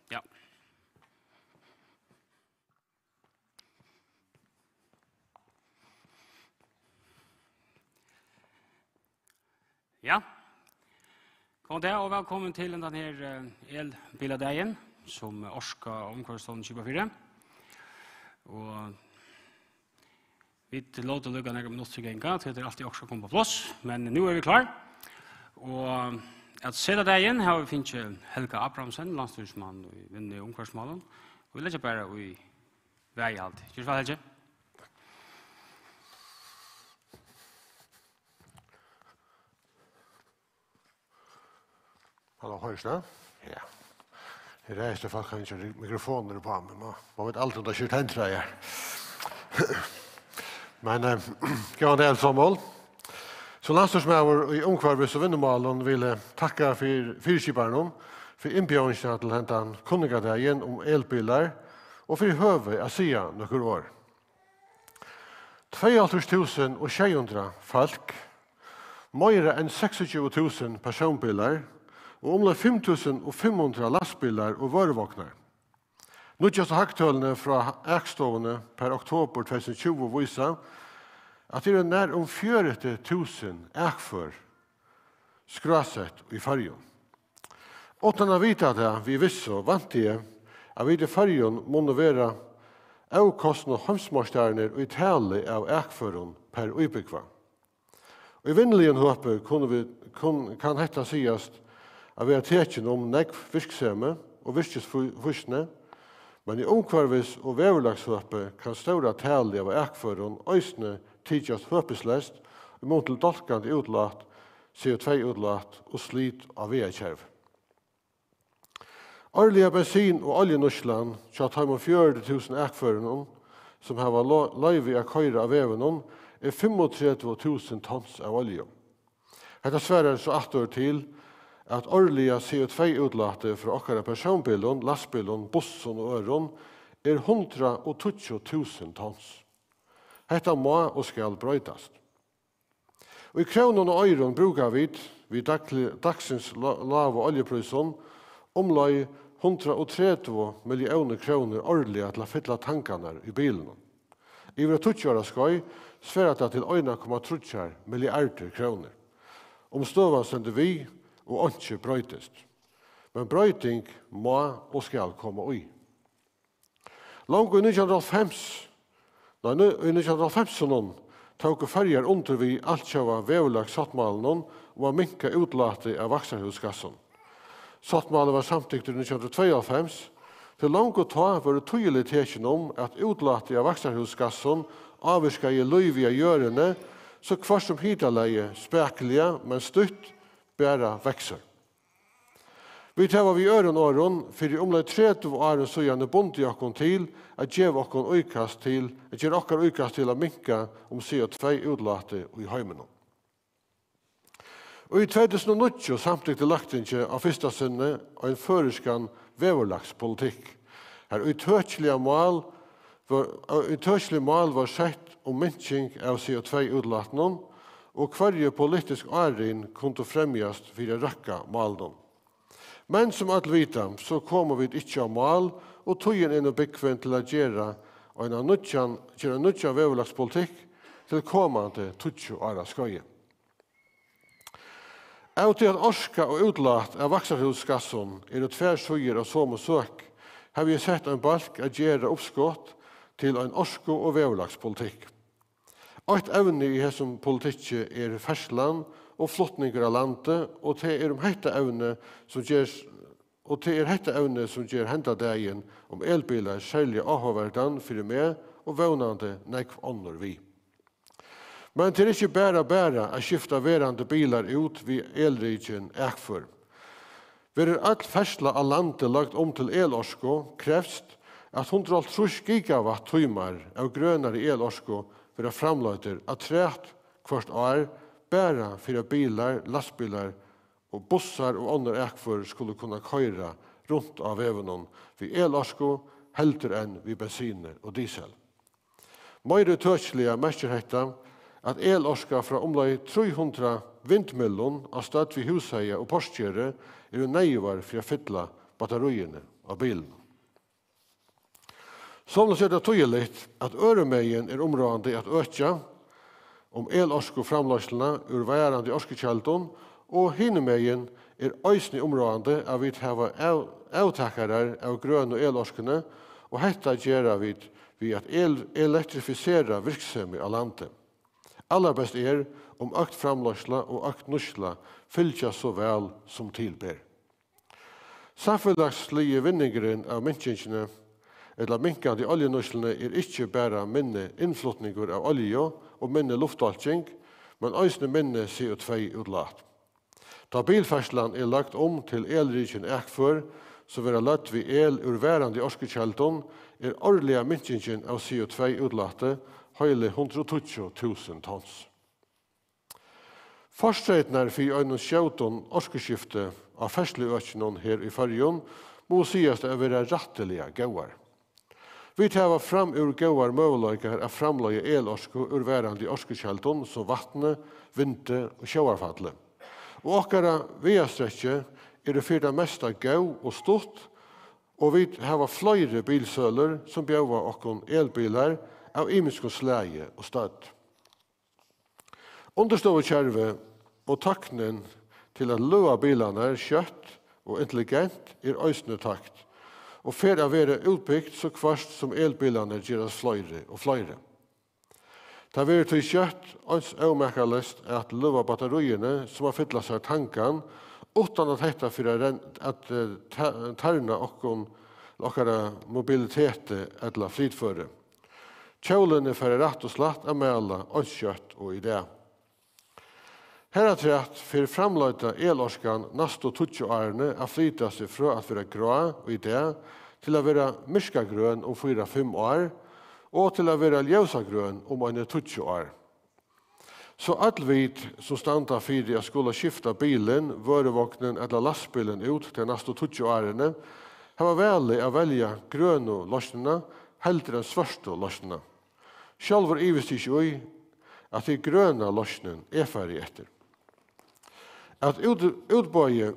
Ja. Ja. God dag og velkommen til denne elbiladegen som Orska omkvarstånd 24. Og vi låter lukka nærmere minutter til genga til det alltid også kommer på plass, men nu vi klar. Og at sida dagen har vi finnet Helga Abrahamsen, landstyrsmann i Vinne omkvarsmålen, og vi legger bare i vei alt. Kjørs vel, Helge? Hallo, høres det? Ja. Jeg reiser folk har ikke mikrofoner på, men man vet alltid om det er kjørt hentra her. Men, gav det som mål. Så landstyrsmæver i omkvarvis og vinnemalen vil takke for fyrskiperne, for innbjørnsene til hentan kunningadegen om elbiler, og for høve å si noen år. 22.600 folk, mer enn 26.000 personbiler, og omlag 5.500 lastbiler og varevogner. Nødjaste haktølene fra Ekstovene per oktober 2020 viser at det er nær 40.000 ekfør skrasett i fargen. Åttan av vita det vi visste vant jeg at vi i fargen måtte være avkostende hamsmarstærner og i tale av ekføren per utbyggva. Og i vinneligen håpe kan dette sies at vi har tekjen om negv virksomhe og virkesfuskene, men i omkvarvis og veverlagshøpe kan større tale av ekføren øysene tidligst høpeslest og mot til dolkande utlatt, CO2-utlatt og slit av veakjerv. Årlige bensin- og oljenursland kjøtt har 40.000 ekføren som har løyve av køyre av veven er 35.000 tons av olje. Dette sverer så atter til at årlige CO2-utlatet fra okkara personbilen, lastbilen, bussen og øren er 120.000 tons. Dette må og skal brøytast. Og i kronen og øren bruker vi dagsens lave oljeprisen omlag 130 millioner kroner årlig til å fylle tankene i bilen. I våre 20 år skøy sverer det til 1,3 milliarder kroner. Støva sender vi og ikke brøytest. Men brøyting må og skal komme ui. Langt i 1950 tok ferger under vi altkjøva vevlags sattmalen og var minka utlatet av vaksarhusgassen. Sattmalen var samtidig i 1992, til langt og ta var det tydelig tekjen om at utlatet av vaksarhusgassen avvirka i løyvige gjørende, så hver som hitaleie spekelige, men stutt, bæra vekser. Vi tar vi øren åren, for i omlag 30 åren så gjerne bonde okken til at gjøre okken utkast til, at gjøre okker utkast til å minka om CO2-utlatet i heimen. Og i 2009 samtidig lagt ikke av første sinne en føreskan veverlagspolitikk. Her uttøtslige mål var sett om minking av CO2-utlaten, og hver politisk ærin kunne fremjast for å røkka malen. Men som alt vita, så kommer vi ikke av mal, og togjen inn og byggven til å gjøre en nødja veverlagspolitikk til kommande 20 åra skøye. Av til at orska og utlatt av vaksarhusgassen det tverrsøyer og som og søk, har vi sett en balk å gjøre oppskott til en orsko- og veverlagspolitikk. Et evne i hessum politikk fersland og flottninger av landet, og det hette evne som gjør hendadegen om elbiler særlig avhåverdan for meg og vånande nekv ånder vi. Men det ikke bare å skifte verande biler ut vid elriken ekfor. Ved alt fersla av landet lagt om til elorsko krevst at 130 gigawatt-timer av grønare elorsko for framløyter at træt hvert år bare for biler, lastbiler og bussar og andre ekfor skulle kunne køyre rundt av vevenon ved elorsko helter enn ved bensiner og diesel. Meire tøtslige merker hetta at elorska fra omlag 300 vindmillon av stad ved Husheia og Porskjere neivar for å fylle batteriene av bilen. Somles det tydligt at øremeien områdende at øke elorsk og framløsene ur værende orskekjeldon, og hinemeien øysene områdende av vi har avtakere av grønne elorskene, og hetta gjør vi at elektrifisere virksomhet av landet. Aller best om økt framløsene og økt norskene fyller så vel som tilber. Samfunnslige vinningeren av minkingene eller minkande oljenøslene ikke bare minne innflutninger av olje og minne luftvalging, men også minne CO2-utlat. Da bilferselen lagt til elriken ekfør, så vil løtt vi ur værende orskekjeldon, årlige minkingen av CO2-utlatet høylig 120 000 tons. Forstreitene for en skjøton orskeskifte av fersleøkene her i Førjøen må sies å være rettelige gauar. Vi tar fram ur gauar møveløyker av framløye elorsko ur værende orskekjeldon som vattne, vinte og sjøarfadle. Og okkara veastrekje det for det meste gau og stort, og vi har flere bilsøler som bjøver okkon elbiler av imiskon slæge og stødd. Understående og takknen til at løa bilene kjøtt og intelligent øysne takt, og for å være utbyggt så kvart som elbilene gjøres flere og flere. Det har vært til kjøtt og avmerkelest at løva batteriene som har fytlet seg tanken, utan at dette for at tærne okkara mobilitet eller fritføre. Kjølene for rett og slett å melde og kjøtt og idé. Her er trett for framløyta elorskan nesten 20 årene å flytta seg fra at være grå og idé til å være myrskagrøn om 4-5 år, og til å være ljøsagrøn om 20 år. Så allvidt som standa for å skulle skifta bilen, vørevåknen eller lastbilen ut til nesten 20 årene, har vært å velge grønne løsningene heldre enn svarte løsningene. Selv visste ikke at de grønne løsningene ferdig etter. At utbøye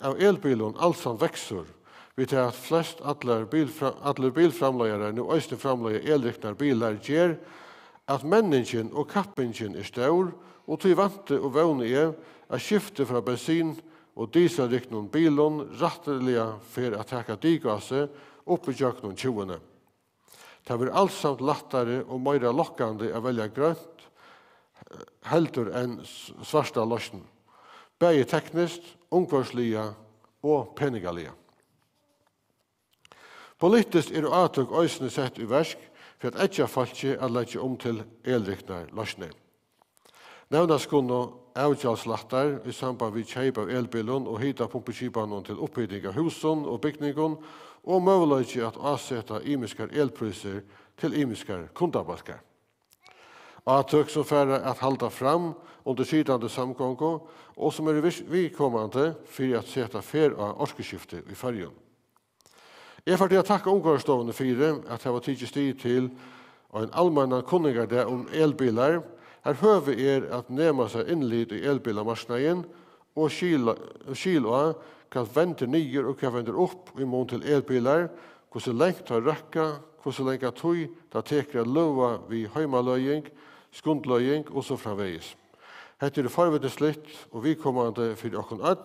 av elbilen allsamt vekser, vi tar at flest alle bilframløyere nå øyne framløye elriknar biler gjør at menningen og kappingen stor, og til vante og vågne at skifte fra bensin og dieselriknar bilen rettelige for å takke digasse opp i jøkken 20. Det blir allsamt lettere og mer lokkende å velge grønt heldur enn svarta løsning. Begge teknisk, omkvarslige og penningalige. Politisk atøk øysene sett i versk for at ikke falske at legge til elriknar løsning. Nevnes kunne avgjaldslattar i samband med kjeip av elbilen og hita pumpeskipanen til oppbygging av husen og bygningen og mulighet at avsette imiskar elpriser til imiskar kundabalkar. Atøk som færre at halda fram under sydande samgångo og som vidkommande for at sette fer av orskeskifte i Førjøen. Jeg får til å takke omgårdsstående for at jeg var tidlig stig til en allmenn kunninger der om elbiler. Her høver at nema seg innlid i elbilermarsnaden og skilo hva venter nye og hva venter opp i mån til elbiler, hvordan lengt har røkka, hvordan lengt har tog, da teker lova vid heimaløying, skundløying og så framveis. Hette forvedenslitt og vidkommande for okkon all,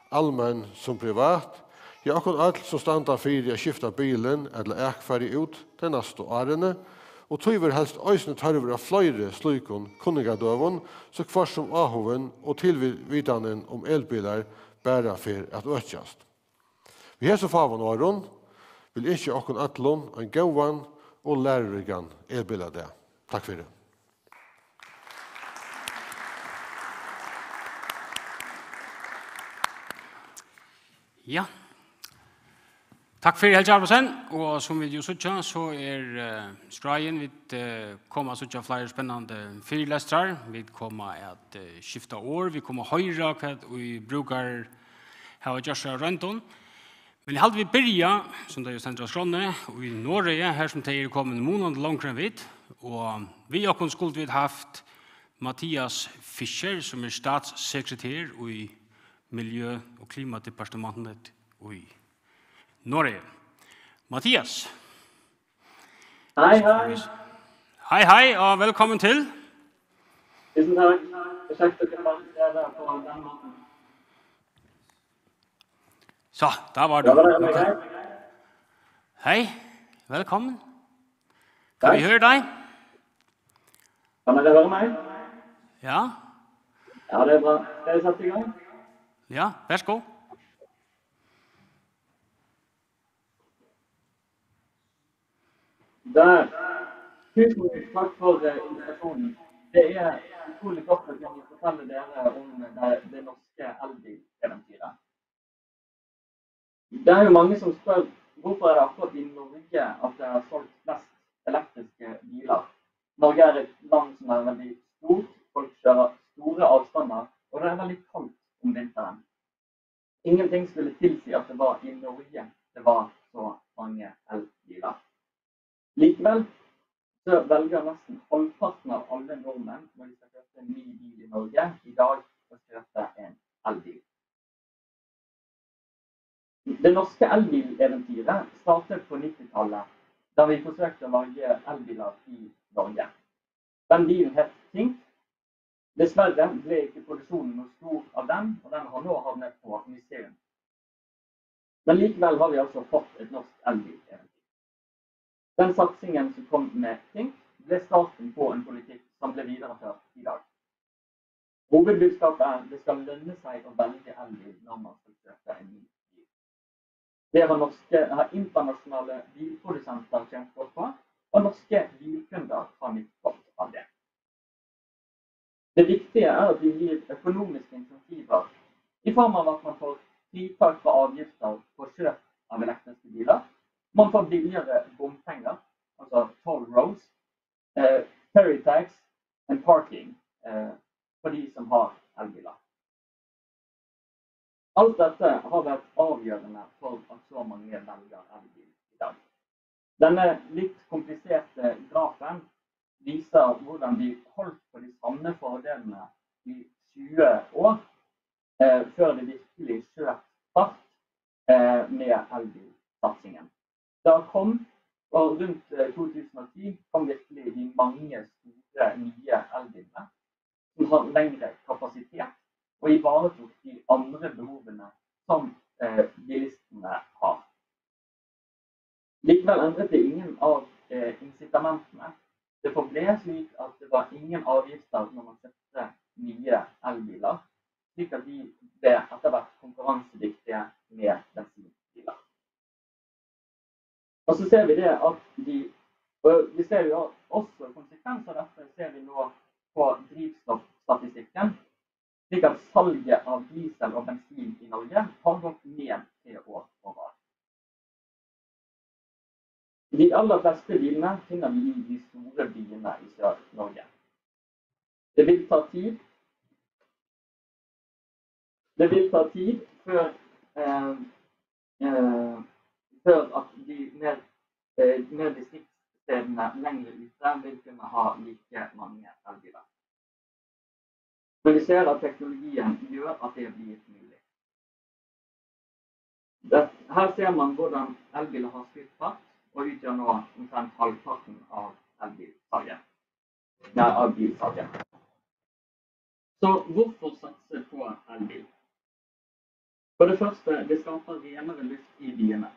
allmenn som privat, ja, okkon all som standa for å skifta bilen eller ekferdig ut til neste årene, og tøyver helst øysene tarver av flere slukon kunningadøven, så kvar som ahoven og tilvidanen om elbiler bæra for at økjast. Vi hese favan åren vil ikke okkon allon en gauan og lærerigan elbiler det. Takk for det. Ja. Takk for Helge Arvesen, og som vi jo sutja, så strajen vi kommer sutja flere spennende fyrlestrar, vi kommer at skifta år, vi kommer høyre hva vi brukar her og gjørsa rundt om. Men jeg hadde vi byrja, som det er jo sendt av Skråne, og i Norge, her som det kommet måneder langt enn vidt, og vi har skulle vi haft Mathias Fischer, som statssekretær i Miljø- og klimatdepartementet i Norge. Mathias. Hei, hei. Hei, hei, og velkommen til. Tusen takk. Det kjekt å kunne være der på den måten. Så, da var du. Ja, var det greit? Hei, velkommen. Kan vi høre deg? Kan dere høre meg? Ja, Ja, det er bra. Skal jeg sette i gang? ja, vær så god. Der. Tusen takk for invitasjonen. Det er utrolig godt å kunne fortelle dere om det norske elbileventyret. Det er jo mange som spør hvorfor er det akkurat i Norge at det er solgt flest elektriske biler. Norge er et land som er veldig stort, folk kjører store avstander, og det er veldig kaldt om vinteren. Ingenting skulle tilsi at det var i Norge det var så mange elbiler. Likevel så velger nesten halvparten av alle nordmenn når de skal kjøpe en ny bil i Norge i dag å kjøpe en elbil. Det norske elbileventyret startet på 90-tallet, da vi forsøkte å lage elbiler i Norge. Den bilen het Tink. Dessverre ble ikke produksjonen noe stor av den, og den har nå havnet på museum. Men likevel har vi altså fått et norsk elbileventyr. Den satsingen som kom med Tink, ble starten på en politikk som ble videreført i dag. Hovedbudskapet er at det skal lønne seg å velge elbil når man skal kjøpe en ny bil. Det har internasjonale bilprodusenter tjent godt på, og norske bilkunder har nytt godt av det. Det viktige er at vi gir økonomiske insentiver i form av at man får fritak fra avgifter på kjøp av elektriske biler. Man får billigere bompenger, altså toll roads, ferry tax og parking for de som har elbiler. Alt dette har vært avgjørende for at så mange velger elbil i dag. Denne litt kompliserte grafen viser hvordan de holdt på de samme fordelene i 20 år før det virkelig skjøt fart med elbilsatsingen. Da kom, og rundt 2010, kom virkelig de mange store nye elbilene som har lengre kapasitet og ivaretok de andre behovene som bilistene har. Likevel endret det ingen av incitamentene. Det forble slik at det var ingen avgifter når man kjøpte nye elbiler, slik at de ble etter hvert konkurransedyktige med bensinbiler. Og så ser vi det at vi ser jo også konsekvenser av dette, ser vi nå på drivstoffstatistikken, slik at salget av diesel og bensin i Norge har gått ned 3 år over. De aller fleste bilene finner vi i de store byene i Sør-Norge. Det vil ta tid før at de mer distriktsstedene lenger ute vil kunne ha like mange elbiler. Men vi ser at teknologien gjør at det blir mulig. Her ser man hvordan elbiler har skutt fart, og utgjør nå omtrent halvparten av bilsalget. Så hvorfor satse på elbil? For det første, det skaper renere luft i byene.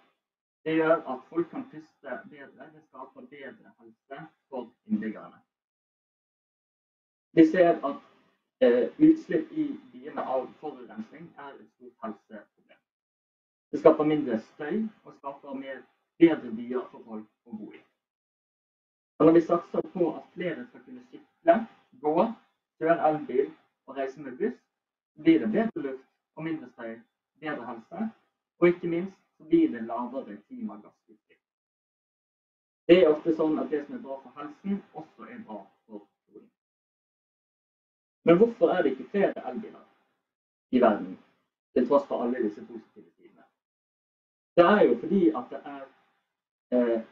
Det gjør at folk kan puste bedre, det skaper bedre helse for innbyggerne. Vi ser at utslipp i byene av forurensning er et stort helseproblem. Det skaper mindre støy og skaper bedre byer for folk å bo i. Og når vi satser på at flere skal kunne sykle, gå, kjøre elbil og reise med buss, blir det bedre luft og mindre støy, bedre helse, og ikke minst så blir det lavere klimagassutslipp. Det er ofte sånn at det som er bra for helsen, også er bra for kloden. Men hvorfor er det ikke flere elbiler i verden, til tross for alle disse positive sidene? Det er jo fordi at det er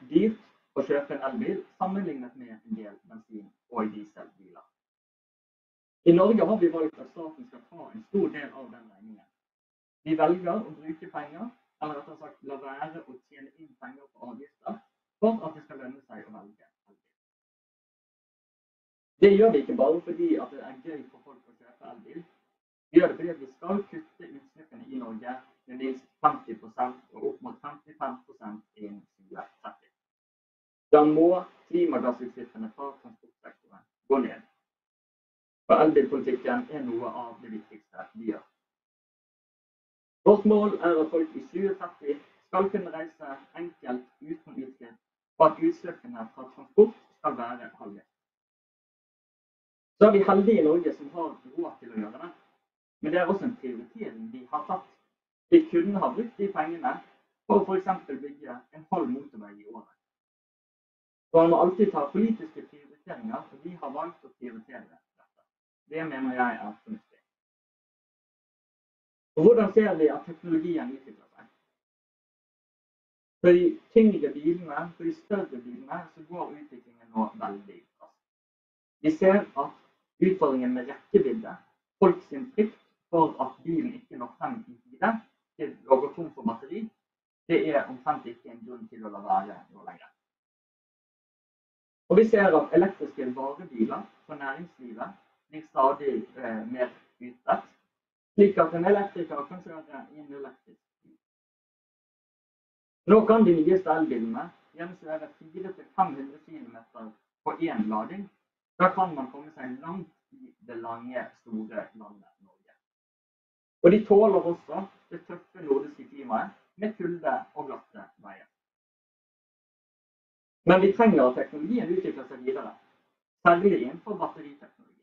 dyrt å kjøpe en elbil sammenlignet med en del bensin- og dieselbiler. I Norge har vi valgt at staten skal ta en stor del av den regningen. Vi velger å bruke penger eller rettere sagt la være å tjene inn penger på avgifter for at det skal lønne seg å velge elbil. Det gjør vi ikke bare fordi at det er gøy for folk å kjøpe elbil. Vi gjør det fordi at vi skal kutte utslippene i Norge med minst 50% og opp mot 55% innen 2030. Da må klimagassutslippene fra transportsektoren gå ned. For elbilpolitikken er noe av det viktigste vi gjør. Vårt mål er at folk i 2030 skal kunne reise enkelt uten utslipp, og at utslippene fra transport skal være halvert. Så er vi heldige i Norge som har råd til å gjøre det, men det er også en prioritering vi har tatt. Vi kunne ha brukt de pengene for å for eksempel bygge en halv motorvei i året. Så man må alltid ta politiske prioriteringer, og vi har valgt å prioritere dette. Det mener jeg er fornuftig. Og hvordan ser vi at teknologien utvikler seg? For de tyngre bilene, for de større bilene, så går utviklingen nå veldig raskt. Vi ser at utfordringen med rekkevidde, folk sin frykt for at bilen ikke når frem i tide, til å gå tom for batteri, det er omtrent ikke en grunn til å la være noe lenger. Og vi ser at elektriske varebiler for næringslivet blir stadig mer utbredt, slik at en elektriker kan kjøre i en elektrisk bil. Nå kan de nyeste elbilene gjennomføre 400-500 km på én lading. Da kan man komme seg langt i det lange, store landet Norge. Og de tåler også det tøffe nordiske klimaet med kulde og glatte veier. Men vi trenger at teknologien utvikler seg videre, særlig innenfor batteriteknologi.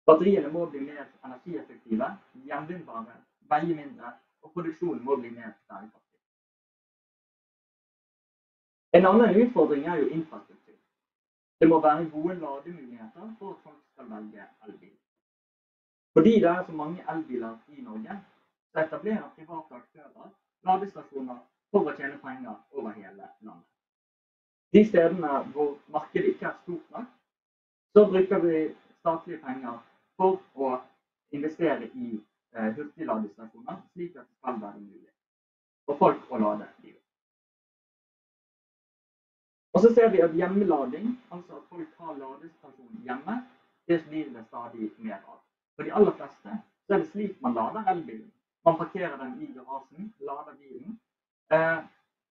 Batteriene må bli mer energieffektive, gjenvinnbare, veie mindre, og produksjonen må bli mer bærekraftig. En annen utfordring er jo infrastruktur. Det må være gode lademuligheter for at folk skal velge elbil. Fordi det er så mange elbiler i Norge, så etablerer private aktører ladestasjoner for å tjene penger over hele landet. De stedene hvor markedet ikke er stort nok, så bruker vi statlige penger for å investere i hurtigladestasjoner, slik at det skal være mulig for folk å lade bilen. Og så ser vi at hjemmelading, altså at folk har ladestasjon hjemme, det blir det stadig mer av. For de aller fleste så er det slik man lader elbilen. Man parkerer den i garasjen, lader bilen,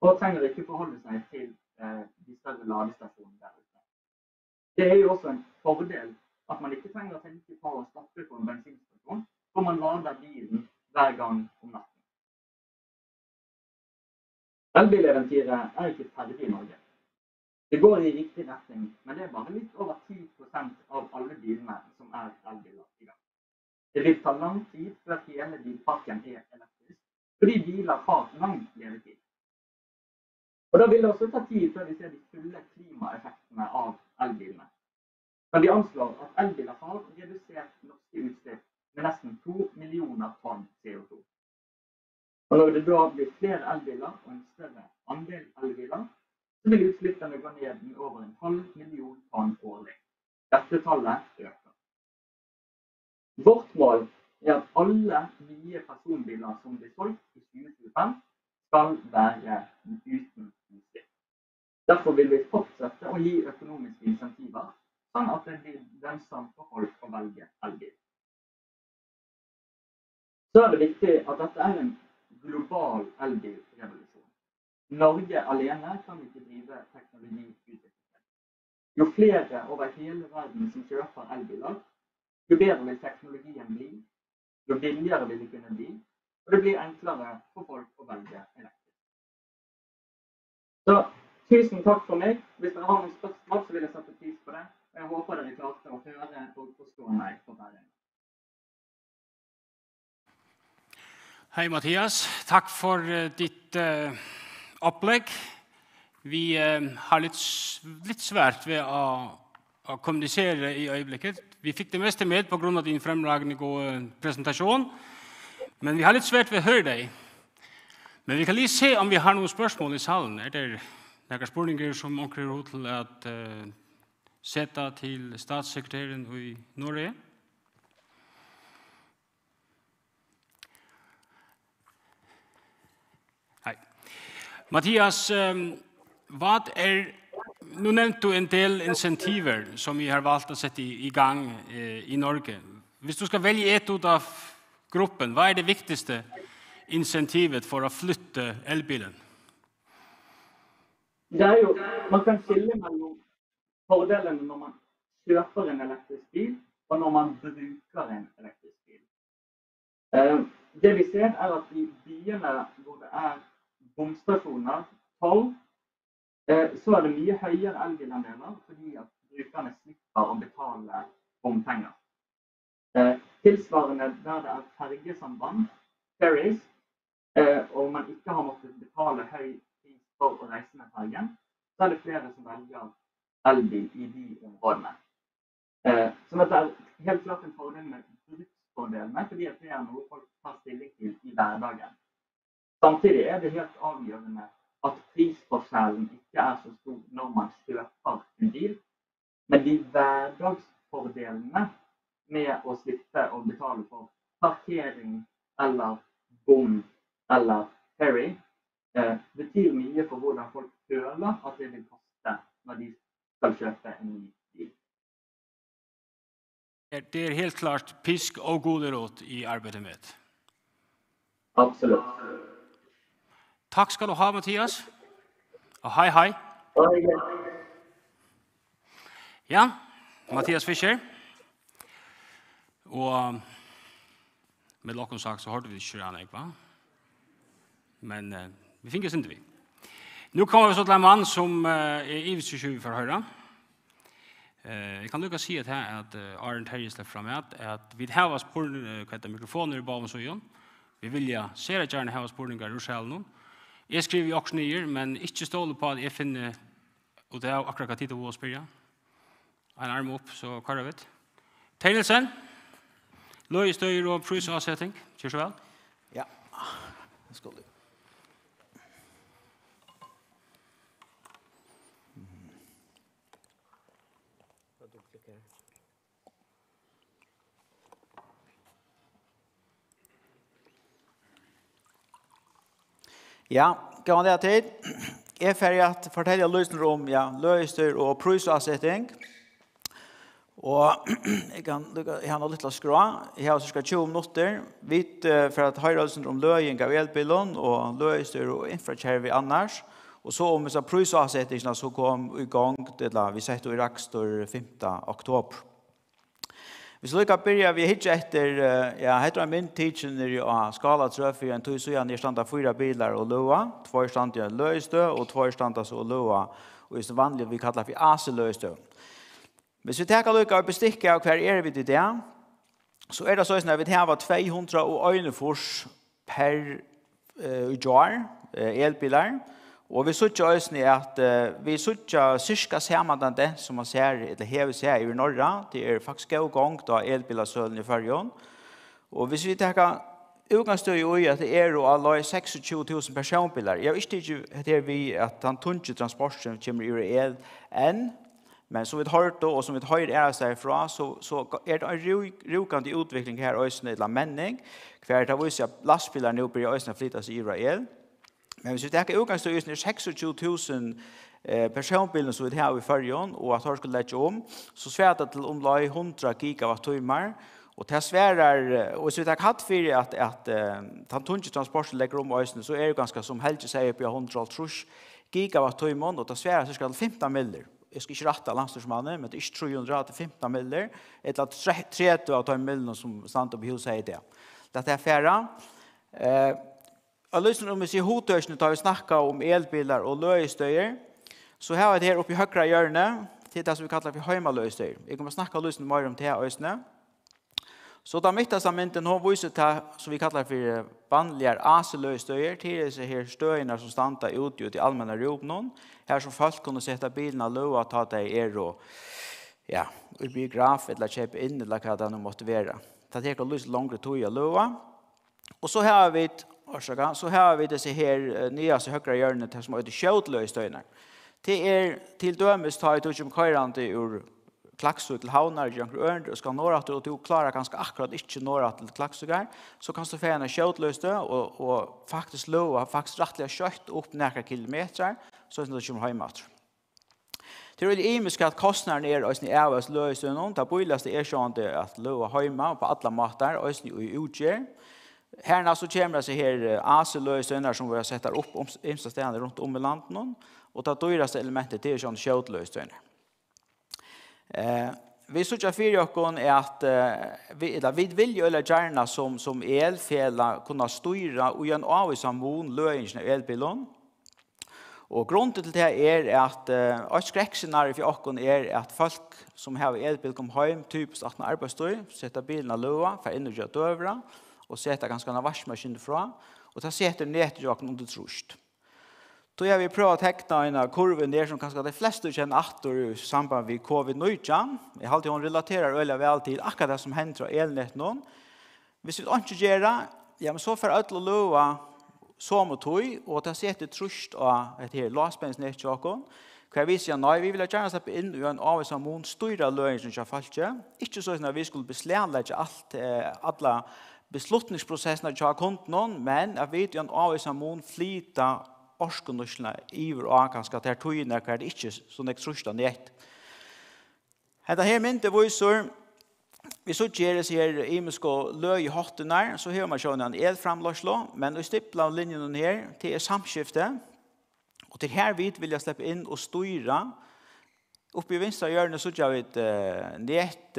og trenger ikke forholde seg til de større ladestasjonene der ute. Det er jo også en fordel at man ikke trenger å tenke på å stoppe på en bensinstasjon, for man lader bilen hver gang om natten. Elbileventyret er ikke ferdig i Norge. Det går i riktig retning, men det er bare litt over 10% av alle bilene som er elbiler i dag. Det vil ta lang tid før hele bilparken er elektrisk, fordi biler har lang levetid. Og da vil det også ta tid før vi ser de fulle klimaeffektene av elbilene. Men vi anslår at elbiler har redusert norske utslipp med nesten 2 millioner tonn CO2. Og når det da blir flere elbiler og en større andel elbiler, så vil utslippene gå ned med over 0,5 million tonn årlig. Dette tallet øker. Vårt mål er at alle nye personbiler som blir solgt i 2025 skal være uten utslipp. Derfor vil vi fortsette å gi økonomiske insentiver, sånn at det blir lønnsomt for folk å velge elbil. Så er det viktig at dette er en global elbilrevolusjon. Norge alene kan ikke drive teknologiutvikling. Jo flere over hele verden som kjøper elbiler, jo bedre vil teknologien bli, jo billigere vil det kunne bli, og det blir enklere for folk å velge elektrisk. Så tusen takk for meg. Hvis dere har noen spørsmål, så vil jeg sette pris på det. Jeg håper dere klarte å høre og forstå meg på hver en. Hei Mathias, takk for ditt opplegg. Vi har litt svært ved å kommunisere i øyeblikket. Vi fikk det meste med på grunn av din fremragende gode presentasjon, men vi har litt svært ved å høre deg. Men vi kan lige se om vi har noen spørsmål i salen. Er det noen spørninger som omkring råd til at sette til statssekretæren i Norge? Hej. Mattias, vad nu nevnte du en del incentiver som vi har valgt å sette i gang i Norge. Hvis du skal velge et ut av gruppen, vad det viktigste incentivet for å flytte elbilen? Det jo, man kan skille mellom fordelene når man kjøper en elektrisk bil, og når man bruker en elektrisk bil. Det vi ser at i byene hvor det bomstasjoner, toll, så det mye høyere elbilandeler fordi at brukerne slipper å betale bompenger. Tilsvarende der det fergesamband, ferries, og man ikke har måttet betale høy pris for å reise med fergen, så det flere som velger elbil i de områdene. Så det helt klart en fordel med bruksfordelene, fordi at det noe folk tar stilling til i hverdagen. Samtidig det helt avgjørende at prisforskjellen ikke så stor når man kjøper en bil, men de hverdagsfordelene med å slippe å betale for parkering eller bom eller ferry betyr mye for hvordan folk føler at det vil koste når de skal kjøpe en ny bil. Det helt klart pisk og gulrot i arbeidet med. Absolutt. Takk skal du ha, Mattias. Og hei, hei. Ja, Mattias Fischer. Og med lokken sagt så hørte vi ikke han, ikke va? Men vi finnes ikke vi. Nå kommer vi så til en mann som i 27 for å høre. Jeg kan lukke si at Arne Terje slipper frem at vi har mikrofoner i Bavensøyen. Vi vil se at gjerne ha spurninger i Rochelle. Jeg skriver jo også nye, men ikke ståle på at jeg finner, og det akkurat hva tid til å spørre. En arm opp, så karer vi det. Tegnelsen. Løyestøyer og prøysavsetting. Kjør så vel. Ja, det skal du. Ja, kan man det tid? Jeg er ferdig at fortelle løsninger om løyestøyer og prøysavsetting. Og jeg har noe litt å skra. Jeg har cirka 20 minutter. Vidt for at høyrelsen om løying av elbilen og løyestøyer og infrakjær annars. Og så om disse prøysavsettingene så kom i gang til vi setter i Rakstor 5. oktober. Hvis vi lykker begynner vi hittet etter, heter min tidskjønner av skala trøffer, en tog så gjerne stand av 4 biler og løa, 2 stand i løystø og 2 stand av løa, og det vanlige vi kaller for AC-løystø. Hvis vi tar lykke og bestikker av hver vi til det, så det sånn at vi har 201 fors per år elbiler, og vi sier også at vi sier cirka sammandende som man ser, eller hever seg i Norge, det faktisk god gang da elbilersølen i Førjøen. Og hvis vi tar utgangsstøy i at det jo alle 26 000 personbiler, jeg visste ikke vi at han tunge transporten kommer i el enn, men som vi har hørt og som vi hører seg fra, så det en rukende utvikling her også i menning, hver det viser at lastbiler nå blir også flyttet seg i el. Men hvis vi tar utgangsstøy i 26 000 personbiler som vi har i Førjøen, og at vi skal legge om, så svært det til omlag 100 gigawatt-timer, og det sværer, og hvis vi tar hatt for at den tunge transporten legger om øyne, så det ganske som helst sier på 130 gigawatt-timer, og det sværer så skal det 15 miller. Jeg skal ikke rette landstyrsmannen, men det ikke 300 til 15 miller, eller 30 av de millene som stand opp i huset i det. Dette færre. Og lysen om vi sier hodtørsene, da vi snakker om elbiler og løyestøyer, så har vi det her oppe i høyre hjørne, til det som vi kaller for heimaløyestøyer. Jeg kommer snakke lysen mer om det her øyne. Så da midtast av mynden, hun viser til som vi kaller for vanlige AC-løyestøyer, til disse her støyene som standa ut i allmänna rummen, her som folk kunne sette bilen av løy og ta det og i biograf, eller kjøpe inn, eller hva det nå måtte være. Det tar lyst langere tog av løy. Og så har vi disse her nyaste høyre hjørnet som heter kjøtløystøyner. Det til dømes tar jeg tog om køyrande ur Klaksvik til havnar i Ørnd, og skal nåra til, og du klarer ganske akkurat ikke nåra til Klaksvik, så kan du få en kjøtløste, og faktisk lova, faktisk rettelig kjøtt opp nærkere kilometer, så er det kommer hjemme. Det er veldig imisk at kostnaderne er også i avhøst løsønnen, det bøyligste er sånn at lova hjemme på alle måter, også i utgjør. Herna så kommer det her aseløsønner som vi har sett opp imste stedene rundt om i landet, og det dyraste elementet er sånn kjøtløsønner. Vi sørger for oss at vi vil jo gjerne som elfela kunne styre og gjøre av i samvån løsningen av elbilen. Og grunnen til det er at et skrekkscenario for oss er at folk som har elbil kommer hjem, typisk 18 arbeidstøy, setter bilen av løa, for inn og gjør døvere, og setter ganske en varsmaskin fra, og da setter ned til oss under trust. Så har vi prøvd å tekne en kurve der som kanskje de fleste kjenner atter i samband med covid-19. Jeg har alltid relaterer øyelig vel til akkurat det som hender av elnett nå. Hvis vi ikke gjør det, ja, men så får alle løa som og tog, og det setter trust av et her lavspennsnett til oss. Hva jeg viser, nei, vi vil gjerne slippe inn i en avsamon styrer løgn som ikke falt ikke. Ikke sånn at vi skulle beslærlegge alle beslutningsprosessene til kunden, men at vi i en avsamon flyter orskonusjene iver og kanskje at det togene hva det ikke sånn jeg trustet nett. Dette her mynte viser, vi så gjør det sier imiske løy i hottene, så har man sånn en elframløslo, men i stipplet av linjen her til samskiftet, og til her vidt vil jeg slippe inn og styre. Oppe i vinstra hjørnet så gjør vi et nett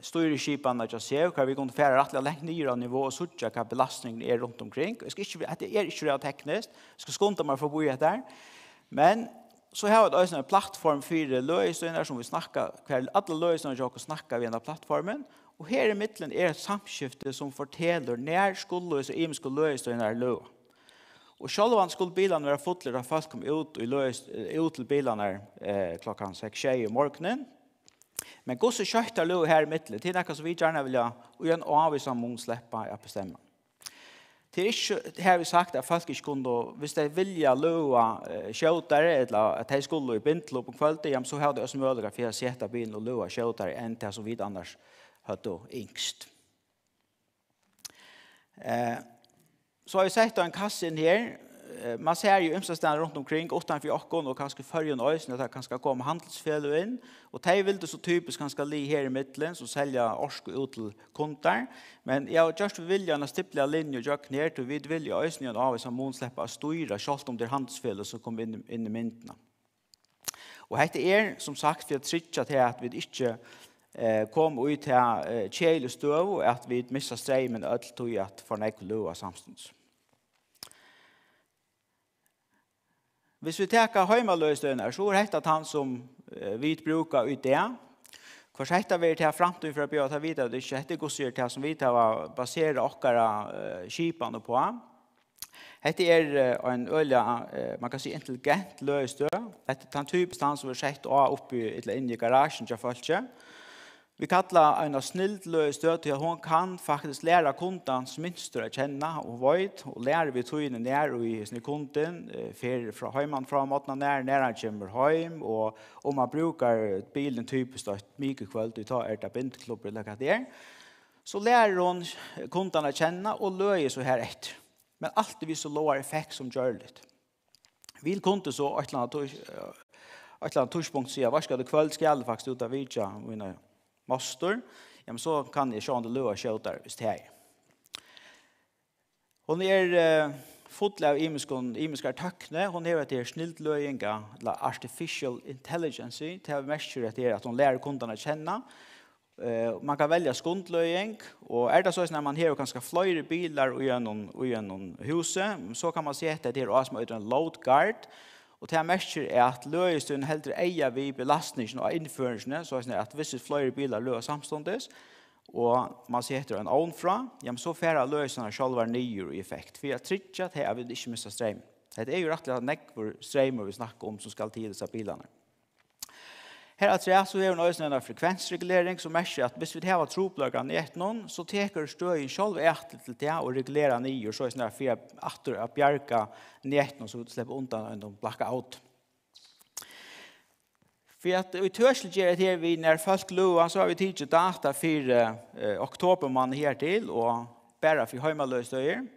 styreskipene til å se, hva vi kan fære rettelig lengt nyere nivå og så gjør hva belastningen er rundt omkring. Det er ikke reelt teknisk, jeg skal skunde meg for å bo i etter. Men så har vi også en plattform for løsninger som vi snakker, alle løsninger som vi snakker ved denne plattformen. Og her i midten er et samskifte som forteller når skulle og imiske løsninger løs. Og selv om skulle bilene være fotler da folk kom ut til bilene klokken 6 i morgenen. Men gosse kjøttar lå her i midten, til noe som vi gjerne vil gjøre en avvisamon slippe å bestemme. Det ikke har vi sagt at folk ikke kunne, hvis de vilja løa kjøttere, eller at de skulle i bindel på kvalitet, så hadde de også mulighet for å sette bilen og løa kjøttere enn det som vi annars hadde yngst. Så har vi sett en kasse inn her. Man ser jo ymsestene rundt omkring, utenfor åkken og kanskje førjen øyne, at det kanskje kommer handelsfjellet inn. Og de vil det så typisk kanskje li her i midtelen, som selger orsk ut til kunder. Men jeg har just vilja en stippelig linje og gjør ned til vi vil jo øyne av som månslepper å styre, selv om det er handelsfjellet som kommer inn i myntene. Og dette er, som sagt, for å trykke til at vi ikke kom ut til kjele støv, og at vi mistet streimen og alt tog at fornekk løa samstånds. Hvis vi tenker heimaløsdøgner, så er dette han som vi bruker ut det. Hvor dette vil til fremtiden for å begynne å ta videre, det er ikke gossier til som vi tar baserer okkara skipene på. Dette er en øye, man kan si intelligent løsdøg. Dette er den typisk han som er sett oppe inn i garasjen til folket. Vi kallar en snilt løsdød til at hun kan faktisk lære kundens minster å kjenne og vøyd, og lære vi togene nær i sin kunden, fra heimann fra måten nær han kommer hjem, og om man bruker bilen typisk et mye kveld, du tar et bindklubber eller hva det er, så lærer hun kunden å kjenne og løye så her etter. Men alltid vi så lover effekt som gjør litt. Vil kunden så et eller annet torspunkt sier, hva skal det kveld skal jeg faktisk ut av vidja, mine master, ja, men så kan jeg se om det løa kjøter hvis det er. Hun er fotlig av imiske tøkkene. Hun er et snilt løyinga, eller artificial intelligence, til å mestre at hun lærer kundene å kjenne. Man kan velge skundløying, og det så når man har ganske flere biler gjennom huset, så kan man se etter det som er en load guard, og det mestre at løyestøyen heldre eier vi belastningen og innføringene, så at hvis flere biler løyer samståndes, og man ser etter en ovn fra, så færer løyestøyene selv være nye i effekt. For jeg tror at jeg vil ikke miste strøm. Det er jo rettelig at nekvar strømmer vi snakker om som skal til disse bilene. Her er det så er det en frekvensregulering som mestre at hvis vi har troplagene i et noen, så teker støyen selv etter til det og regulerer nye, og så er det for å bjerke netten så vi slipper undan en blackout. För att vi törsliggör det här vi när folk loa så har vi tidligt data för oktober man här till och bara för hemmalöstöjer.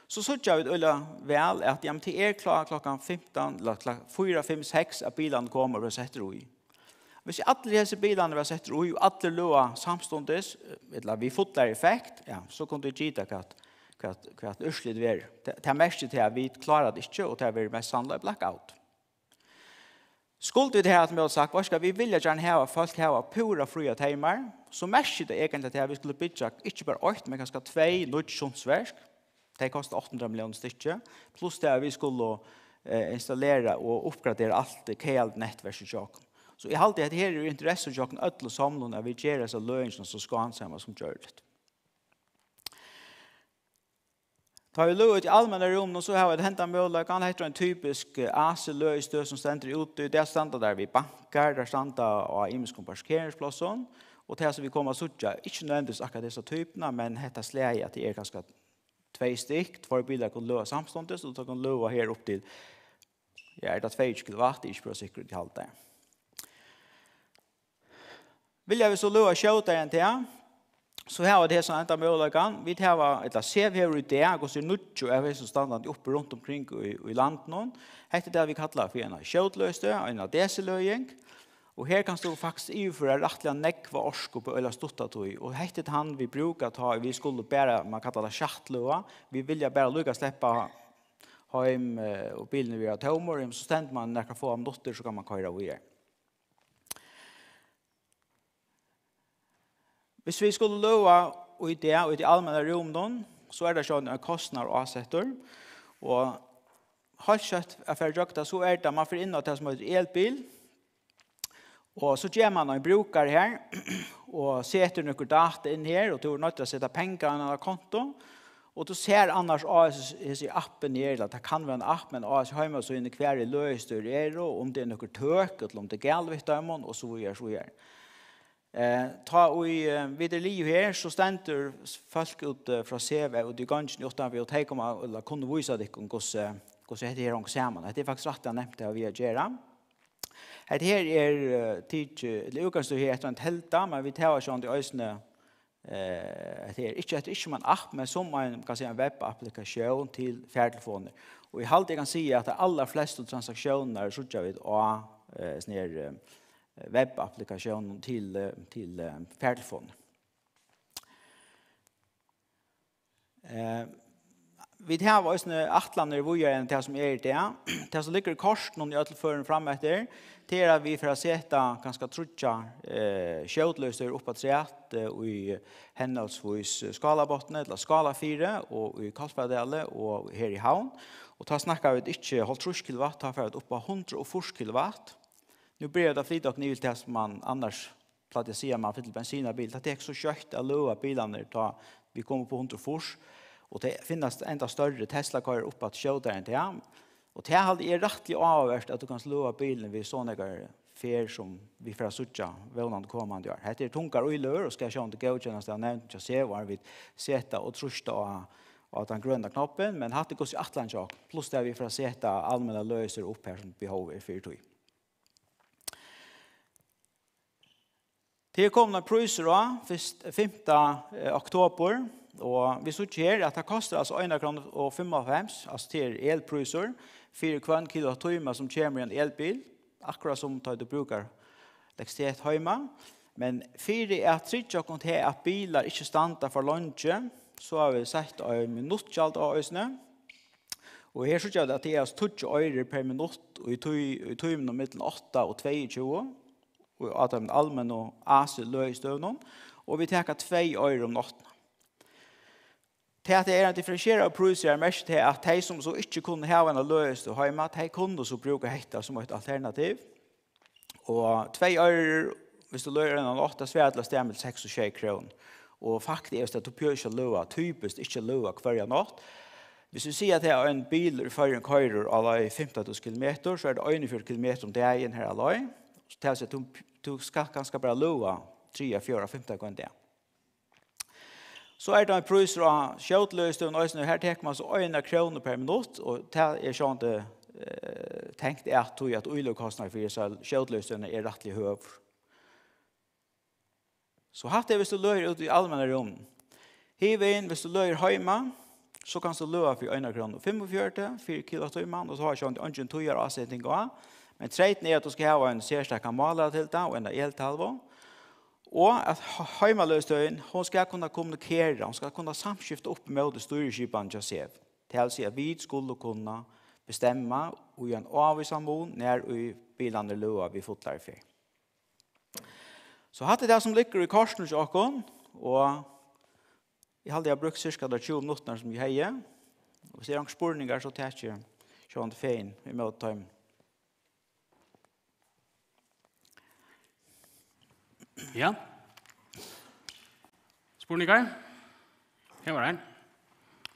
Så såg vi väl att jag till klar klockan 15 eller 4, 5, 6 att bilen kommer och sätter i. Hvis alla dessa bilarna var sätter i och alla loa samstundes eller vi fotlar effekt, ja, så kunde det gita kvart ursligt ver. Det mest till att vi klarade inte och det var mest sannolikt blackout. Skulle vi det här att vi har sagt, vad ska vi vilja gärna ha folk ha pura fria timmar, så mest det egentligen att vi skulle bygga inte bara 8, men kanske 2 nödtjonsverk. Det kostar 800 miljoner stycken. Plus det vi skulle installera och uppgradera allt KL nätverk i Jakob. Så jag håller det här är intresse i Jakob öll samlon när vi ger så lögnen så ska han samma som gör det. Tar vi löt i allmänna rum och så har det hänt möjligt kan heter en typisk AC-löjstö som ständer ute. Det ständer där vi bankar, där ständer av imisk parkeringsplatsen. Och det som vi kommer att sucha, inte nödvändigtvis akkurat dessa typerna, men detta släger att det är ganska 2 styck, 2 bilar kan löa samståndes och så kan löa här upp till det 2 kilowatt, inte bra säkert i halvt där. Vill jag så löa skjutaren till, så här var det som enda möjligheten. Vi har ett sev här ute, och så är nutt och är så standard uppe runt omkring i landet. Hette det vi kallar för en skjutlöste, en DC-löjning. Och här kan stå faktiskt i för att rättliga nekva orsko på eller stuttat i. Och hette han vi brukar ta, vi skulle bara, man kallar det schattlöa. Vi vill bara lyckas släppa hem och bilen vi har tomor. Så ständer man när man får en dotter så kan man köra och göra. Hvis vi skulle løa i det allmänna rummen, så är det sånn en kostnad och avsätter. Och helt kjøtt för jokta så är det man får in det som heter elbil. Och så ger man en brukare här och sätter några data in här och då är nødt att sätta pengar på konto. Och då ser annars AS i appen här att det kan vara en app men AS hemma så inne kvar i löstur är och om det är några tök eller om det är galvigt där och så vidare. Ta i vidare liv här så ständer folk ut från CV och det ganska utan vi att komma eller kunna visa det hur så heter det här samman. Det är faktiskt rätt att nämna det vi gör. Det här är tid eller utgångspunkt här ett helta men vi tar sånt i ösnä det är inte man app men som man kan säga en webbapplikation till färdtelefoner. Och i halt jag kan säga att de allra flesta transaktioner så gör vi och snär webbapplikation till färdtelefon. Vi har också attlander vågar än det som är det. Det som ligger i korsen i ödelfören framåt det är vi för att sätta ganska trutja skjutlöser upp att rätt i händelsevis skalabotten eller skala 4 och i Karlsbergdale och här i havn. Och ta snackar vi inte håll 30 kilowatt ta för att upp 140 kilowatt. Nu blir det flit och ni vill testa man annars för att jag säger man för bensinbil att det är så kött att löa bilarna ta vi kommer på 140 och det finns ända större Tesla kör upp att köra inte ja och det är rättligt avvärt att du kan löa bilen vid såna fer som vi för sucha vånande kommande år. Det är tunkar och lör och ska jag inte gå tjänst där nämnt jag ser var vi sätta och trusta och den gröna knappen men hade gått i Atlantic plus där vi för att sätta allmänna löser upp här som behov är för tog. Det kommer priser då 5 oktober och vi såg här att det kostar alltså 1,55 alltså till elpriser för kvann kilowattimmar som kommer i en elbil akkurat som tar du brukar elektricitet hemma men för att trycka och till att bilar inte stannar för lunch så har vi sagt en minuttkalt av ösnä och här så gör det att det är 20 öre per minut och i timmen mellan 8 och 22 och att de allmän och AC-löjstövnen och vi tar 2 öre om natten. Det att det är en differentierad priser är mest till att de som så inte kunde ha en löjstö hemma, de kunde så bruka detta som ett alternativ. Och 2 öre, hvis du löjer en 8 svärdla stämmer 6,6 kronor. Och faktiskt att du pjör löa, typiskt inte löa kvarja natt. Hvis vi säger att det är en bil för en körer alla 15 kilometer så är det 41 kilometer om dagen här alla. Så det är att du ska ganska bra löa 3, 4, 15 gånger. Så är det en pris av skjutlöst och här tar man så 1 krona per minut och det är sånt tänkt att oilokostnader för så skjutslösarna är rättligt hög. Så hatt hvis du løyer ut i allmänna rum. Hiven, hvis du løyer hemma, så kan du løye for 1,45 4 kilowattimmar, og så har jeg ikke en tøyer avsetning av. Men treiten er at du skal ha en særstekke maler til det, og en eltalvo. Og at heimaløstøyen, hun skal kunne kommunikere, hun skal kunne samskifte opp med det store skipene til SEV. Til å si at vi skulle kunne bestemme og gjøre en avvisamon når vi bilene løyer vi fotler for. Så hadde det som ligger i korsen til åkken, og jeg hadde brukt cirka 20 minutter som jeg heier. Og hvis det er noen spurninger, så tar jeg ikke til fein i møtetøymen. Ja. Spurningar? Her var det.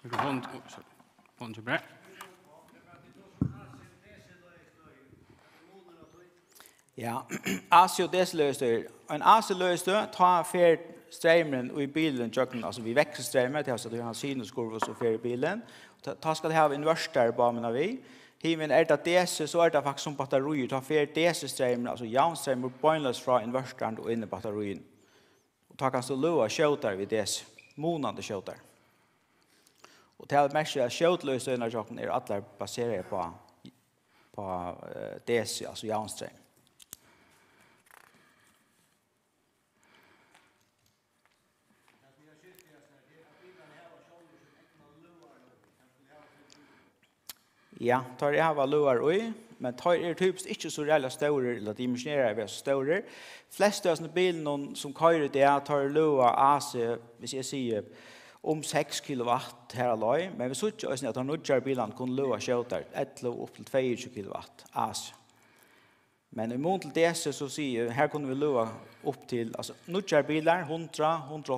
Mikrofon til bra. Ja, AC og DC-løsdøy. En AC-løsdøy tar fer strømmen i bilen, altså vi vekker strømmen, til at du har en sinuskurve og fer i bilen. Da skal det ha inverter på med vi. Hiven er det DC, så er det faktisk som batterier. Ta fer DC-strømmen, altså jernstrømmen, bøgnløs fra inverteren og inn i batterien. Og da kan du løse skjøter ved DC, månande skjøter. Og til å merke at skjøtløsdøyene er alle baseret på DC, altså jernstrøm. Ja, tar jeg var luar oi, men tar typisk ikke så reelle større, eller dimensionerer vi så større. Flest av bilen som kører det, tar lua AC, hvis jeg sier, 6 kilowatt her aloi, men vi så ikke også at nødgjør bilene kunne lua skjøter, 11 opp til 22 kilowatt AC. Men i mån til DC så sier, her kunne vi lua opp til, altså nødgjør biler, 100, 100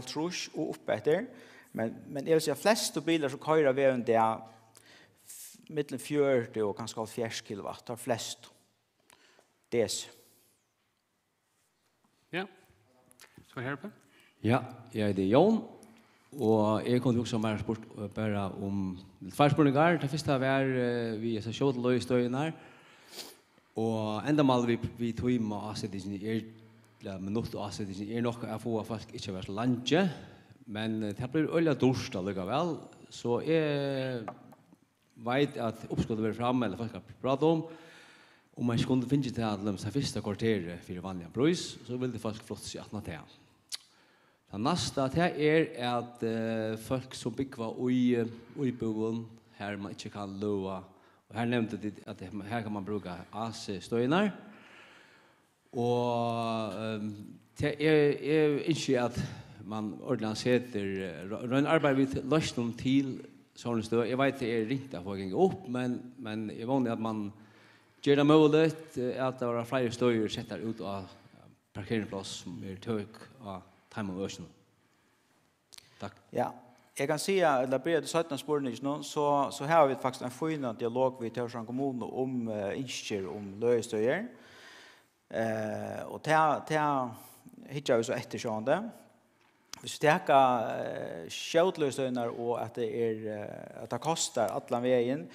og opp etter, men jeg vil si at flest av biler som kører ved en det, mittlen 40 og kanskje 70 kilowatt, tar flest. DC. Ja. Så her på. Ja, jeg er Jon, og jeg kunne også mer spurt bare om tverrspurningar. Det første var vi er så kjøtt løystøyen her, og enda mal vi tog med avsetningen minutt og avsetningen nok å få folk ikke være så lange, men det blir øyelig dorst allikevel, så vet at oppskottet vil fremme, eller folk har pratet om man ikke kunne finne til at de første kvarteret for vanlige brus, så vil det faktisk flott seg at det er. Det neste er at folk som bygger i boen, her man ikke kan lova, og her nevnte de at her kan man bruke AC-støyner, og det ikke at man ordentlig setter, rønn arbeid vi løsner til sånn støy. Jeg vet det er ringt at folk går opp, men jeg vanlig at man gjør det mulig at det var flere støyer setter ut av parkeringsplass som tøk av time og øsene. Takk. Ja, jeg kan si at det blir det 17 spørsmål nå, så har vi faktisk en fin dialog med Tørsand kommune om innskjer om løystøyer. Og det hittar vi så ettersjående. Hvis vi tenker skjøtløsøyner og at det koster alle veien,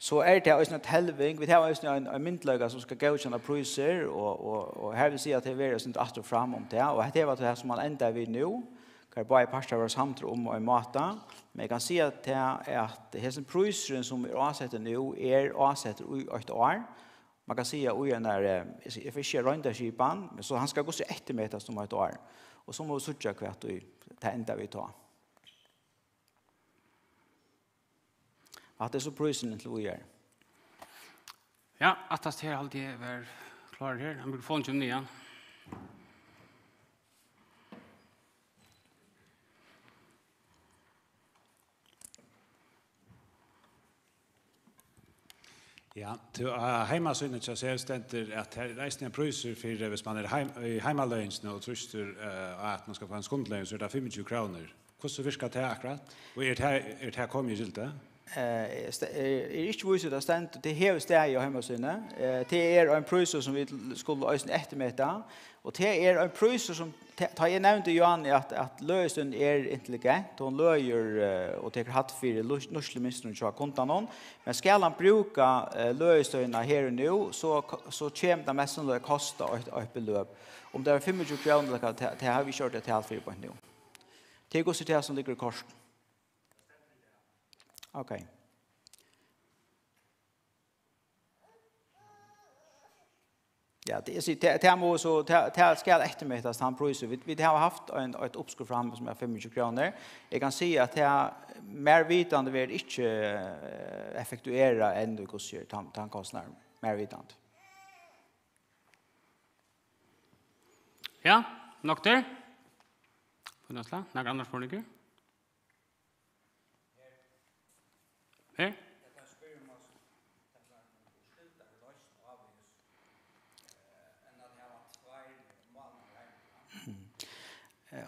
så det også en helving. Vi har også en myndløyga som skal godkjenne priser, og her vil si at det er veldig at fram om det. Og det var det som man enda vil nå, kan bare parter være samtidig om og i mata. Men jeg kan si at det er at hele prisen som avsetter nå avsetter i 8 år. Man kan si at ugen jeg får ikke røynderskipen, så han skal gå seg ettermetas om 8 år. Og så må vi sørge hvert og ta enda vi tar. At det er så prøysen til å gjøre. Ja, at det her alltid er klar her. En mikrofon kommer igjen. Ja, til heimasynet så ser stenter at her reisende priser for hvis man i heimaløyensene og truster at man skal få en skundløyens, så er det 25 kroner. Hvordan virker det akkurat? Og er det her kommet i gilt det? ikke viser det stendt til hele stedet hjemme sine. Det en prøyser som vi skulle øyne ettermøte, og det en prøyser som ta jeg nevnte Johan at løsøn intelligent, og hun løyer og teker hatt for norske ministeren til å konta noen, men skal han bruke løsønene her og nå, så kommer det mest sannsynlig koste et beløp. Om det 25 kroner, det har vi kjørt et helt 4 nå. Det er også det som ligger i korsen. Okay. Ja, det må så det skal ettermøtes han prøyser. Vi har haft et oppskrift fram som 25 kroner. Jeg kan si at det mer vitande vil ikke effektuere enn du sier tannkostnader. Mer vitande. Ja, nok der. Några andra frågor? Her?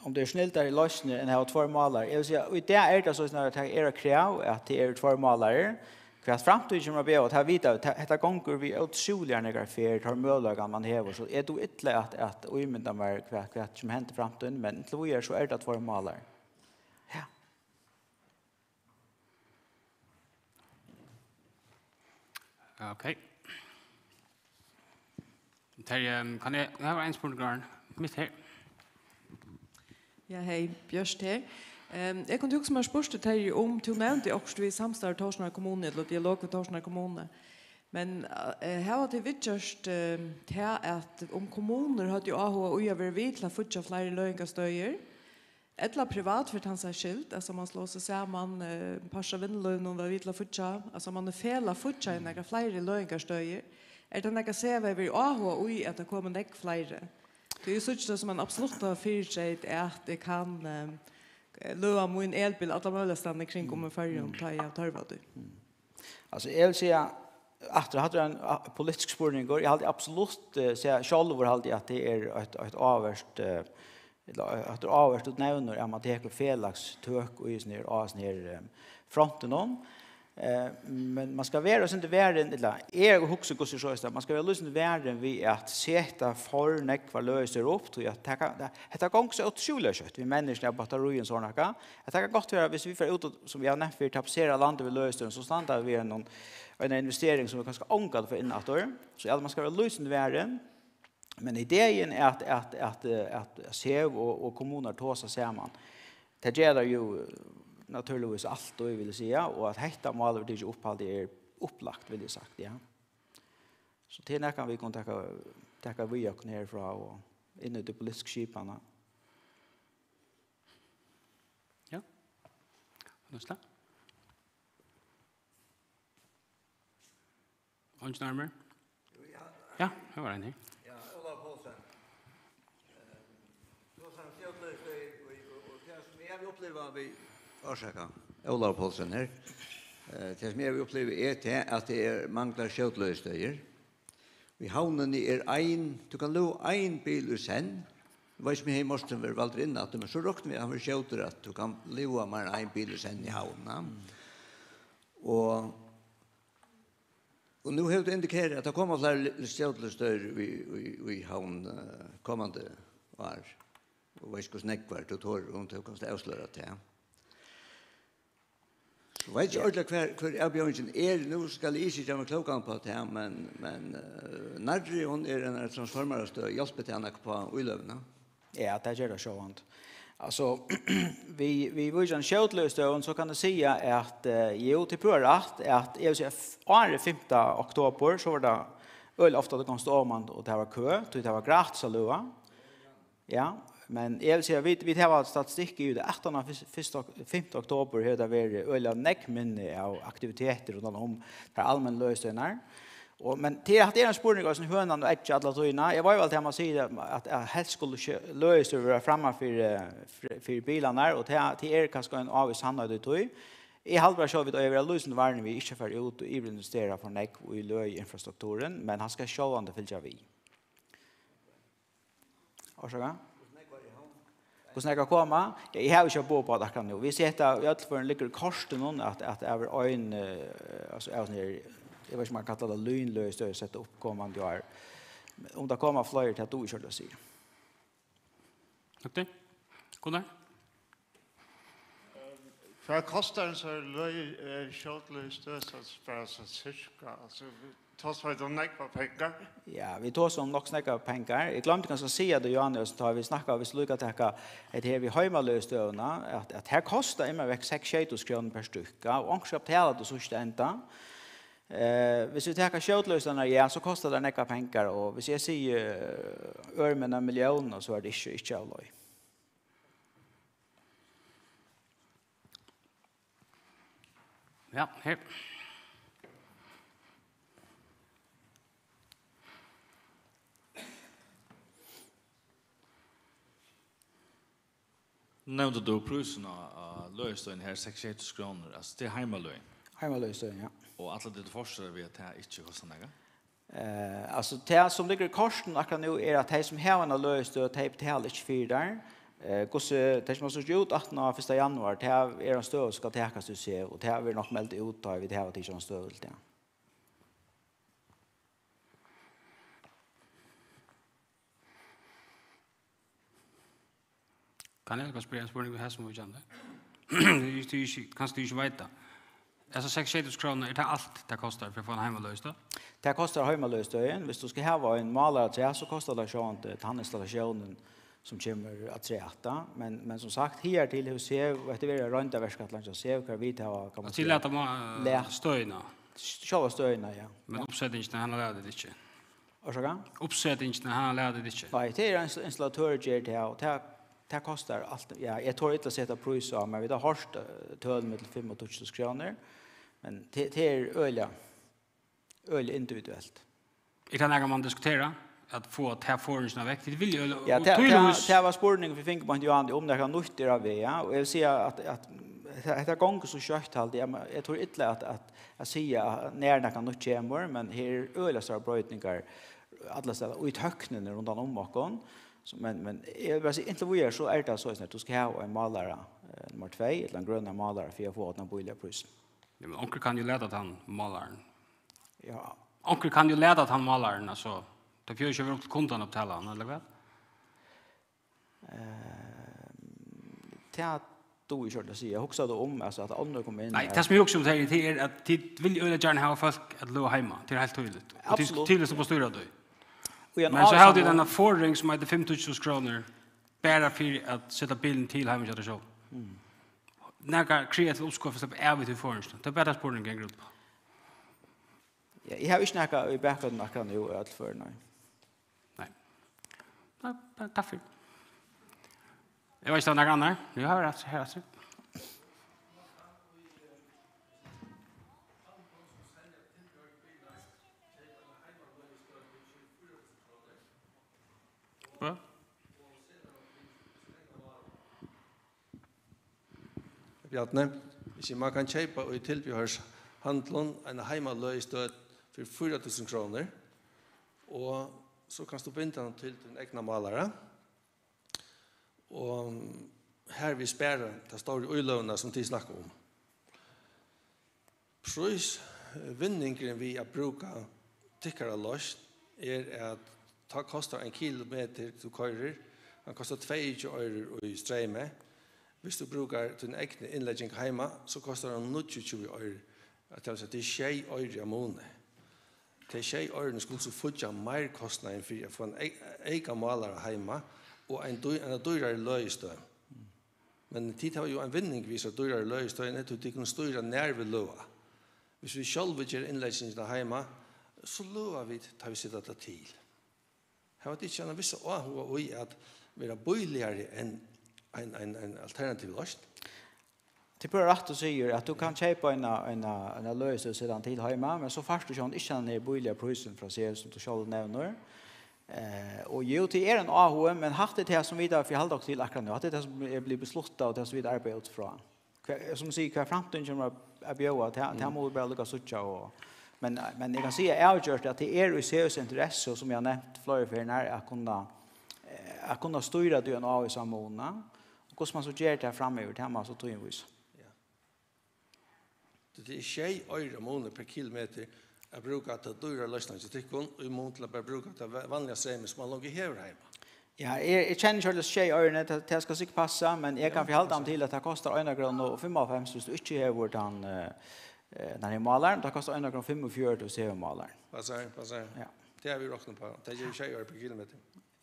Om det snällt där i lösningen än att två målare. Jag vill säga, och det det så att det är krav att det är två målare. Kvart framtid som be att ha vita detta gånger vi otroligt några fel har möjlighet man häver så är det ytterligare att omynda mer kvart som händer framtiden men till vi så är det två målare. Ja. Okej. Kan jag ha en spurning mitt här? Ja, hej, Björst här. Jag kunde också spørste til om du nevnte også vi samstarv Torsnær kommune eller dialog med Torsnær kommune. Men her var det viktigst til at om kommuner hadde jo AH og øyne vidt til å fortsatt flere løyengastøyer. Etla privat for han seg skilt, altså man slår seg sammen, parsa vinnløyene var vidt til å fortsatt, altså man fela fortsatt i flere løyengastøyer. Det noe ser vi AH og øyne at det kommer nek flere. Det er jo sånn som man absolutt har fyrt at det kan løa min elbil alla möjliga ställen kring om färjan ta jag tarva du. Alltså jag vill säga att det hade en politisk spårning går. Jag hade absolut säga själv hade att det är ett avvärst att det avvärst att nämna att man tar felax tök och is ner fronten om. Men man ska vara inte värden eller är också gå så att man ska vara lyssna värden vi att sätta för nekvar löser upp till att ta det gång så otroligt vi människor batterien såna kan att det kan gott vara hvis vi får ut som vi har nämnt för tapsera landet vi löser så stannar vi en investering som vi kanske ångad för innator så att man ska vara lyssna värden men idén är att se och kommuner ta sig samman det gäller ju naturligtvis allt och vill säga och att hetta mål det är upphåll det är upplagt vill jag sagt ja. Så till när kan vi kontakta vi och ner från och in i det politiska skiparna. Ja. Nästa. Och närmare. Ja, det var en här. Ja, Ola Paulsen. Då som jag och det som jag upplever vi orsaka. Ola Paulsen här. Det som jag upplever är att det manglar skjutlöstöjer. Vi havnen en, du kan lo en bil ur sen. Vad som jag måste väl valt in att men så råknar vi har skjuter att du kan leva med en bil ur sen i havnen. Och nu har det indikerat att det kommer fler skjutlöstöjer vi havn kommande år. Och vad ska snäckvar du tar runt och kan avslöja det. Vet jag ordentligt kvar Björnsen nu ska det inte göra klockan på det men Nadri hon en transformerstöd hjälper till henne på Ulövna. Ja, det gör det så vant. Alltså vi vill ju en skjutlöstöd så kan det säga att jo till på rätt att jag säger 5 oktober så var det öl ofta det kan stå man och det var kö, det var gratis att lova. Ja. Men jag vill säga vi har statistik i det 5 oktober hur det var öliga neckminne av aktiviteter runt om för allmän lösningar. Och men det är en spårning som hönan och ett alla tröna. Jag var ju alltid hemma säga att helst skulle lösa vara framme för bilarna och det kanske en av sanna det tror. I halva så vi då över lösningen var vi inte för ut och investera för neck och i infrastrukturen men han ska sjå om det följa vi. Och så hur snäcka komma? Jag har ju på på att kan nu. Vi ser att jag för en ligger korsten någon att över en alltså är ner jag vet inte man kallar det lynlöst att sätta upp kommande år. Om det kommer fler till att du kör det sig. Okej. Gunnar. För kostar så shortlist så för så cirka alltså tas för de näkva pengar. Ja, vi tar som nog snacka pengar. Jag glömde kanske säga det Johannes tar vi snacka vi sluka täcka att här vi hemmalöstöna att här kostar immer väck 6 kronor per stycka och anköp hela det så ända. Hvis vi tar shortlistena ja så kostar det näkva pengar och hvis jag säger örmen en miljon och så är det inte alloj. Ja, här. Nämnde du prisen av löstöjen här 6 kronor, alltså det är hemmalöjen. Hemmalöstöjen, ja. Och alla det forskare vet att det här inte kostar något. Alltså det som ligger i korsen akkurat nu är att de som har en löstöj de betalar inte för där. Det som har så ut 18 januari, det är en stöd som ska täckas du ser och det har vi nog meldt ut då vi det har till en stöd ja. Kan jag spela en spårning här som vi kände? Kanske du inte vet det. Alltså 6 kronor, är det allt det kostar för att få en hemmalöst då? Det kostar hemmalöstöjen. Hvis du ska ha en malare till så kostar det sånt handinstallationen som kommer att träta. Men som sagt, här till hur ser vi att det är rönta verkskattlande och ser hur vi tar kan man till att de stöjna. Själva stöjna, ja. Men uppsättningen han har lärt det inte. Varsågod. Uppsättningen han har lärt det inte. Nej, det är en installatör ger det och det kostar allt. Ja, jag tror inte att sätta pris av men vi har hårt töl med 5 och 20 kronor. Men det är öl individuellt. Är det när man diskuterar att få att här får väck det vill ju ja, det var spårning vi fick på en Johan om det kan nyttiga av ja och jag vill säga att det gånger så kört halt jag tror inte att säga när det kan nyttiga men här öl så brötningar alla ställen och i höknen runt om bakom men jag vill säga inte vad är så är det så att du ska ha en malare nummer 2 eller en grön malare för att få den billiga pris. Ja, men onkel kan ju lära att han malaren. Ja. Onkel kan ju lära att han malaren alltså. Det får ju inte upp till kontan upp till han eller vad? Det då jag skulle säga också då om alltså att andra kommer in. Nej, det som jag också säger är att det vill ju gärna ha folk att låta hemma. Det är helt tydligt. Och det är tydligt som på styra då. Men så har det den förring som heter 5 000 kronor bara för att sätta bilen till hemma och så. När kreativt uppskott för är vi till förrän. Det är bara spårningen en grupp. Ja, jag har inte snackat i bakgrunden kan ju allt för nej. Nej. Tack för. Jag vet inte några andra. Jag har rätt här så. Va? Bjarne, hvis man kan kjøpe og tilbehørs handlån en heimaløystød for 4 000 kroner, og så kan du binde den til din egna malere. Og her vi spærer, det står i utlånene som de snakker om. Prisvinningen vi bruker tykkere løs at det koster 1 kilometer du kører, det koster 22 øre i strømme. Hvis du bruker din egen innlegging hjemme, så koster det 29 øre. Det er 6 øre av måned. Til 6 øre skulle så få mer kostnader for å få en egen malere hjemme og en dyrere løyestøy. Men tid har jo en vinning viser dyrere løyestøy enn at du kan styre nær ved løa. Hvis vi selv gjør innleggingene hjemme, så løa vi tar vi sitte det til. Her var det ikke en visse åhå i at vi er bøyligere enn en alternativ løst. Det blir rätt att säga att du kan köpa en lös och sedan till hemma men så fast du inte är billiga prisen från sig som du själv nämner. Och ju till en AH men haft det här som vidare för halvdag till akkurat nu. Att det som blir besluttat och det som vidare arbetat från. Som säger kvar framtiden kommer att bjöa att det måste bara lucka sucha och men jag kan säga jag att det är i seriös intresse som jag nämnt flera för när att kunna styra det en av i samordna Hur man så gör det framöver till man så tog in vis. Det är tjej öre månader per kilometer att bruka att dyra lösningar till tyckon och i mån till att bara bruka att vanliga streamer som man låg i hever hemma. Ja, jag känner inte att tjej öre det ska sig passa, men jag kan förhålla till att det kostar 1 krona och 55 hvis du inte har den här malaren, det kostar 1 krona 45 och se malaren. Passar. Ja. Det har vi räknat på. Det är tjej öre per kilometer.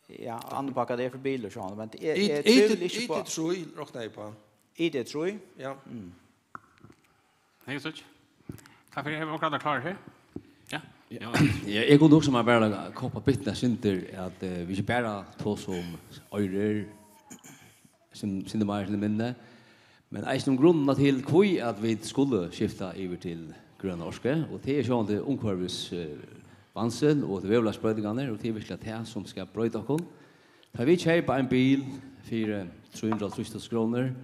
Ja, andra packar det för bilar så men det är inte på. Det tror jag räknar jag på. Det tror jag. Ja. Hej så. Tack för det. Har vi klar här? Ja. Jag går också med bara koppa bitna synter att vi inte bara två som örer som synter mer till minne. Men är som grunden till kvui att vi skulle skifta över till gröna orske och det är ju inte omkvarvis vansen och det vävla sprödingarna och det är verkligen det som ska bröta oss. Tar vi köpa en bil för 300 kronor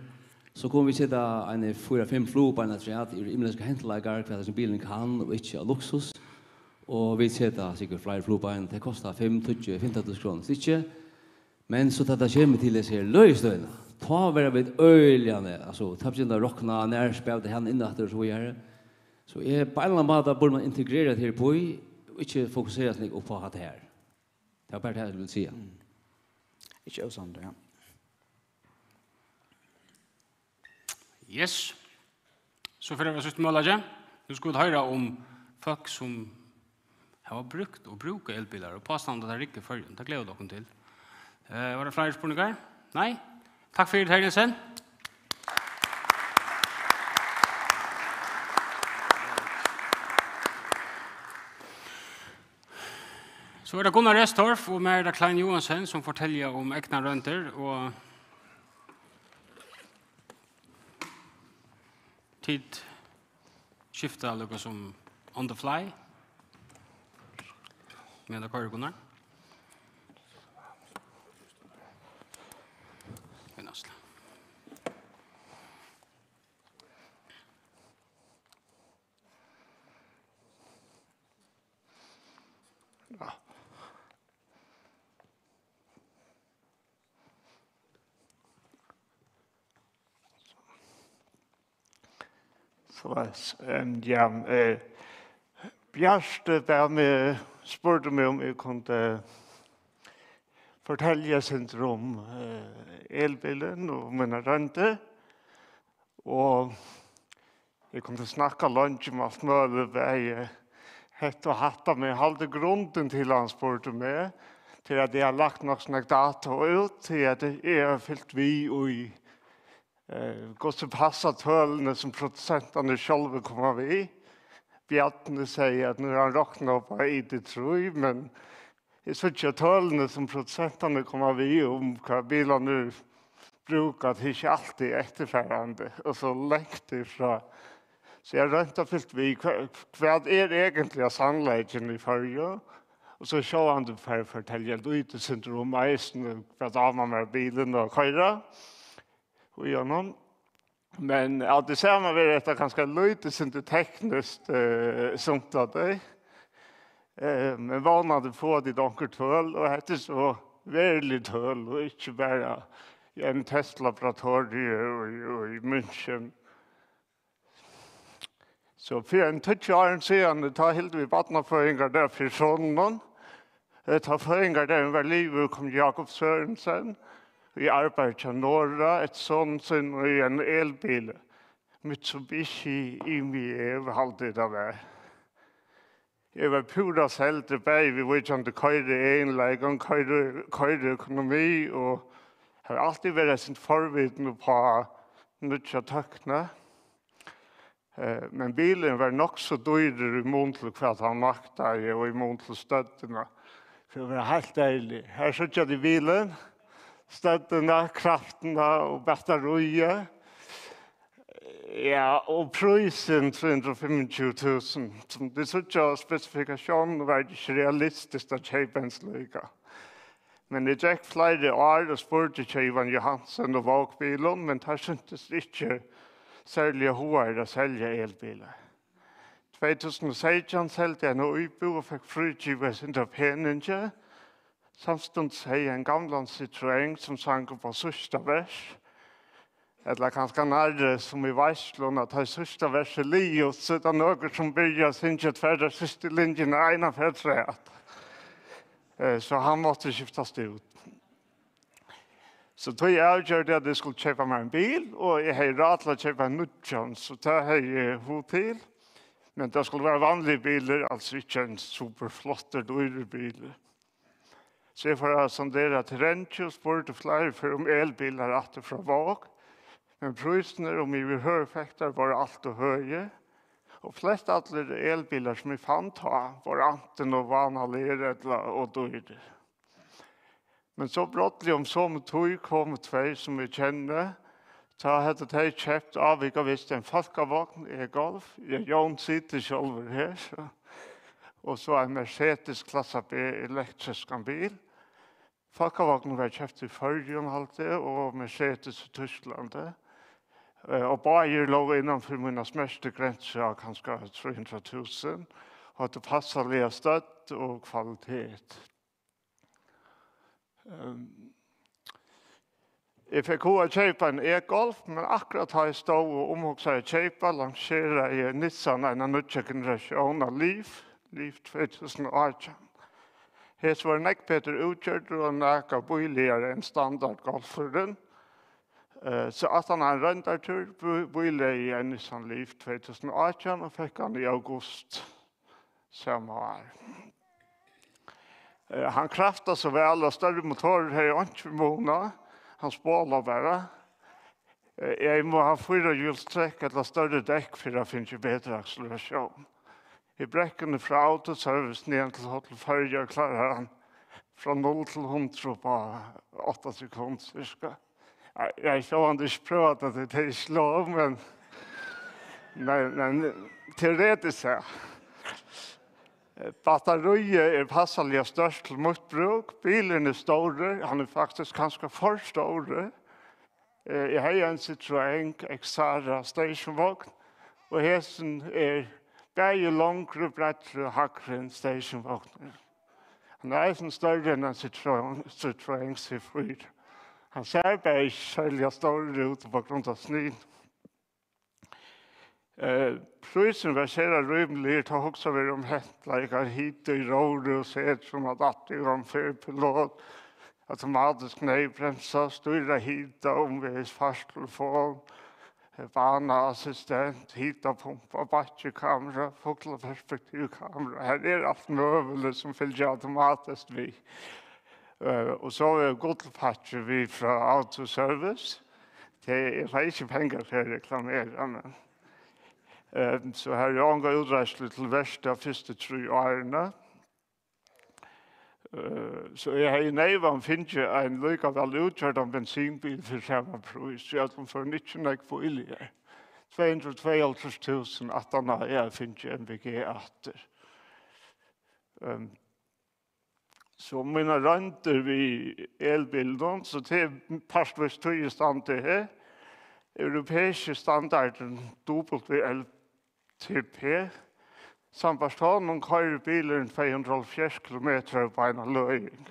så kommer vi sätta en 4-5 flug på en attriat i himmelska häntlagar för att bilen kan och inte luxus. Och vi sätter säkert flera flug på en, det kostar 5-15 kronor stycke. Men så att det kommer till det ser löstöjna. Ta vara vid öljande, alltså ta på rockna när spelade han innan så vidare. Så är på en måte borde man integrera det här på och inte fokusera sig på att det här. Det är bara det jag vill säga. Inte osant, ja. Yes. Så för det var sista målet. Nu skulle vi höra om folk som har brukt och brukar elbilar och påstånd att det är riktigt för det gleder dere till. Var det flere spørninger? Nei? Takk for deltakelsen. Så er det Gunnar Restorff og Merda Klein Johansen som forteller om egna rønter og tid skifta noe som on the fly. Med det kører Gunnar. Bjørste der med spurte meg om jeg kunne fortelle sin om elbilen og mine rønter. Og jeg kunne snakke lunch om alt mulig vei hett og hatta med halde grunden til han spurte meg, til at jeg har lagt nok sånne data ut, til at jeg har fyllt vi og i gå så passa tølene som produsentene selv kommer vi. Bjartene sier at nå har han råknet opp av ID3, men jeg synes ikke tølene som produsentene kommer vi om hva bilene brukar, det er ikke alltid etterfærende, og så lengt ifra. Så jeg rønt og fyllt vi, hva er egentlig av sannleggen i førje? Og så ser han det for å fortelle lytesyndrom, eisen, hva da man med bilen og køyre. Men ja, det ser man vel etter ganske lytesyndrom tekniskt sånt av det. Men vanade få det donker tøl, og det er så veldig tøl, og ikke bare en testlaboratorie i München. Så for en 20 år siden, det tar helt vi badnaføringer der for sånn. Det tar føringer der var livet kom Jakob Sørensen. Vi arbeider til Norra, et sånt sin og en elbil. Mitsubishi IMF halvtid av det. Jeg var pura selv til beg, vi var ikke køyre enleg, og køyre økonomi, og har alltid vært sin forvidende på nødja tøkne. Men bilen var nok så dyrer i mån til hva han makta og i mån til støttene. For det var helt deilig. Her sørger de bilen, støttene, kraftene og batteriet. Ja, og prisen 325.000. Som det sørger spesifikasjonen var ikke realistisk å kjøpe en slik. Men det gikk flere år og spurte Kjøyvan Johansen og Vågbilen, men det syntes ikke særlig hård å selge elbiler. 2016 selte jeg noe utbo og fikk frigivet sin av peninge. Samstånd sier en gamle Citroën som sang på sørste vers. Eller kanskje nærre som i Vaislund, at det sørste verset livet, så det noe som börjar synge tverre siste linjen er ena fedtræt. Så han måtte skiftas ut. Så tog jeg avgjør det at jeg skulle kjøpe meg en bil, og jeg har råd til å kjøpe en nødtjøn, så det har jeg ho til. Men det skulle være vanlige biler, altså ikke en superflotter dyre biler. Så jeg får sondere til Rentje og spørte flere for om elbiler etter fra Våg. Men prisene om i høyeffekter var alt og høye. Og flest alle elbiler som jeg fant var anten og vanlige og dyre. Men så brottelig om så med tog kom två som vi kjenner. Ta hette de kjøpt av, jeg visste en folkevogn i golf. Jon sitter selv her. Og så en Mercedes klasse B elektrisk bil. Folkevognen var kjøpt i Førjun alltid, og Mercedes i Tyskland. Og Bayer lå innenfor mine smørste grenser av kanskje 300 000. Og det passet litt støtt og kvalitet. Jeg fikk å kjøpe en e-golf, men akkurat har jeg stått og omhokset å kjøpe, lanserer jeg Nissan en nødvendig generasjon av Leaf 2018. Hes var nekk bedre utgjørt og nekka boligere enn standardgolferen. Så at han har en rentartur, boligere i en Nissan Leaf 2018 og fikk han i august samme år. Han kraftar så väl och större motorer här i inte månad. Han spålar bara. Jag må ha 4 hjulsträck eller större däck för att finna bättre acceleration. I bräcken från autoservice ner till hotell Färja klarar han från 0 till 100 på 8 sekunder cirka. Jag har inte prövat att det är slå, men teoretiskt så. Batteriet passelig størst til mitt bruk. Bilen store. Han faktisk ganske for store. Jeg har en Citroën Xara stationvogn. Og hesten bare langere, brettere og hakere enn stationvogner. Han en større enn en Citroën C4. Han ser bare ikke særlig større ut på grunn av snøen. Prisen var sér rymlig, ta också vi om hettleikar hit i råd og set som at det var en pilot, automatisk nedbremsa, styra hita omvis fasttelefon, baneassistent, hitapumpa, battekamera, fokleperspektivkamera. Her allt møvelig som fylger automatisk vi. Og så var godtpatcher vi fra autoservice. Det var ikke penger for å reklamere, men så här jag angår utreislig til verste av første 3 årene. Så jeg har i Neivan finnet en likevel utgjørt av bensinbil for samme pris. Så jeg får 19 på ilje. 252 000 at han har finnet MVG etter. Så mina renter vi elbilden, så det partvis tog i stand til her. Europeiske standarden WLTP. Sambarstaden kører bilen 270 kilometer på en løying.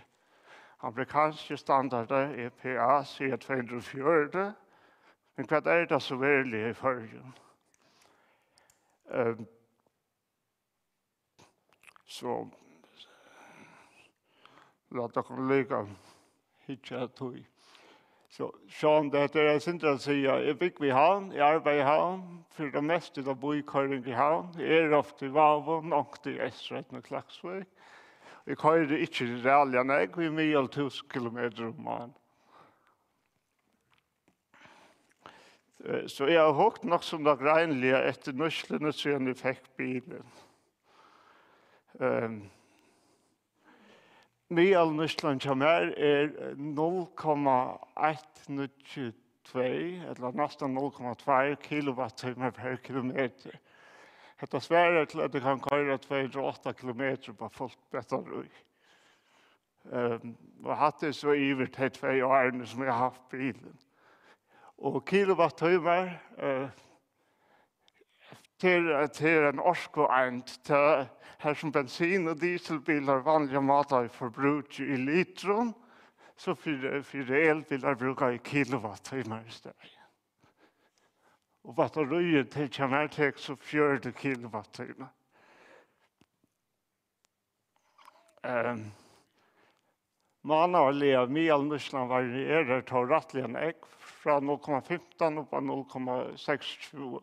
Amerikanske standarder EPA sier 240, men hva det så verlig i førgen? Så låt dere lykke hitje tog. Så Sean, det er synd å si, jeg bygger i havn, jeg arbeider i havn, for det meste av bykøring i havn. Jeg ofte i Vavon, og i Estretten og Klaksvøk. Jeg kører ikke i Ræljan, jeg er mye 1000 kilometer om måneden. Så jeg har håkt nok som det greinlige etter nøslene siden jeg fikk bilen. Mye av nøslene som er 0,192, eller nesten 0,2 kilowattimer per kilometer. Dette sværer til at det kan køre 208 kilometer på fullt batteri. Og hatt det så ivert de 2 årene som jeg har haft bilen. Og kilowattimer til en orskoent, her som bensin- og dieselbiler vanlige måter forbruk i litron, så for elbiler bruker jeg kilowattimer i stedet. Og batteriet til kommer til så 40 kilowattimer. Manarliga medelnuslan varierar till rättligen ägg från 0,15 upp till 0,62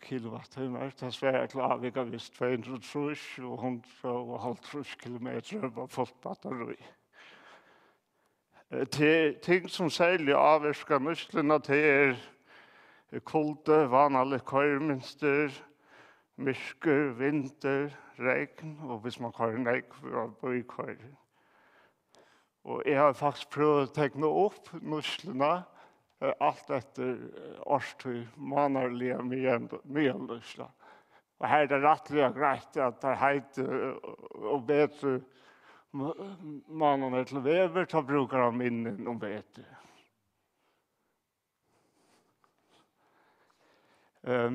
kilowattimmar. Det är klart vi kan visst 230 och 150 kilometer på fullt batteri. Ting som särskilt avvarskar musklorna till kulde, vanlig körmönster, mörker, vinter, regn och hvis man kör en ägg för att kör. Och jag har faktiskt prövat att teckna upp musklorna allt efter årstid, månadliga medelnusla. Och här är det rättliga grejt att det heter och bättre månader till väver så brukar de minnen om bättre.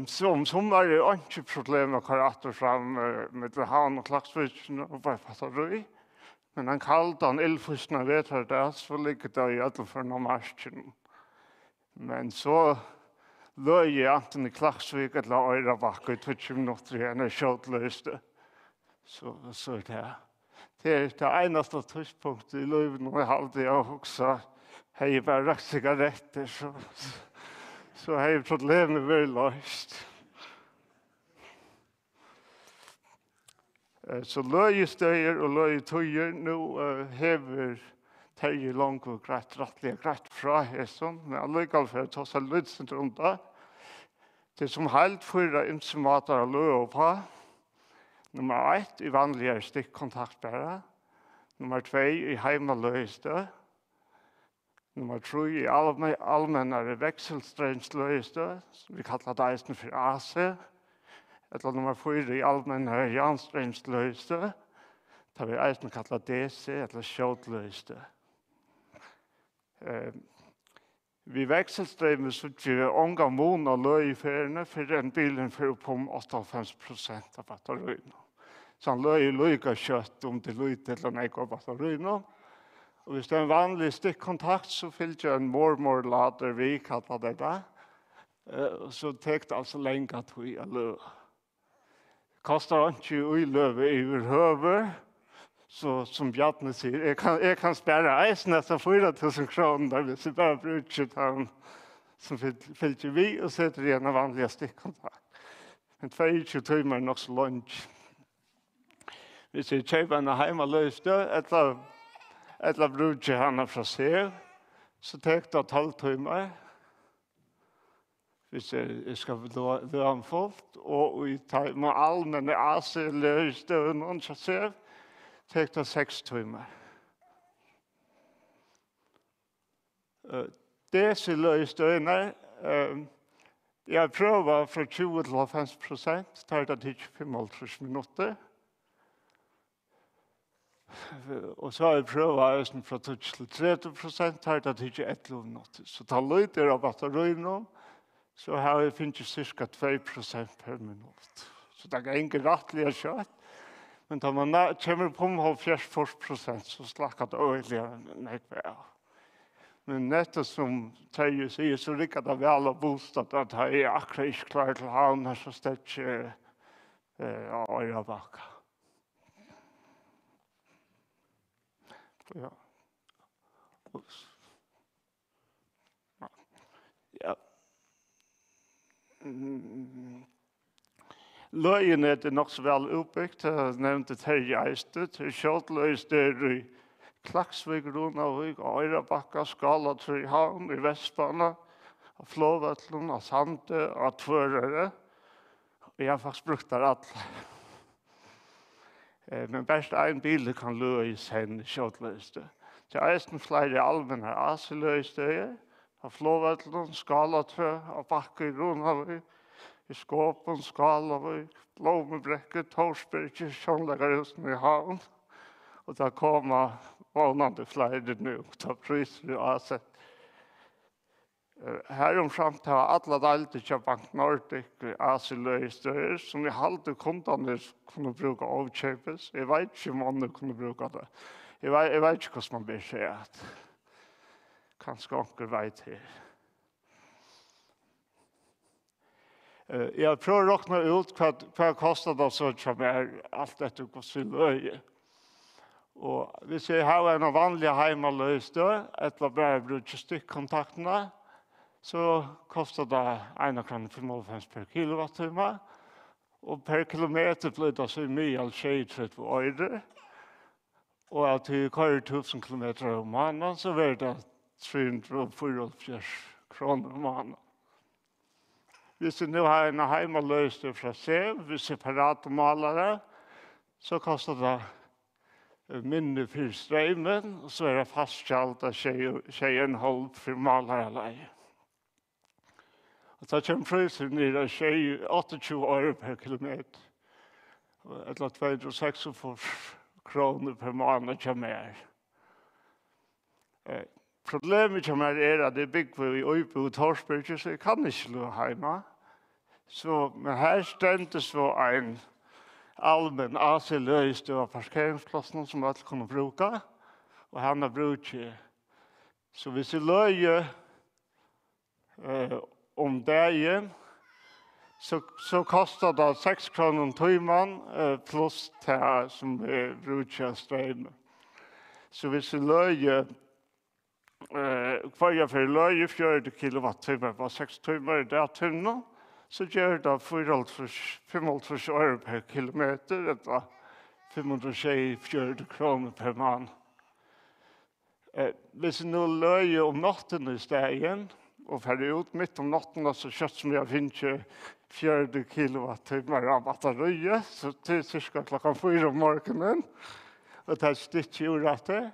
Som är det inte problem att köra fram med havn och klagsvitsen och bara batteri. Men han kallade han elfusna vetar där så ligger det i alla för någon marschen. Men så lög jag antingen i Klagsvik eller Øyrabakka i 20 minutter igjen og kjøtløste. Så er det. Det er det eneste tidspunktet i livet når jeg alltid har også hei bare røkt sigaretter, så hei problemet vært løst. Så løgestøyer og løgetøyer nå hever Terje långt och rätt fra hässon, men allikevel for å ta seg lydsent rundt det. Det som helt fyra insumater å løge på. Nummer 1 i vanligere stikkkontaktbære. Nummer 2 i heimaløyeste. Nummer 3 i allmennere vekselstrømsløyeste, som vi kallar det eisen for AC. Eller nummer 4 i allmennere jernstrømsløyeste, det vi eisen kallar DC eller kjøtløyeste. Vi vekselstrømmer så ikke ånga mån og løy i feriene, for en bilen får på 88% av batterien. Så han løy lyga kjøtt om det løy til å nekka batterien. Og hvis det er en vanlig stikkkontakt, så fyller jeg en mormor-lader, vi kallar det da. Så tek det altså lenge at vi er løy. Kostar ikke uiløve i høver, så som Bjarne sier, jeg kan spære eisen etter 4.000 kroner hvis jeg bare bruker den som fyller vi og setter igjen en vanlig stikkkontakt. Men 22 timer er nok så lunch. Hvis jeg kjøper henne hjemme og løste, eller bruker henne fra seg, så tek det 12 timer. Hvis jeg skal være anfullt, og i timer allmenne AC løste og noen som ser, tek det 6 timer. Disse løystøyene, jeg prøver fra 20 til 50%, tar det til 25 minutter. Og så har jeg prøvet fra 20 til 30%, tar det til 11 minutter. Så tar løyter av batterien, så har jeg finnet cirka 2% per minutt. Så det er ikke rettelig kjøtt. Men da man kommer på 70%, så slakker det øyelig nekve av. Men nettopp som Terje sier, så rikker det vel av bostad, at jeg er akkurat ikke klar til havn her, så stedet ikke Øyrabakka. Ja. Ja. Løyen er det nok så vel uppbyggt. Jeg nevnte Terje Eiste, til kjøtløyste i Klaksvik, Runavik, Øyrabakka, Skalatry, Havn, i Vestbana, av Flåvetlund, av Sande, av Tvørere. Og jeg har faktisk brukt der alle. Men best en bil kan løyes hen kjøtløyste. Det er eisen flere allmenne aseløyste, av Flåvetlund, Skalatry, av Bakka i Runavik, i Skåpen, Skalavik, Blomebrekke, Torsberg, Sjønlegarhusen i Havn. Og da kommer vanande flere nu, ta priser og asett. Heromframt har alle delte til Bank Nordic asiløystøyer, som i halde kundene kunne bruke avkjøpes. Jeg vet ikke om andre kunne bruke det. Jeg vet ikke hvordan man blir sett. Kanskje onker vet her. Jag prövar räkna ut vad kostar det så som är allt detta går så löje. Och vi ser här en vanlig hemmalöste, ett var bara bruka stickkontakterna, så kostar det 1,55 per kilowattimme. Och per kilometer blir det så mye 23 öre. Och att det kör 1000 kilometer om månaden så blir det 344 kronor om månaden. Hvis vi nu har en hemmalöste fra SEV, vi separata malare, så kostar det minne för strömmen och så är det fastställt att tjejen håll för malarleie. Och så kommer priset ner till 28 öre per kilometer. Eller 246 kronor per månad kommer. Problemet kommer är att det bygger i Øybo och Torsberg, så jag kan inte lå hemma. Så, men här ständes så en allmän AC-löst av parkeringsplatsen som alla kunde bruka. Och han har brukat. Så hvis vi löjer om dagen så kostar det 6 kronor om timmen plus det som brukat strömmen. Så hvis vi löjer kvar för löje 40 kilowattimmar på 6 timmar det tunna så gör det 45 öre per kilometer eller 524 kronor per månad. Hvis nu löje om natten i stegen och för ut mitt om natten så kött som jag finner 40 kilowattimmar av batteriet så till cirka klockan 4 om morgonen och det är stick ur att det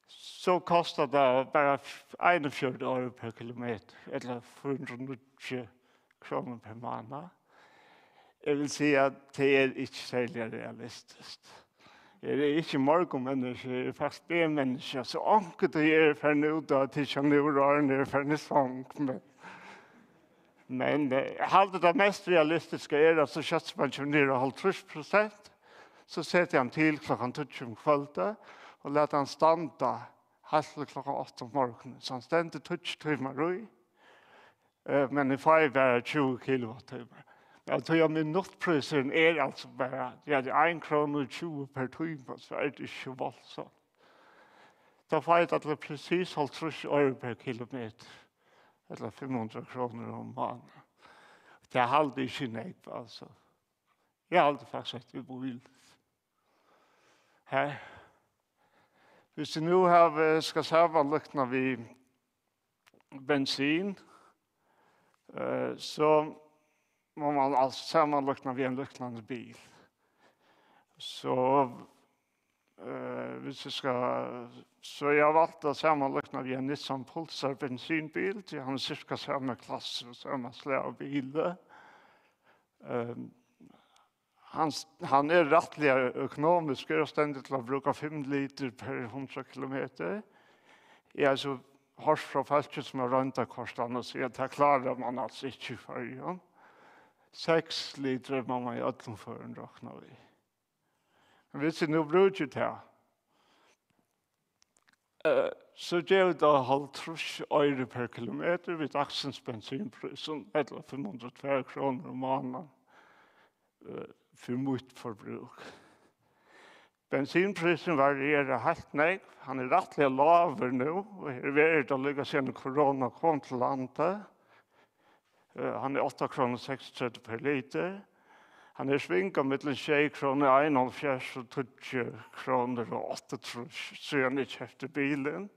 så kostar det bara 41 öre per kilometer eller 490 kronor per månad. Jag vill säga att det är inte särskilt realistiskt. Det är inte morgonmänniska, det är fast B-människa. Så anket det är för nu då att det nu rör ner för en sång. Men det mest realistiska är att så kötts man kör ner 50%. Så sätter han till klockan 12 om kvällen och låter han stanna helt till klockan 8 om morgonen. Så han ständer 12 timmar i. Men i far bara 20 kilowattimmar. Jag tror att minuttprisen är alltså bara 1 kronor 20 per timme, så är det inte våldsamt. Då får jag att det är precis 50 öre per kilometer, eller 500 kronor om månaden. Det är aldrig inte nejt, alltså. Jag har aldrig faktiskt sett det bil. Här. Hvis vi nu ska sammanlikna vid bensin, så må man alltså sammanlikna vid en liknande bil. Så hvis vi så jag har valt att sammanlikna vid en Nissan Pulsar bensinbil, till han är cirka samma klass och samma slag av bil. Han är rättliga ekonomisk och ständigt till att bruka 5 liter per 100 kilometer. Jag är så hårt från fallet som har röntat kostan och säger att det klarar man alltså inte för igen. 6 liter må man i ödlom för en räkna vid. Men hvis vi nu brukar det så ger det 50 öre per kilometer vid dagsens bensinprisen eller 502 kronor om månaden för mitt förbruk. Bensinprisen varierar helt nej. Han är rättliga laver nu och är värd att ligga sedan corona kom till landet. Han är 8 kronor 36 per liter. Han är svinkat mellan 6 kronor 1,5 och 20 kronor och 8 så han inte efter bilen.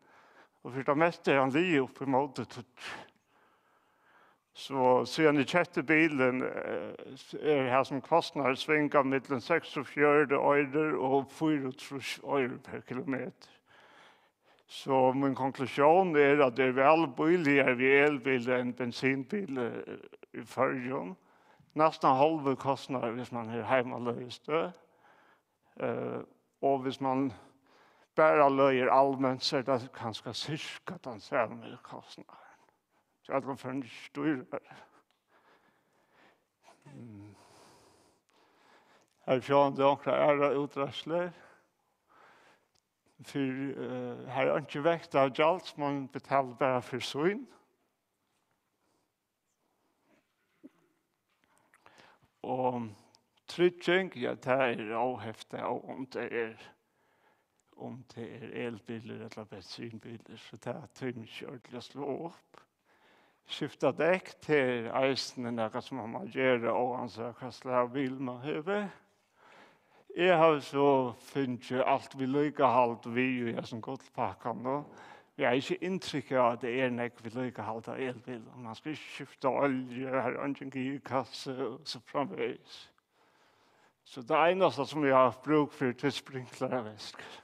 Och för det mesta är han li upp i målet. Så sen i köpte bilen är här som kostnader svingar mellan 64 öre och 4 öre per kilometer. Så min konklusion är att det är väl billigare vid elbil än bensinbil i förrjun. Nästan halva kostnader hvis man är hemmalöst. Och hvis man bara löjer allmänt så är det ganska cirka den samma kostnader. Så att man får en styrare. Här får det också ära utrustler. För här är inte växt av jalt, man betalar bara för syn. Og trygging, ja, det er avheftet om det er elbiler eller bensinbiler, så det er ting kjørt å slå opp. Skifta dekk til eisen er noe som man gjør og ansøker hva slag bil man har. Jeg har så funnet alt vi lykkehalt vi i en godtpakken nå. Vi har ikke inntrykk av at det er nek vi lykkehalt av elbil. Man skal ikke skifte olje, her er en girkasse og så framveis. Så det eneste som jeg har bruk for til sprinklervæsker.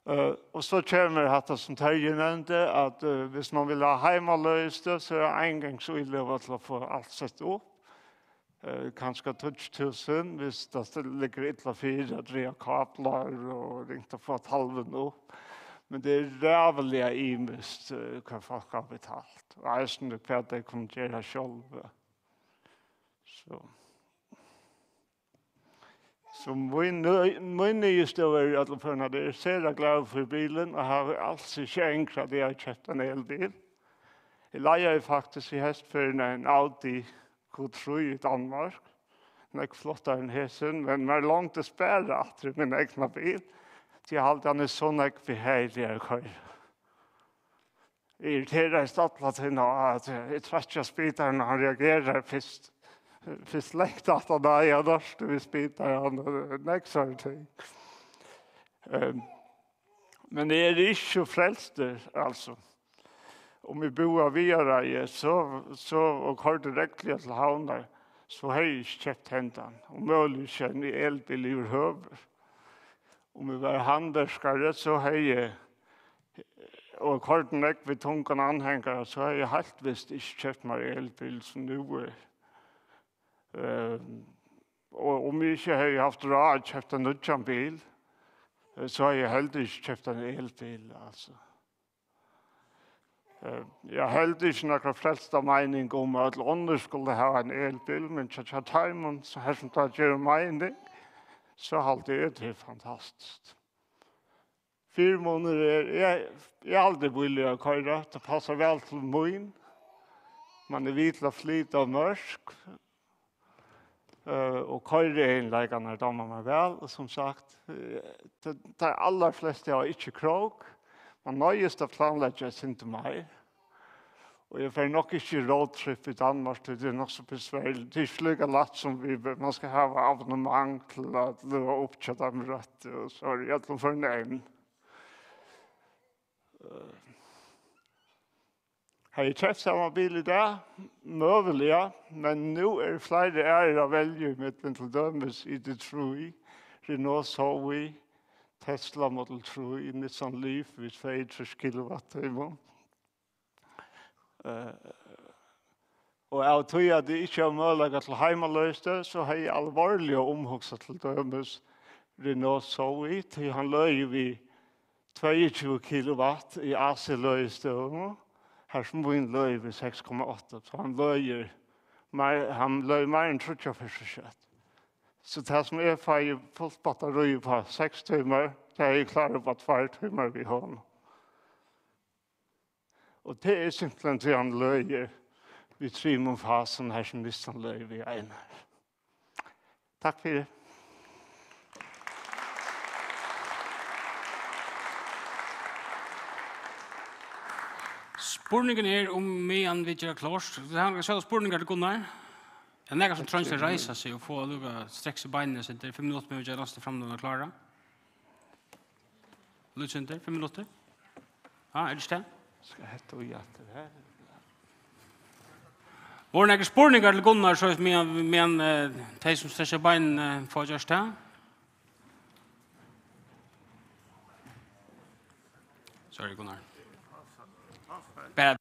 Og så kommer det som Terje nevnte, at hvis man vil ha heimaløyste, så er det en gang så ille til å få alt sett opp. Kanskje 20.000, hvis det ligger ytla 4, 3 kabler og ringt å få halven opp. Men det er rævelig imest hva folk har betalt. Og jeg synes det at de kunne gjøre selv. Så min nyeste over at det er særlig glad for bilen, og har altså ikke enkelt at jeg har kjøpt en elbil. Jeg leier faktisk i hestføren en Audi Q3 i Danmark. Den er flottere enn hessen, men det er langt å spære at det er min egen bil. Jeg har alltid sånn jeg behagelig å køre. Jeg irriterer i stedet til at jeg tror ikke spiter når han reagerer først. Først lengt at han er jeg norsk, vi spiter han neksar ting. Men det er ikke frelst, altså. Om vi bor via reie, og har direkte til havner, så har jeg ikke kjøpt hendene. Og mulig kjenner elbil i høver. Om vi var handelskare, så har jeg, og kort nek ved tungan anhengere, så har jeg helt visst ikke kjøpt meg elbil som nu er. Og om jeg ikke har haft råd kjøpt en nødjan bil, så har jeg heller ikke kjøpt en elbil, altså. Jeg har heller ikke noen frelsta mening om at andre skulle ha en elbil, men ikke timen, så her som det gjør mening, så halte det fantastisk. 4 måneder jeg aldri villig å køre, det passer vel til min. Man er vidt til å flyte og mørk, og køyreinnleggene dammer meg vel, og som sagt, det aller fleste har ikke krog. Man nøyest å planlegge sin til meg. Og jeg får nok ikke rådtripp i Danmark, det er nok så besværlig. Det er slik latt som man skal ha abonnement til at løpe opp til dem rett, og så er det for en. Har jeg kjøpt samme bil i dag? Møvelig, ja. Men nå er det flere ærer å velge med til dømes i Detroit, Renault Zoe, Tesla Model 3, Nissan Leaf, med 22 kWh. Og jeg tror at det ikke er mulig til heimaløste, så har jeg alvorlig omhugset til dømes Renault Zoe, til han løy vi 22 kW i AC-løystøvene. Her som min løy vi 6,8, så han løy mer enn 30%. Så det som jeg får fullt batteri på 6 timer, det er jeg klarer på 2 timer vi har. Og det er simpelthen til han løyer vi trimumfasen her som Nissan løy vi ene. Takk for det. Spurningen er om medan vi gjør klart. Det er selv spurninger til Gunnar. Det er noen som trenger til å reise seg og få strekk seg beinene sin til 5 minutter med å gjøre neste frem når vi er klare. Lutsinter, 5 minutter. Ja, er det sted? Skal jeg hette og gjette det her? Var det noen spurninger til Gunnar så medan de som strekker seg beinene får gjøre sted? Sorry, Gunnar. Bad.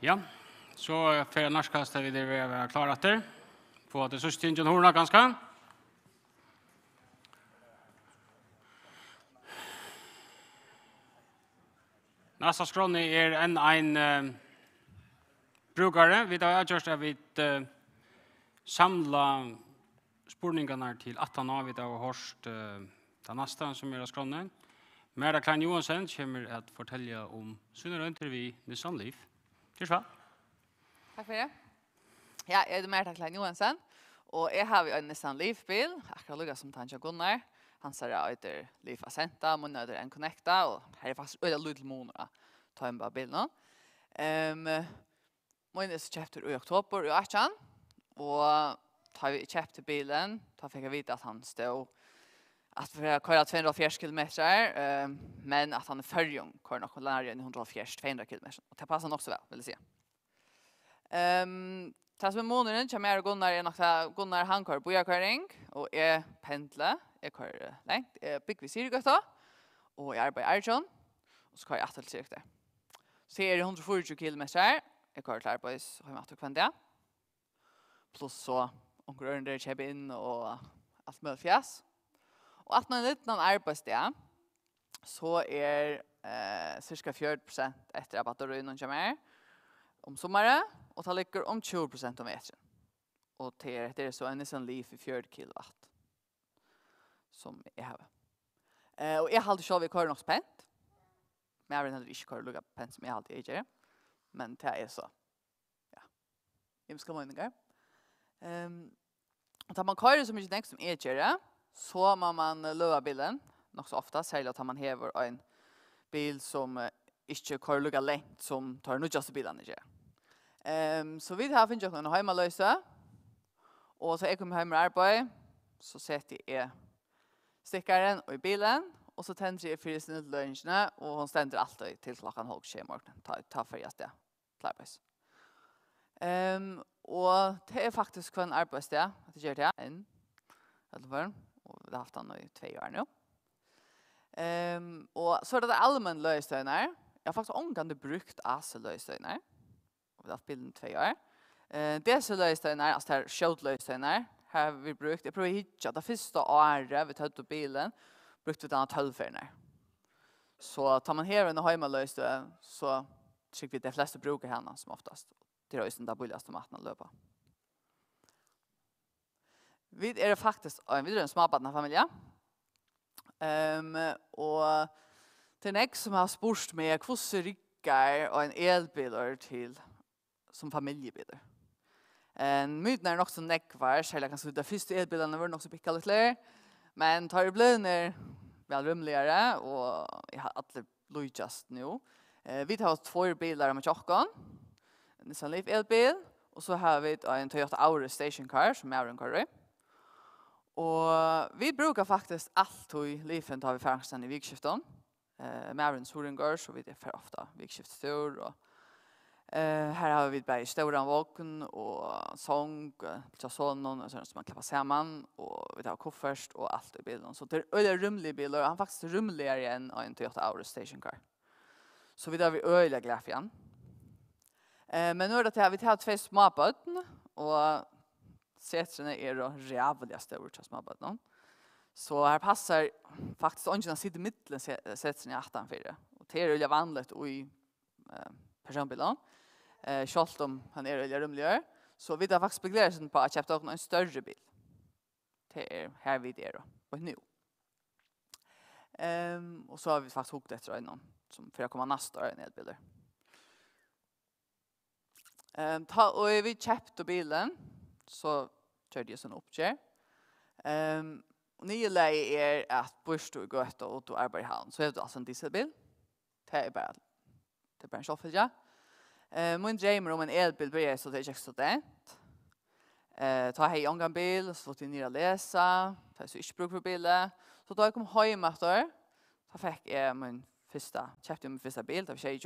Ja, så för en narskastet vi det är klara efter. På att det så stingen horna ganska. Nästa skroni är en brukare. Vi har gjort att vi samla spurningarna till 18 år. Vi har hört den nästa som är skronen. Merda Klein Johansen kommer att fortälja om sina rönter vid Nissan Leaf. Tyrsva. Tack för det. Ja, jag är Merda Klein Johansen. Och jag har en Nissan Leaf-bil. Akkurat lugga som Tanja Gunnar. Han säger att det är Leaf Ascenta, men det är en Connecta. Och här är faktiskt öde lite månader. Ta en bara bil nu. Min är så köpte i oktober i 18. Och tar vi köpte bilen. Då fick jag veta att han stod att vi köra 240 kilometer, men att han är förjung kör nog längre än 140-200 kilometer. Och det passar också väl, vill jag säga. Tas med månaden kommer jag och Gunnar är nog Gunnar han kör bojarköring och är pendla. Jag kör längt, bygg vid Syrgöta och jag arbetar i Arjon och så kör jag att till Syrgöta. Så är det 140 kilometer. Jag kör till arbets och jag kan det. Plus så onkel Örnder köper in och allt möjligt fjäs. Och att man lite någon arbetsdag så är cirka 40% efter att batterien kommer om sommaren och tar ligger om 20% om veckan. Och det är så en Nissan Leaf i 40 kilowatt som jag har. Och jag har alltid själv i kör nog spänt. Men jag har inte kör lugga pent som jag alltid gör. Men det är så. Ja. Jag ska meningar. Och tar man kör så mycket som jag gör så må man löva bilen nog så ofta, särskilt att man häver en bil som inte kör lugga längt som tar nödjaste bilen inte. Så vi har finnit en hemmalösa och så jag kommer hem med arbete så sätter jag stickaren i bilen och så tänder jag för sin lunchna och hon ständer alltid till klockan 7:30 ta för just det. Klarpris. Och det är faktiskt kvar en arbetsdag att jag gör det en eller och det har haft han i 2 år nu. Och så är det allmän lösningar. Jag har faktiskt ångande brukt AC-lösningar. Och det har haft bilden 2 år. DC-lösningar, alltså här showt-lösningar, har vi brukt. Jag provar hitta det första året vi tog upp bilen, brukte vi den 12-färger. Så tar man här en hemmalösning så tycker vi de flesta brukar henne som oftast. Till rösten där billigaste maten löpa. Vi är faktiskt en småbarna familj. Och det är en som har spurt mig hur ryckar och en elbilar till som familjebilar. Myten är också nekvar, så kanske de första elbilarna var också picka lite. Men tar det blir när väl rymligare och jag har alla just nu. Vi har 2 bilar med tjockon. En Nissan Leaf elbil och så har vi en Toyota Auris station car som är en kör. Och vi brukar faktiskt alltid Leafen tar vi färgsten i vikskiften. Med en Soringar så vi det för ofta vikskiftstur och här har vi bara stora vagn och sång till sonen och sånt som man klappar samman och vi tar koffert och allt i bilen. Så det är rymlig bilar. Han faktiskt rymligare än en Toyota Auris station car. Så vi där vi öliga gläf igen. Men nu är det att vi tar 2 småböten och sätterna är då rävliga stora till småböten. Så här passar faktiskt ången att sitta i mitten sätterna i 18-4. Och det är öliga vanligt i personbilen. Kjolt om han är öliga rymligare. Så vi har faktiskt begränsat på att köpa en större bil. Det är här vi är då. Och nu. Och så har vi faktiskt hukt efter en som för att komma nästa en elbil. Och vi köpte bilen så körde jag sån uppkör. Och nya läge är att bostad och gott och du arbetar i hamn. Så är det alltså en dieselbil. Det är bara en chaufför. Min drömmer om en elbil börjar så det är inte student. Ta hej en bil, så till ner och läsa. Ta så inte bruk för bilen. Så då jag kom hem efter. Så fick jag köpte min första bil, det var tjej.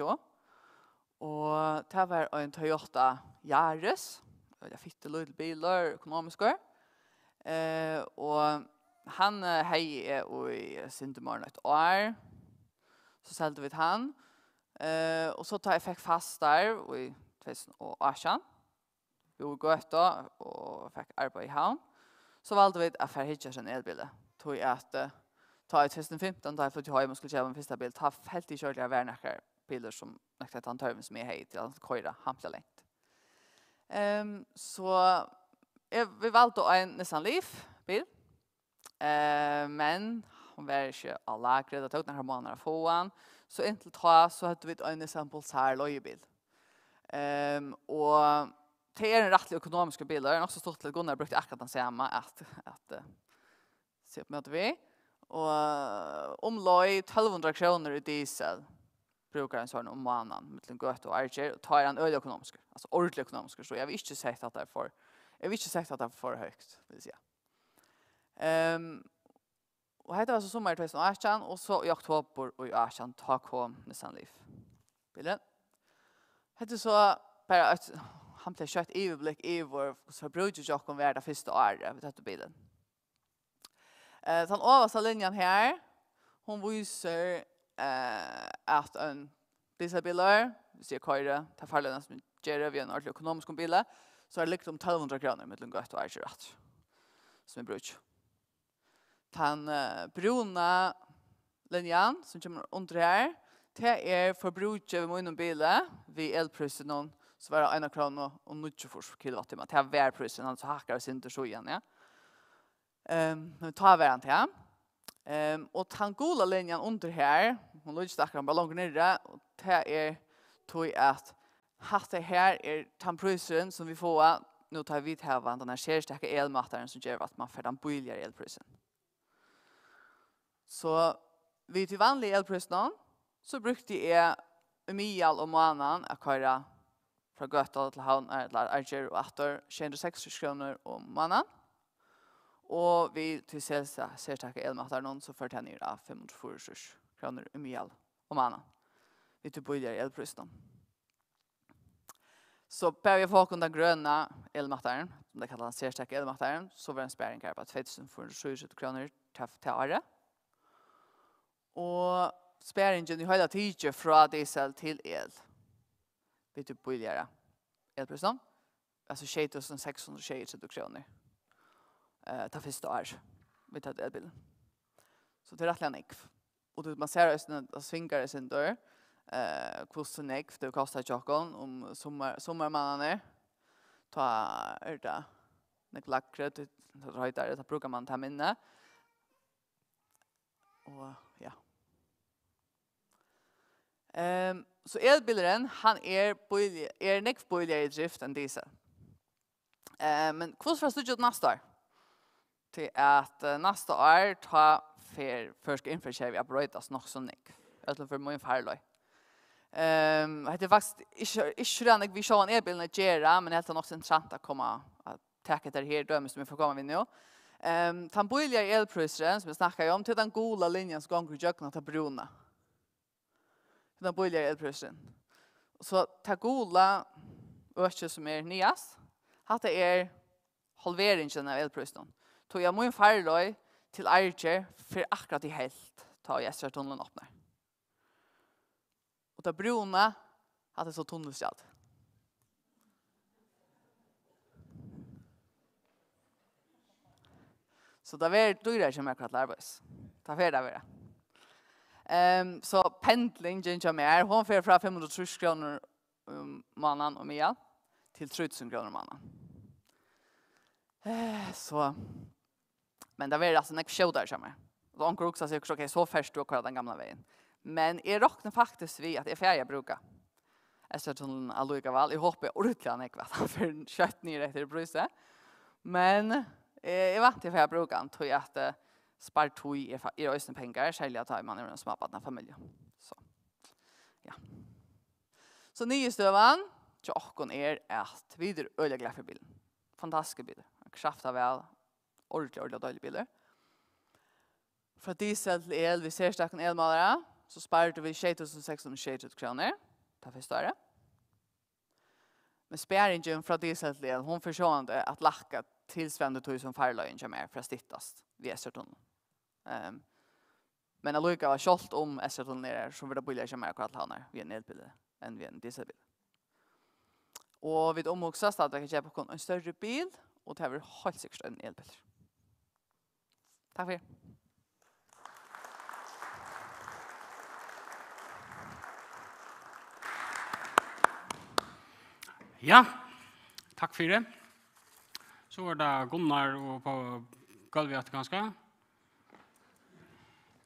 Och det var en Toyota Yaris. Jag fick en liten bilar, ekonomiska. Och han hej i Sintemorgon ett år. Så sålde vi han. Och så tar jag fick fast där i 2018. Vi var gått og fikk arbeid i havn. Så valgte vi at jeg hittet en elbil. Tog at ta i 2015, da jeg flyttet hjem og skulle kjøpe en første bil, ta helt i kjørt jeg være noen biler som nekket han tørven som jeg har til å køyre hamla lengt. Så vi valgte en Nissan Leaf bil, men hon var ikke allagre, det tog denne måneder å få han, så inntil ta så hadde vi en Nissan Pulsar løyebil. Og det en rettelig økonomiske biler, nok så stort til Gunnar brukte akkurat den samme at se på møte vi. Og omløy 1200 kroner i diesel brukar en sånn om måneden mellom Gøte og Archer, og tar en øyelig økonomisk, altså ordentlig økonomisk, så jeg vil ikke sagt at det er for høyt, vil jeg si. Og hette var så sommer i 2018, og så i oktober og i 2018 ta kom Nissan Leaf bilen. Hette så bare at han ble kjøtt overblikk i hvor forbruket jokken var det første året ved dette bilen. Den overste linjen her, hun viser at en dieselbiler, hvis jeg kører til farligene som gjør vi en ordentlig økonomisk bil, så er det likt om 1200 kroner mellom Gøte og Archer som er brukt. Den brune linjen som kommer under her, det er forbruket ved munnen bilen, vi elprisen noen, så var det 1 kroner og 94 kilowattimmar. Det er værprisen, altså hakker oss inte så igjen, ja. Men vi tar væren til. Og den gula linjen under her, hun lyser akkurat bare langt nere, og det er tog at hatt her er den prisen som vi får, nå tar vi til den her kjærestekke elmateren som gjør at man får den billigere elprisen. Så vi til vanlig elprisen, så brukte jeg Emial og måneden å køre fra Gøta til havn, eller Archer og etter 260 kroner om måneden. Og vi til særstakke elmateren, så førte jeg ned av 540 kroner Emial om måneden. Vi til billigere elprisen. Så bare vi får den grønne elmateren, som det kalles særstakke elmateren, så var det en sperring her på 2470 kroner til året. Og sperringen i hele tiden fra diesel til el. Vi til billigere elprisen. Altså 2660 kroner. Ta første år. Vi tar elbilen. Så det er rettelig nekv. Og man ser også at svinger i sin dør. Hvordan nekv det kostar tjokken om sommermannene. Ta det nekv lakret. Det bruker man ta minne. Og ja. Så elbileren, han er nekv billigere i drift enn diesel. Men hvordan får jeg studie ut neste år? Til at neste år tar først innførkjær vi operetas nok som nekv. Utenfor for min farløy. Det er faktisk ikke det vi ser en elbilen gjøre, men det er nok interessant å komme og takke etter her dømme som vi får komme inn nå. Den billigere elprisen som vi snakker om, til den gode linjen som går i jøkken til brune. Den billigere elprisen. Så ta gode øke som er nyast, at det er halveringen av elprisen. Så jeg må farløy til Archer for akkurat i helt ta Gjessertunnelen åpner. Og ta brune at det er så tunnelstjad. Så det er dyrere som akkurat arbeids. Det er det. Så pendling ginger mer, hon fer fra 530 kroner månaden och mer till 3000 kroner månaden. Så men det var alltså en shoulder som är. Så onkel också säger okej så först då kör den gamla vägen. Men jag rocknar faktiskt vi att jag färja brukar. Jag så tunneln alluga väl. Jag hoppas ordentligt att jag vet för kött ner efter bruset. Men jag vet inte för jag brukar tror jag att spar tog i rösten pengar själv att ta man är en småbarn familj. Så ja. Så nystövan tjockon är att vidare öliga glad för bilen. Fantastiska bilar. Krafta väl ordentligt dåliga bilar. Från diesel till el vi ser stacken elmalare så sparar vi 2660 kronor ta första året. Men späringen från diesel till el hon försökte att lacka tillsvände tog som farlöjen som är för att stittast vid Essertunneln. Men alluga var kjolt om Essertunneln är så vill det billigare som är akkurat han är vid en elbil än vid en dieselbil. Og vi omhugsast at vi kan kjøpe en større bil, og det har vi helt sikkert en elbil. Takk for det. Ja, takk for det. Så var det Gunnar og på gulvet ganske.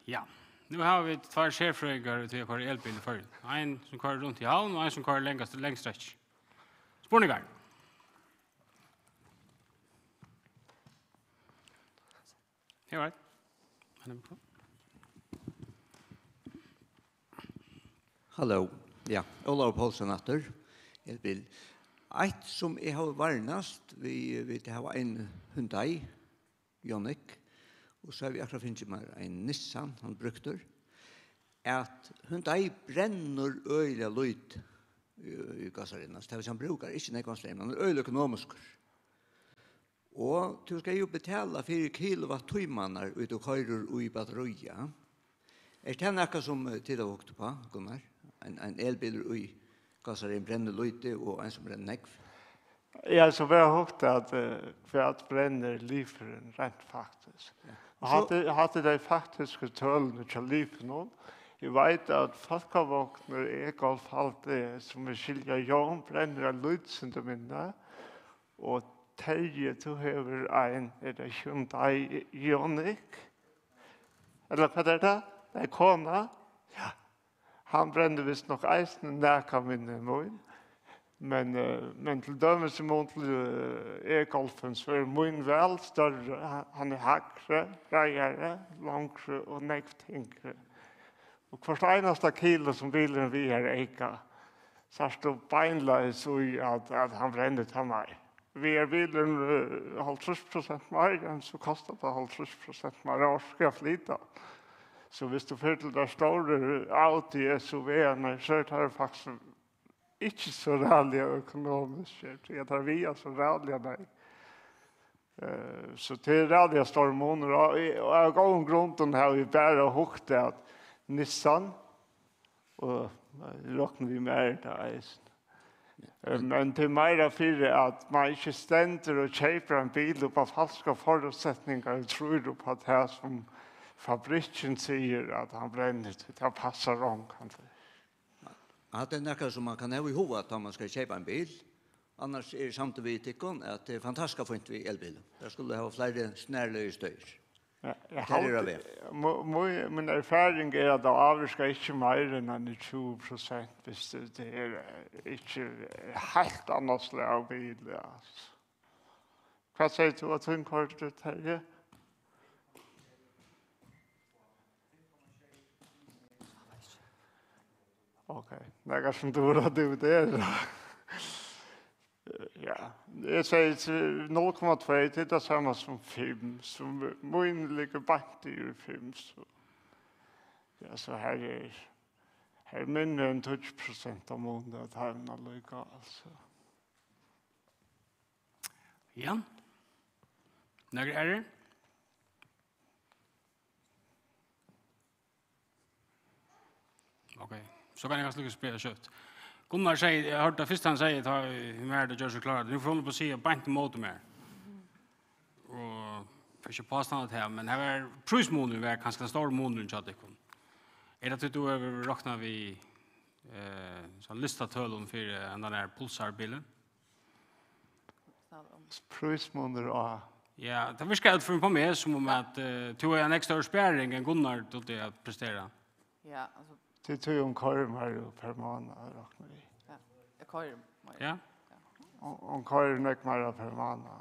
Ja, nu har vi två chefrögar till att köra elbil för. En som kör runt i havn och en som kör längst sträck. Spårningar. All right. Hallo. Ja, Olav Paulsen atter. Elbil. Ett som jag har varnast, vi har en Hyundai, Ioniq, og så har vi akkurat finnet meg en Nissan, han brukte, at Hyundai brenner øyelig løyt i gassarinnen. Det er han brukar ikke nekvannsleim, han øyelig økonomisk. Og du skal jo betala 4 kilowattimmar ut og køyrer i batteriet. Det noe som tid har vågt på, Gunnar? En elbil i gassarinn brenner løyte og en som brenner nekv? Ja, så vi har hørt at kvart brenner liveren rent faktisk. Hadde de faktiske tølene til liveren, jeg vet at folkevåkner er golfalt som vi skiljer Jan brenner av lydsynet minne, og Terje til høver en det Hyundai Ioniq. Eller hva det? Det er kona. Ja. Han brenner visst nok eisen næka minne min. Men til dømes i mån til e-golfen så er min vel større. Han er hakre, reiere, langre og nekv tingre. Og hvert eneste kilo som bilen vi er eika, så er det beinleis i at han brenner til meg. Vi er bilen 50% mer, så koster det 50% mer. Jeg orsker flyta. Så hvis du får til det store Audi SUV-ene, så er det faktisk ikke så rærlig økonomisk. Jeg tar via så rærlig nei. Så det er rærlig store måneder. Og jeg går om grunden her, vi bare hukte at Nissan, og råkner vi mer til eisen. Men det er mer for at man ikke stender og kjøper en bil på falske forutsetninger og tror på at det som fabrikken sier at han brenner til, det passer om. Att det är något som man kan ha i huvudet om man ska köpa en bil. Annars är det samtidigt tycker att det är fantastiskt fint vid elbilen. Där skulle ha flera snärlöjstöjr. Min erfaring er at det avvirker ikke mer enn 20% hvis det er ikke helt annet slag av bil. Hva sier du at hun kort ut her? Okej, det är som du har det där. Ja, jag säger 0,2 till det samma som 5, som min ligger bant i 5 så. Ja, så här är mindre än 20% av månaden att hamna lika alltså. Ja. Några är det? Okej. Så kan jag ganska lyckas spela kött. Gunnar säger, jag hörde först han säger att hur är det gör sig klart. Nu får hon på att säga bant mot mer. Och för inte påståndet här, men här är prusmånen var ganska stor månen så att det kom. Är det att du över räknar vi så lista tölon för den där pulsarbilen? Prusmåner och ja, det viskar ut för på mig som om att du är en extra spärring än Gunnar då det att prestera. Ja, alltså det tror jag kör mer per månad räknar vi. Ja, jag kör mer. Ja. Om kör näck mer per månad.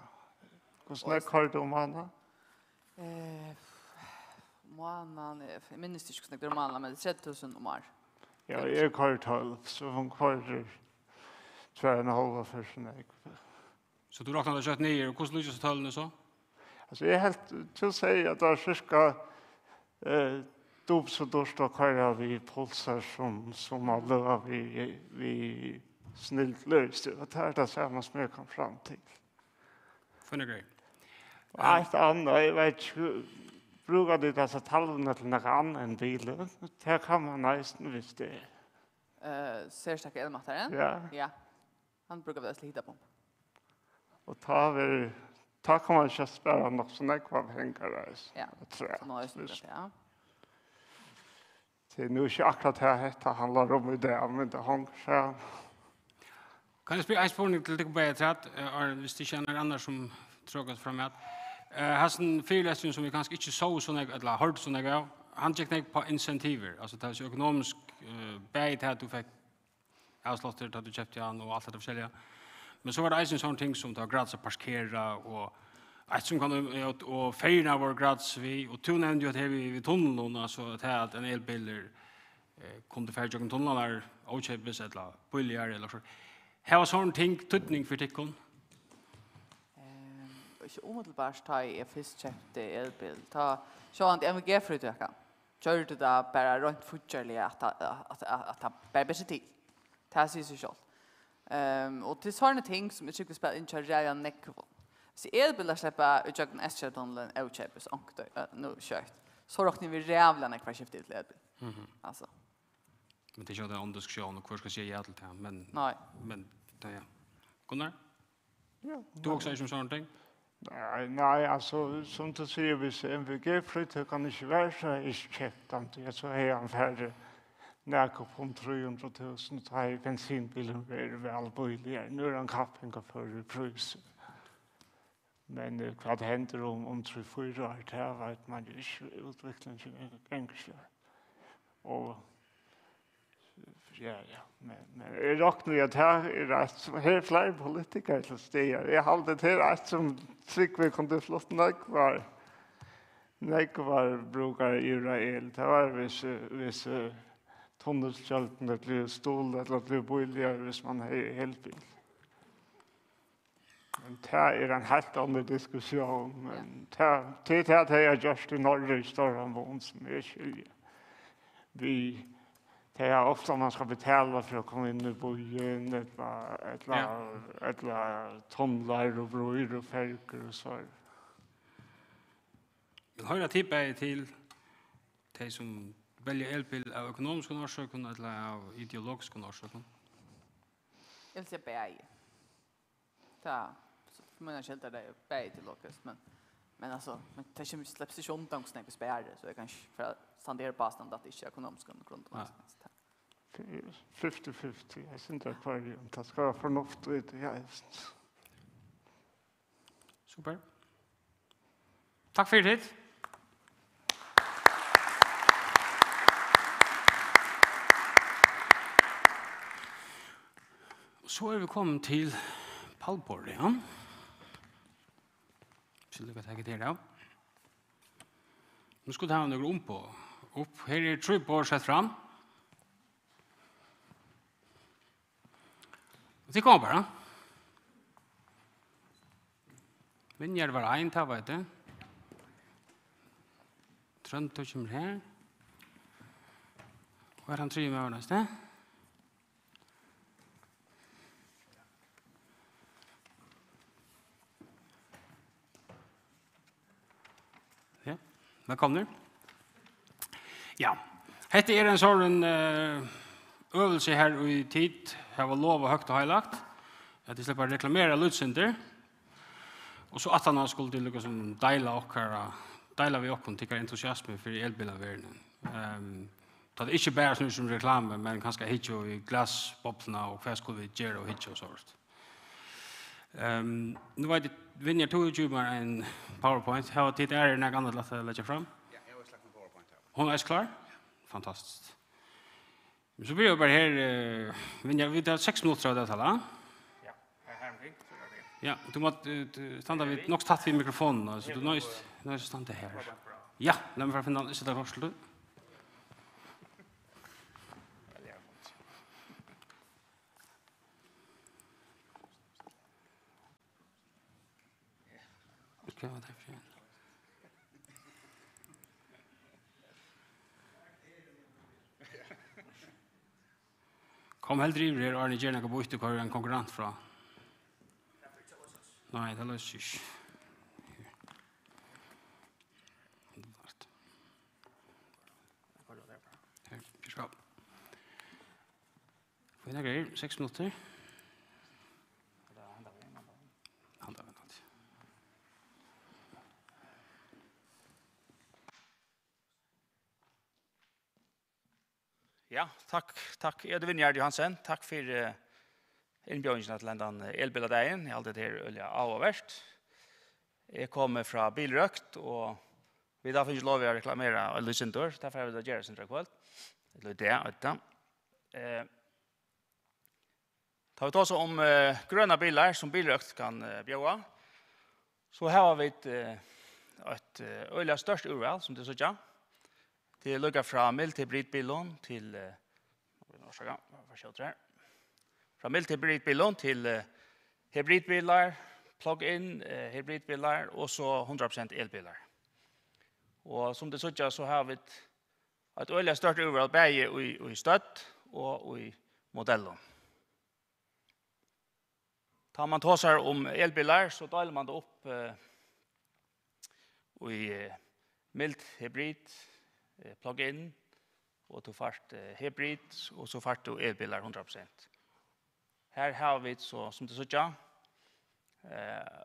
Hur snäck kör du månad? Månaden, jag minns inte hur snäck månaden, men det är 30,000 om år. Ja, jag kör 12, så hon kör 2,5 för snäck. Så du räknar det kött ner och hur lyckas talen så? Alltså jag helt till säga att det är cirka så då står kvar vi pulsar som alla vi snällt löst. Och det är det samma som jag kom fram till. Funny grej. Allt annat, jag vet brukar det dessa talvna till något annat än bilen. Det kan man nästan visst det. Särskilt elmätaren? Ja. Ja. Han brukar väl slita på. Och ta kan man inte spara något så nekva pengar där. Ja, så nå är det ja. Det är nu inte akkurat det handlar om i det, men det hänger sig. Kan jag spela en spårning till dig på ett hvis det känner andra som tråkas fram med. Hassen fyrläsning som vi kanske inte så såna eller hört såna gånger. Han gick ner på incentiver, alltså det är ekonomisk bäit här du fick avslottet att du köpte han och allt det försäljare. Men så var det en sån ting som det var gratis att parkera och ett som kan och färgerna var gratis vi och tog nämnde ju att vi tunneln så att en elbil kunde färja genom tunnlarna och köpes eller billigare eller så. Här var sån ting tutning för tickon. Ikke omedelbart ta i først kjøpte elbil. Ta sånn at MG-frytøkene. Kjør du da bare rundt fortjørlig at det bare blir tid. Det sier seg selv. Og til sånne ting som jeg tykker spiller inn til reien nekkvål. Hvis elbiler slipper utjøkken S-kjøtunnelen og kjøpes nå kjøpt, så råkner vi rævlig nekkvær skiftet til elbil. Altså. Men det är inte en diskussion och hur ska jag säga till det men men det ja. Gunnar? Ja. Du också är som sån ting? Nej, alltså som du säger hvis MVG-flytt kan inte vara så iskeptant. Jag så är han färdig näka på 300 000 ta i bensinbilen väl billigare. Nu är han kapping för pris. Men vad händer om 3-4 år där vet man ju inte utvecklingen enklare. Och ja, men jag räknar ju att här är det fler politiker till steg. Jag hade det här som vi kunde flott nekvar brukar Israel. Det var hvis tunnelskjøltene blir stål eller blir billigere hvis man har elbil. Men det är en helt annan diskussion. Men det är just i norra Storhamn som är skilje. Det är ofta man ska betala för att komma in i bojen, eller tunnlar och broar och färger och så. Vill höra tippa till de som väljer elbil av ekonomiska orsaker eller av ideologiska orsaker? Jag vill säga bäg. Men jag känner det är bäg ideologiskt, men alltså, det kommer släpps inte undan och snäggas bägare, så jag kanske för att standera på avstånd att det inte är ekonomiska grund. 50-50, jag syns inte kvar i det ska vara förnuftigt. Super. Tack för det. Så är vi kommit till pallbordet, ja. Så lycka ta det då. Nu ska det ha några upp. Här är 3 bord sett fram. Det kommer bara. Vinjar var en ta vet du. Trönt och kommer här. Var han 3 månader nästa? Ja, välkommen. Ja, detta är en sån övelse här i tid. Jag var lov och högt och höjlagt. Att det släpper reklamera lutcenter. Och så att han skulle till liksom dela vi och tycker entusiasm för elbilavärlden. Det är inte bara som reklam, men kanske hit och i glasbottlarna och vad skulle vi göra och hit och sånt. Nu var det vinner 22 en PowerPoint. Har tid är något annat att lägga fram? Ja, jag har släppt en PowerPoint här. Hon är klar? Fantastiskt. Så blir jag bara här, vi tar 6 minuter av det här. Ja, här omkring. Ja, du måste stanna vid, nog tatt vid mikrofonen, så du nöjst stanna här. Ja, låt mig finna sitta rorsel. Ska jag ta för en? Kom helt driver här, Arne Gjerna, på ytter kvar en konkurrent fra. Nej, det löser sig. Här, vi ska. Får jag grejer, 6 minuter. Ja, takk. Jeg Vinjard Johansen. Takk for innbjørningen til den elbiladegen. Jeg har alltid her øye av og verst. Jeg kommer fra Bilrøkt, og vi da finnes lov å reklamere og lysentor. Derfor er vi da gjøre sin kveld. Det er det. Tar vi ta oss om grønne biler som Bilrøkt kan bjøre. Så her har vi et øye størst urval, som det så Det lukar fra mild hybridbilen til fra mild hybridbilen til hybridbilar, plug-in hybridbilar og så 100% elbilar. Og som det så har vi et øyelig større urval begge i støtt og i modellen. Tar man tåsar om elbilar så deler man det opp i mild hybrid, plug-in, og til fart hybrid, og så fart og elbilar 100%. Her har vi, så, som det så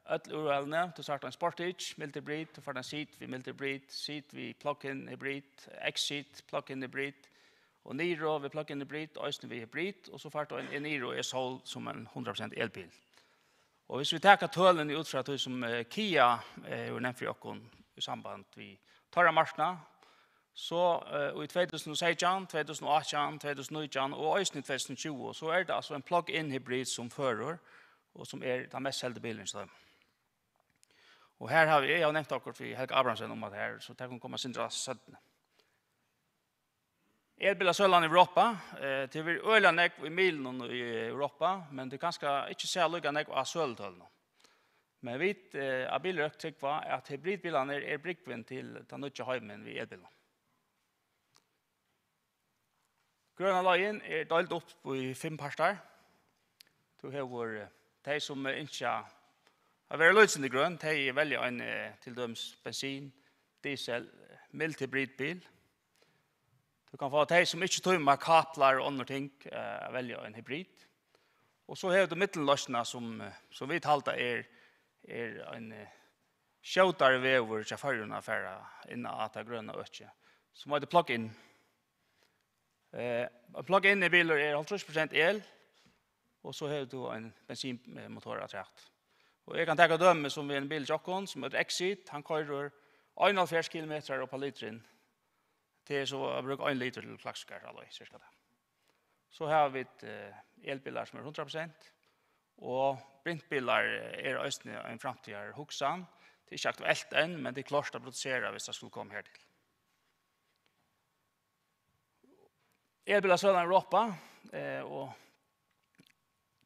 öll urvalene, til start en Sportage, mild hybrid, til fart en Seat vi mild hybrid, Seat vi plug-in hybrid, X-Seat plug-in hybrid, og Niro vi plug-in hybrid, Øysten vi hybrid, og så fart en Niro er solgt som en 100% elbil. Og hvis vi tager tølen ut fra det som Kia er nevnt for okken i samband vi tar marknad, så i 2016, 2018, 2019 og også i 2020 så det altså en plug-in hybrid som fører og som den mest selde bilen. Og her har jeg har nevnt akkurat for Helge Abrahamsen om at her, så det kan komme sindra søttene. Elbiler søllan i Europa, det vil øyla nekv i milen i Europa, men det kanskje ikke ser lukka nekv av søltølene. Men vi av bilrøk tykker at hybridbilene er brikven til den nødja heimen ved elbilene. Grønna løyen er delt opp i 5 parter. Du har de som ikke har vært løsende grønn, de velger en til døms bensin, diesel, mild hybridbil. Du kan få de som ikke tømmer kaplar og andre ting, velger en hybrid. Og så har du mittelløsene som vi talte er en skjøtare vever til førjene affære innan at det grønne øtje, som heter plug-in. Plug-in i biler er 50% el, og så har du en bensinmotor attrækt. Og jeg kan ta dømme som en bil Jokkon, som heter Exit, han kører 71 km på literen, til så å bruke 1 liter til klakskar, cirka det. Så har vi elbiler som er 100%, og brintbiler er også en fremtidere hoksan. Det er ikke aktuelt enn, men det er klart å produsere hvis det skulle komme her til. Elbiler sølger i Europa, og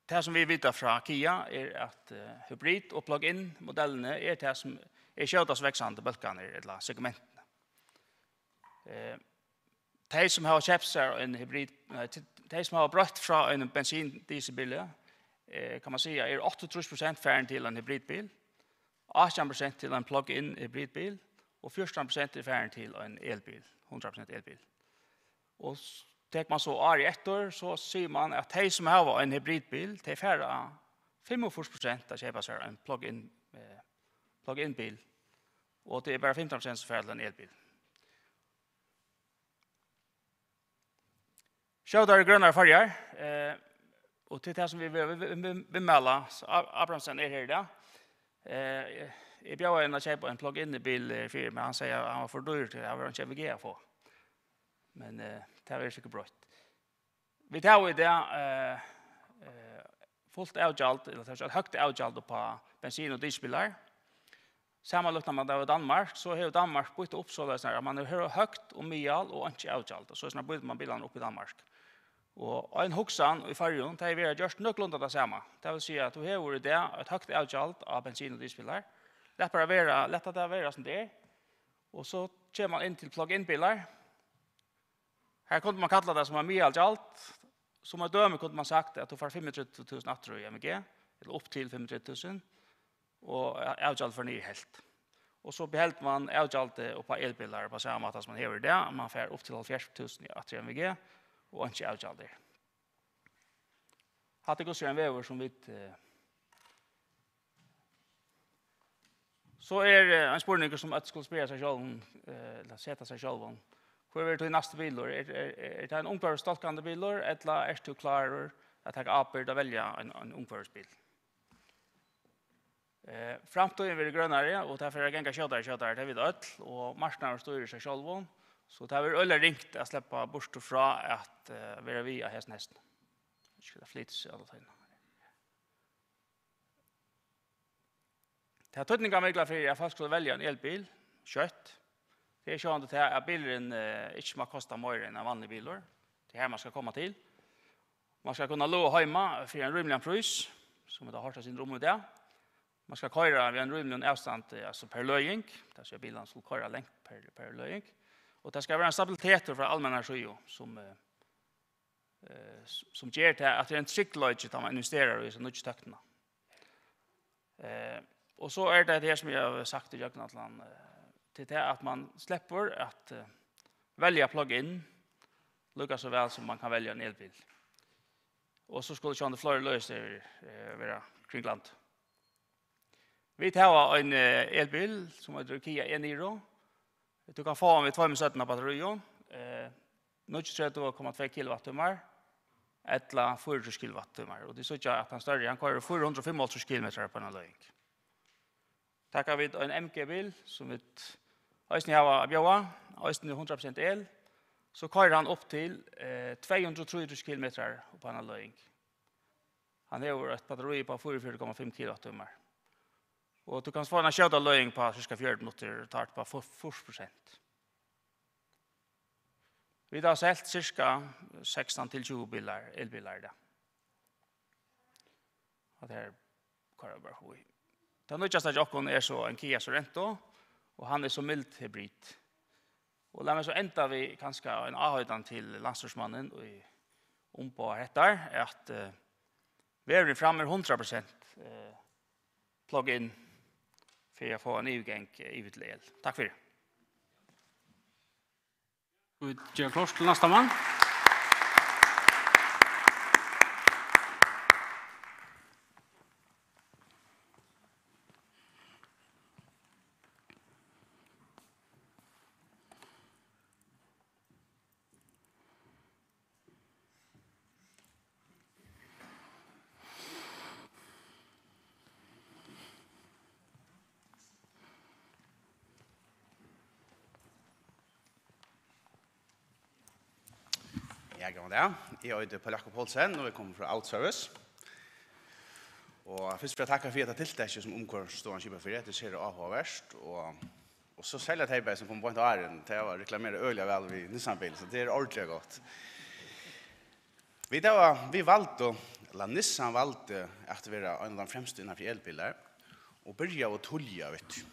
det som vi vet fra Kia er at hybrid- og plug-in modellene er det som er kjøtast veksande bølgene eller segmentene. De som har kjøpt seg en hybrid, de som har brøtt fra en bensin-dieselbil, kan man si er 88% færre til en hybridbil, 18% til en plug-in hybridbil, og 14% er færre til en elbil, 100% elbil. Og tek man så år i ett år, så sier man at de som har en hybridbil, de er færre 45% av kjøper seg en plug-in bil, og det er bare 15% som færre til en elbil. Kjøter er grønnere farger, og til det som vi vil melde, Abrahamsen er her i dag. Jeg bjør en å kjøpe en plug-in bil for, men han sier at han var for dyr til å være en KVG å få. Men det er sikkert brøtt. Vi tar i det fullt avgjalt, eller det er høyt avgjalt på bensin- og dieselbiler. Sammenlagt når man er i Danmark, så har Danmark byttet opp så at man har høyt og mye og ikke avgjalt. Og så bytter man bilene opp i Danmark. Og en hoksan i fargen, det er gjort nøklunda det samme. Det vil si at du har vært det et høyt avgjalt av bensin- og dieselbiler. Lett at det er være som det er. Og så kommer man inn til plug-in-biler. Her kunne man kalla det som en mye avgjalt. Som en døme kunne man sagt at du får 35 000 atter i MG, eller opp til 35 000, og avgjalt for nye helt. Og så behelt man avgjalt på elbiler på samme måte som man hever det. Man får opp til 70 000 atter i MG, og ikke avgjalt det. Hatt det gått en vever som vi så er en spørning som at skulle spørre seg selv, eller sette seg selv om Hvor er det neste biler? Er det en ungførstolkende biler, eller er du klar at jeg avbyrd å velge en ungførsbil? Framtiden blir grønnere, og derfor er det ikke kjøttere, det vet øl, og marskene styrer seg selv. Så det er veldig ringt å slippe bort fra at være vi av hesten. Ikke det flyttes alle tiden. Det er tøtninger virkelig for at folk skulle velge en elbil, kjøtt. Det er sånn at bilen ikke må koste mer enn en vanlig biler. Det er her man skal komme til. Man skal kunne låne hjemme for en rymlig pris, som det har hørt sin rom i det. Man skal køre ved en rymlig avstand altså per løying. Det er bilen skal køre lengt per løying. Og det skal være en stabilitet fra allmänna skyjo som gjør til at det er en tryggløyge til man investerer i sånne nødstøktene. Og så er det som jeg har sagt til Jøgnatland, til det at man slipper at velge plug-in, lukka så vel som man kan velge en elbil. Og så skulle sånne flere løser være kring land. Vi tar en elbil som heter Kia E-Niro. Du kan få med 217 av batteriet, 32,2 kWh, eller 400 kWh. Og det er sånn at han større, han kører 485 km på en løying. Tackar vi en MG-bil som vi Øysten har bjøret, Øysten 100% el, så kører han opp til 230 km på en løying. Han har et batteri på 44,5 kWh. Og du kan få en kjøtt løying på cirka 4 minutter, tar på 40%. Vi har solgt cirka 16-20 elbiler der. Og det kører bare hui. Det nødvendigste av jokken er så en Kia Sorento, og han er så mild hybrid. Og la meg så enda vi kanskje en avhøyden til landstorsmannen om på dette, at vi er fremme 100% plug-in for å få en EU-gang i el. Takk for det. Vi gjør klart til neste mann. Jeg går der. Jeg heter Paul Jakob Holsen, og jeg kommer fra Outservice. Og først vil jeg takke for dette tiltaket som omgår stående kjøper for det. Det ser avhåverst. Og så selger jeg som kommer på en æren til å reklamere øyelig vel ved Nissan-bil, så det er ordentlig godt. Nissan valgte at vi er en av de fremste innenfor elbiler, og begynte å tulle, vet du.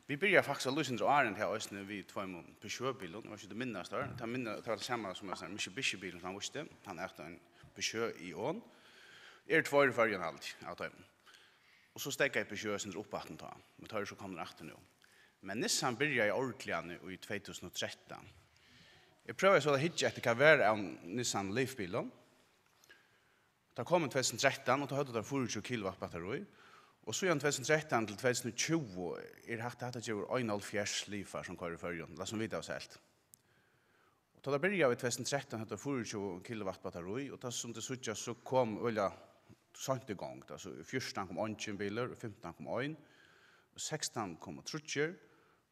Vi börjar faktiskt lösa åren här och nu vi två mån Peugeot-bilen. Det var inte det minnas där. Det var det samma som en Mitsubishi-bilen som han visste. Han är en Peugeot i ån. Två för en halv av dem. Och så stäcker jag Peugeot sin upp att ta. Men tar så kommer efter nu. Men Nissan börjar i ordentligen i 2013. Jag prövar så att hitta efter vad är en Nissan Leaf-bilen. Det kom i 2013 och då hade det 40 kW batteri. Og så igjen 2013 til 2020 hatt dette til 1,5 lifer som kører i førjen, det som vi har selv. Og da begynte vi i 2013 hette 24 kW batteri, og da som det suttet så kom øyla sant i gang. Så 14 kom 1 biler, 15 kom 1, 16 kom 30,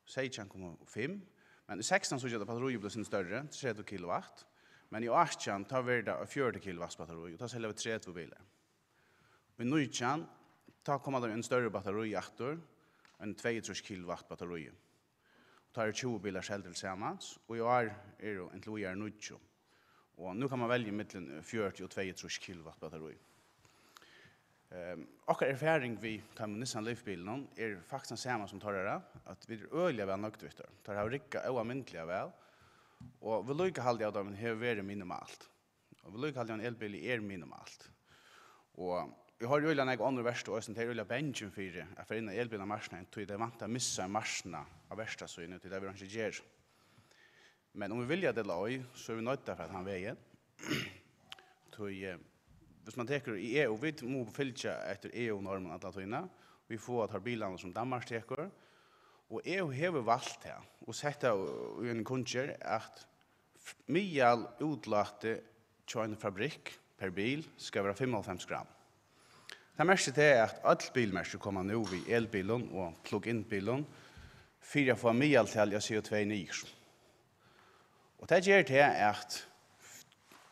16 kom 5. Men i 16 så gjør batteri ble sin større, 30 kW. Men i 18 tar vi det 40 kW batteri, og da selger vi 30 biler. Og i 19 ta kommer det en større batteri efter, en 22 kW batteri. Tar 20 bilar selv til sammen, og i år det en klojar 90. Og nu kan man velge mellom 40 og 22 kW batteri. Akkurat erfaring vi tar med Nissan Leaf-bilen faktisk den samme som tar det, at vi øyelig vel nøgt vitt. Det har rikket oavmyntelig vel, og vi lykker halvdig av dem har vært minimalt. Og vi lykker halvdig av en elbil minimalt. Og vi har jo ikke andre verste år, det er jo bensin for at for innan elbilen av marsene, det er vant til å missa marsene av verste søgnet, det er vi ikke gjør. Men om vi vilja det løy, så er vi nødt til for at han veien. Hvis man teker i EU, vi må fylle etter EU-normen alle tøyene. Vi får at ha bilene som Danmark teker. Og EU har valgt det, og sett det i en kunnskjer, at mye utlate til en fabrikk per bil skal være 55 gram. Det meste til er at alle bilmerker kommer nå i elbilen og plug-in-bilen for å få mye til CO2 nye. Og det gjør det at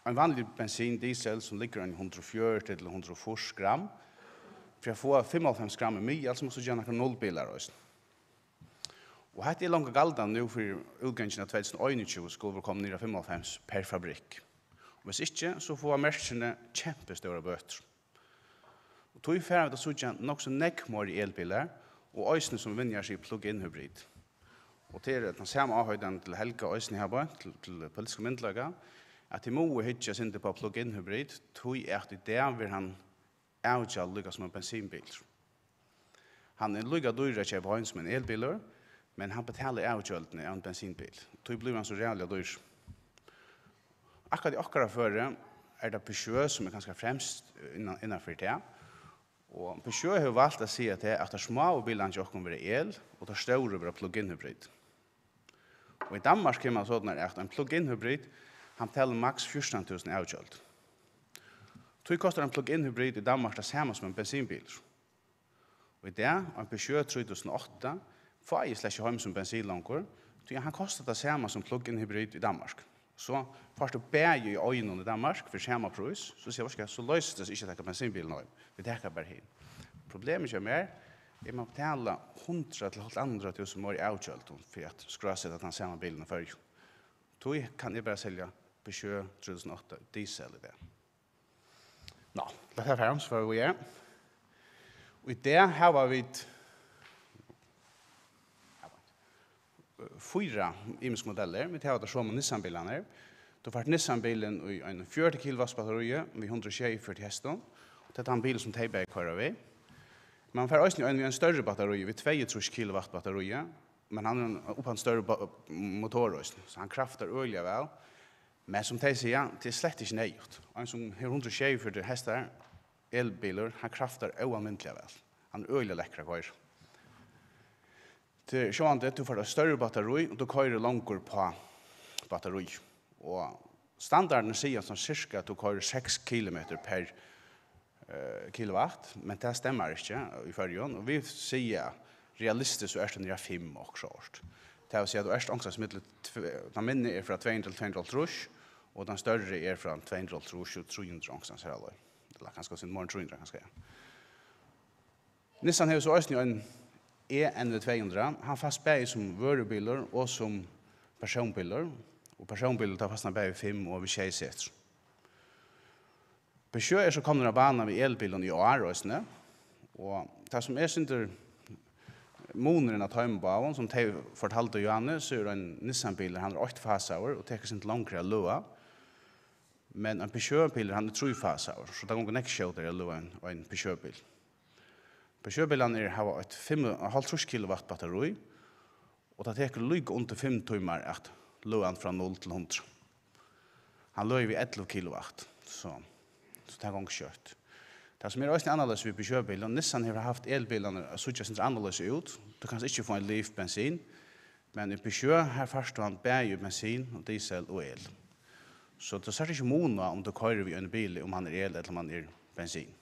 en vanlig bensin, diesel, som ligger en 140 til 140 gram, for å få 55 gram mye, altså må du gjøre noen nullbiler også. Og dette er langt galdan nå for utgangen av 2021 skulle vi komme ned av 55 per fabrikk. Og hvis ikke, så får merkene kjempestore bøter. Og tog ferdig at det er nok så nekkmål i elbiler, og øysene som vinner seg plug-in hybrid. Og til den samme avhøyden til Helga øysene her på, til politiske myndelager, at de må hitje sin på plug-in hybrid, tog at i det vil han avgjøre lykke som en bensinbil. Han er lykke dyrer kjøp høyden som en elbiler, men han betaler avgjørelsen av en bensinbil. Tog blir han så reallig dyr. Akkurat i akkurat før er det Peugeot som er ganske fremst innenfor det. Og Peugeot har valgt å si at det er små bilene ikke kommer være el, og det store være plug-in hybrid. Og i Danmark kan man sånn at en plug-in hybrid han betaler maks 14 000 avgjølt. Tog koster en plug-in hybrid i Danmark det samme som en bensinbil. Og i det, en Peugeot 3008, får jeg slett ikke hjemme som bensinlanger, han koster det samme som plug-in hybrid i Danmark. Så først du ber i øynene i Danmark for samme pris, så sier jeg, så løser det ikke dette bensinbilen nå. Vi dekker bare hin. Problemet kommer er, jeg må betale 100 til 200 000 år i avkjølt for at skrøsette den samme bilen før. Så kan jeg bare selge Peugeot 3008 diesel i det. Nå, dette er ferdig, så får vi gjøre. Og i det her var vi 4 imiske modeller. Vi tar det så med Nissan-bilene. Du får Nissan-bilen i en 40 kW batteri med 140 hester. Det er en bil som Teiberg kører ved. Man får også en større batteri ved 22 kW batteri, men han er oppe en større motor også, så han krafter øyelig vel. Men som de sier, det er slett ikke nøyt. En som har 140 hester, elbiler, han krafter ualmyntelig vel. Han er øyelig lekkere kører. Til sjående, du får et større batteri, og du kører langer på batteri. Og standarden sier som cirka at du kører 6 km per kilowatt, men det stemmer ikke i førjen. Og vi sier realistisk så er det nere 5 også årt. Det vil si at du er angstmiddel, den minne er fra 200 til 200 trus, og den større er fra 200 trus og 300 angstans her. Eller kanskje sin morgen 300, kanskje. Nissan har så også en EN200. Han fast bæg som varebiler og som personbiler. Og personbiler tar fastna bæg 5 og vi 6 setter. Peugeot er så kommer av banen ved elbilen i år også. Og det som er synder moneren av tøymbaven, som de fortalte Johanne, så er det en Nissan-bil, han er 8 faser og teker sin langere av løa. Men en Peugeot-bil, han er 3 faser, så det går ikke kjøter av løa en Peugeot-bil. Peugeot-bilene har et 5,5 kW batteri, og det teker lykke under 5 timer at løen fra 0 til 100. Han løy ved 11 kW, så det går ikke kjøtt. Det som er også annerledes ved Peugeot-bilen, Nissan har haft elbilene så ikke synes annerledes ut. Du kan ikke få en liv bensin, men i Peugeot har først han bæg bensin, diesel og el. Så det er ikke måneder om du kører ved en bil om han er el eller om han er bensin.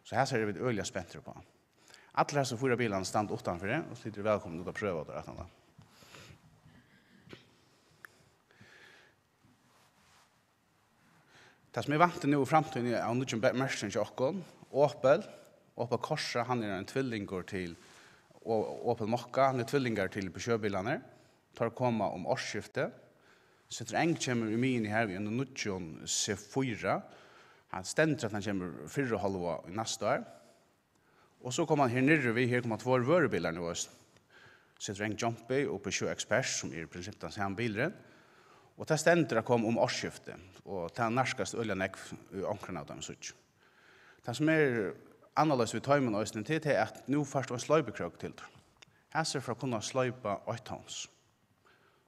Så her ser vi øyelig spenter på. Alle disse 4 bilene stand utenfor det, og så er dere velkommen til å prøve det. Det som er vant til nå i fremtiden er noen mersen til Åkken. Opel Korsa, han er en tvillinger til Opel Mokka, han er tvillinger til Peugeot-bilene. Tar komme om årsskiftet. Citroën kommer i min her ved en Nution C4. Han stender at han kommer 4,5 i neste år. Og så kommer han her nere ved, her kommer 2 varebiler nå også. Citroën Jumpy og Peugeot Express, som er i prinsippet den samme bilen. Og det stender kom om årsskiftet, og det er nærskast øljanekk i omkring av dem. Det som er annerledes ved tøymen og østene til er at nå først var en sløybekrøk til det. Her ser for å kunne sløype 8 tons.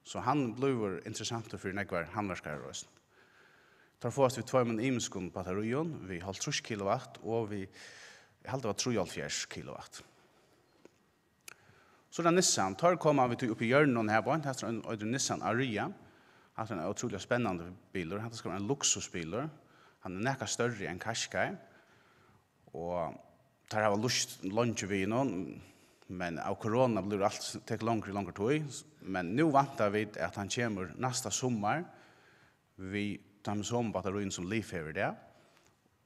Så han blir interessant for nekvar handverskere og østene. Tar få oss ved tøymen imenskund batterion, vi har 30 kW, og vi halte var 73 kW. Så det Nissan, tar kommer vi till upp i hjörnan här på, det är en Nissan Aria. Han är en otroligt spännande bil, han ska vara en luxusbil. Han är näka större än Qashqai. Och tar har lust lunch vi någon, men av corona blir allt tar längre tid. Men nu väntar vi att han kommer nästa sommar. Vi tar som batterin som livhäver det.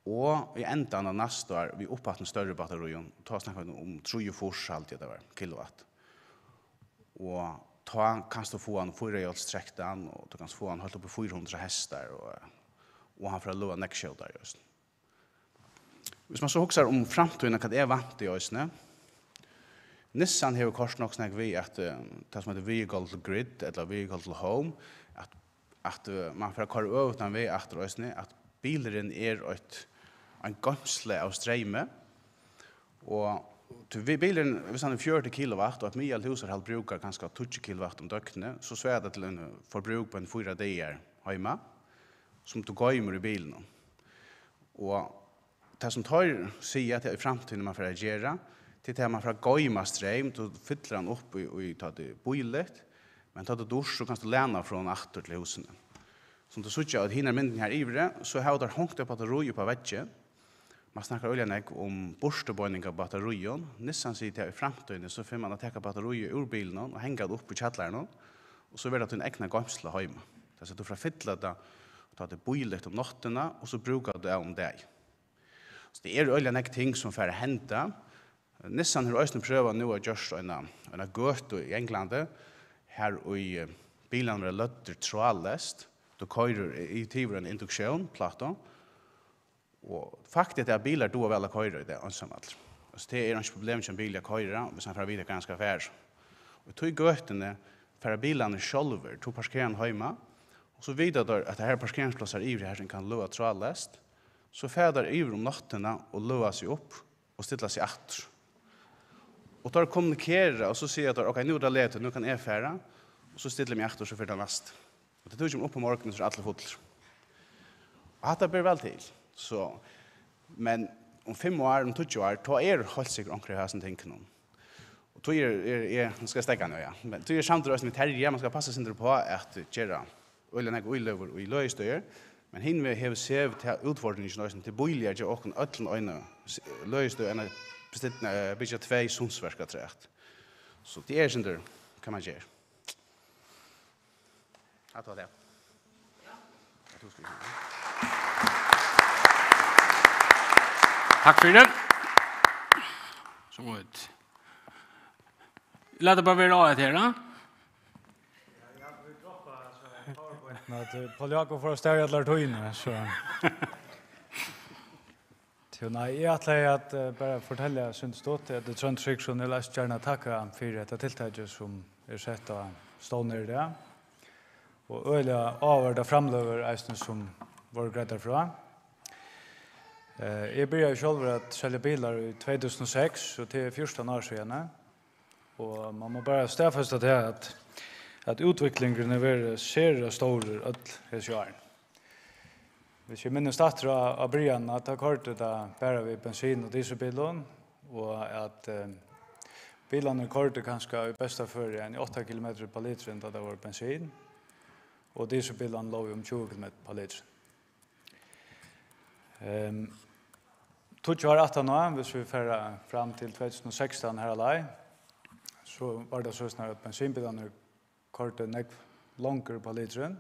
Och i ändan av nästa år vi uppåt en större batteri. Ta snackar om 3 allt det var kilowatt. Och ta kan du få en 4-hjulsträcktan och du kan få en helt upp på 400 hästar och han får låna näcksköld där just. Hvis man så huxar om framtiden kan det är vant i ösne. Nissan har kort nog snack vi att det som heter vehicle to grid eller vehicle to home att man får köra utan vi efter ösne att bilen är en gamsle av strömme och vi bilen hvis han 40 kilowatt och ett medelhushåll brukar ganska 20 kilowatt om dygnet så är det till en förbruk på en 4 dagar hemma som du går i bilen. Och det som tar säger att i framtiden man får agera till det man får gå i ström då fyller han upp och tar det boilet men tar det dusch så kan du lämna från åter till husen. Som du såg att hinner mynden här ivre så har det hängt upp batteri på väggen. Man snackar oljan om borsteböjning av batterion. Nissan sier til i framtiden så får man att ta batteriet ur bilen och hänga det upp på kjallaren och så blir det till en egna gamsla hemma. Det så du får fylla det och ta det boilet om natterna och så brukar det om dig. Så det är oljan ting som får hända. Nissan har också prövat nu att göra en gata i England här i bilen är lötter trådlöst. Då kör i tiver en induktion platta. Och faktiskt är bilar då väl att köra i det ensamt. Så det är inte problem som bilar köra, men sen får vi det ganska fär. Och tog götene för bilarna själva, tog parkeringen hemma. Och så vidare att det här parkeringsplatser i det här som kan löa trådlöst. Så färdar i om natterna och löa sig upp och ställa sig åter. Och då kommunikera och så säger att okej, nu är det lätt, nu kan jag färra. Och så ställer mig åter så för det näst. Och det tog ju upp på morgonen så är alla fotlar. Och det blir väl till. Så men om 5 år om 20 år då är det helt säkert omkring här som tänker någon. Och då är ska stäcka nu ja. Men då är samtidigt med Terje man ska passa sig på att göra oljan och över och i löstöjer. Men hin vi har sett till utfordringen till boiljar och öllen öna löstöj en bestämda budget 2 sundsverska trätt. Så det är inte kan man göra. Att det. Tack för det. Så gott. Låt det bara vara ett här då. Att Paul Jakob får ställa alla toiner så. Nej, jag ätlar att bara fortälja synsstått att det Trond Friksson är läst gärna tacka för detta tilltaget som är sett av stående i det. Och öliga avvärda framlöver eisen som var gräddar från. Jag började själv att sälja bilar i 2006 och till 14 år sedan. Och man må bara stäffasta det att utvecklingen är väldigt ser stor öll hela Hvis jeg minnes datter av början att ha kort det bara vid bensin- och dieselbilen och att bilarna korte kanske i bästa för en 8 km per liter då det var bensin och dieselbilen låg om 20 km per liter. Tog var 18 år, hvis vi färra fram till 2016 här alla så var det så snart att bensinbilarna korte nek långt på litern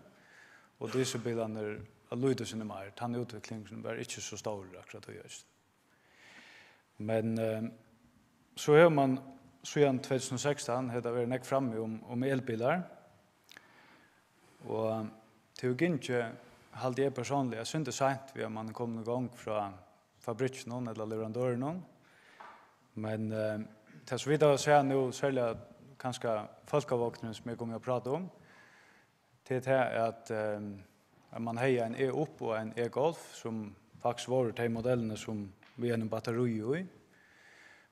och dieselbilarna lydde sin mer. Han utvecklingen var inte så stor akkurat just. Men så har man sedan 2016 hade varit nek framme om elbilar. Och till inte hade jag personligen jag synte sent vi man kom igång från fabriken eller leverantören. Men det så vidare så nu sälja ganska folkavåkningen som jag kommer att prata om. Det är att man har en E-upp och en E-golf som faktiskt var de modellerna som vi har en batteri i.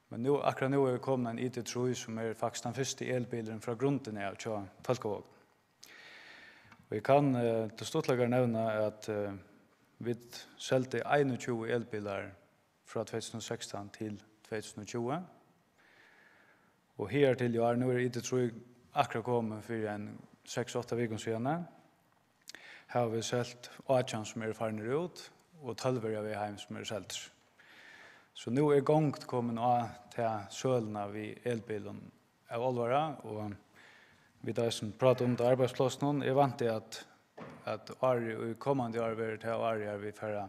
Men nu, akkurat nu är det kommit en ID3 som är faktiskt den första elbilen från grunden av till folkavåkning. Vi kan till stortläggare nämna att vi sålde 21 elbilar från 2016 till 2020. Och här till jag nu är det tror jag akkurat kommer för en 6-8 veckor sedan. Har vi sålt 8 som är farna ut och 12 är vi hem som är sålt. Så nu är gångt kommen att ta sölna vid elbilen av allvara och vi där som pratar om det arbetsplatsen är vant att i kommande år blir det här vi för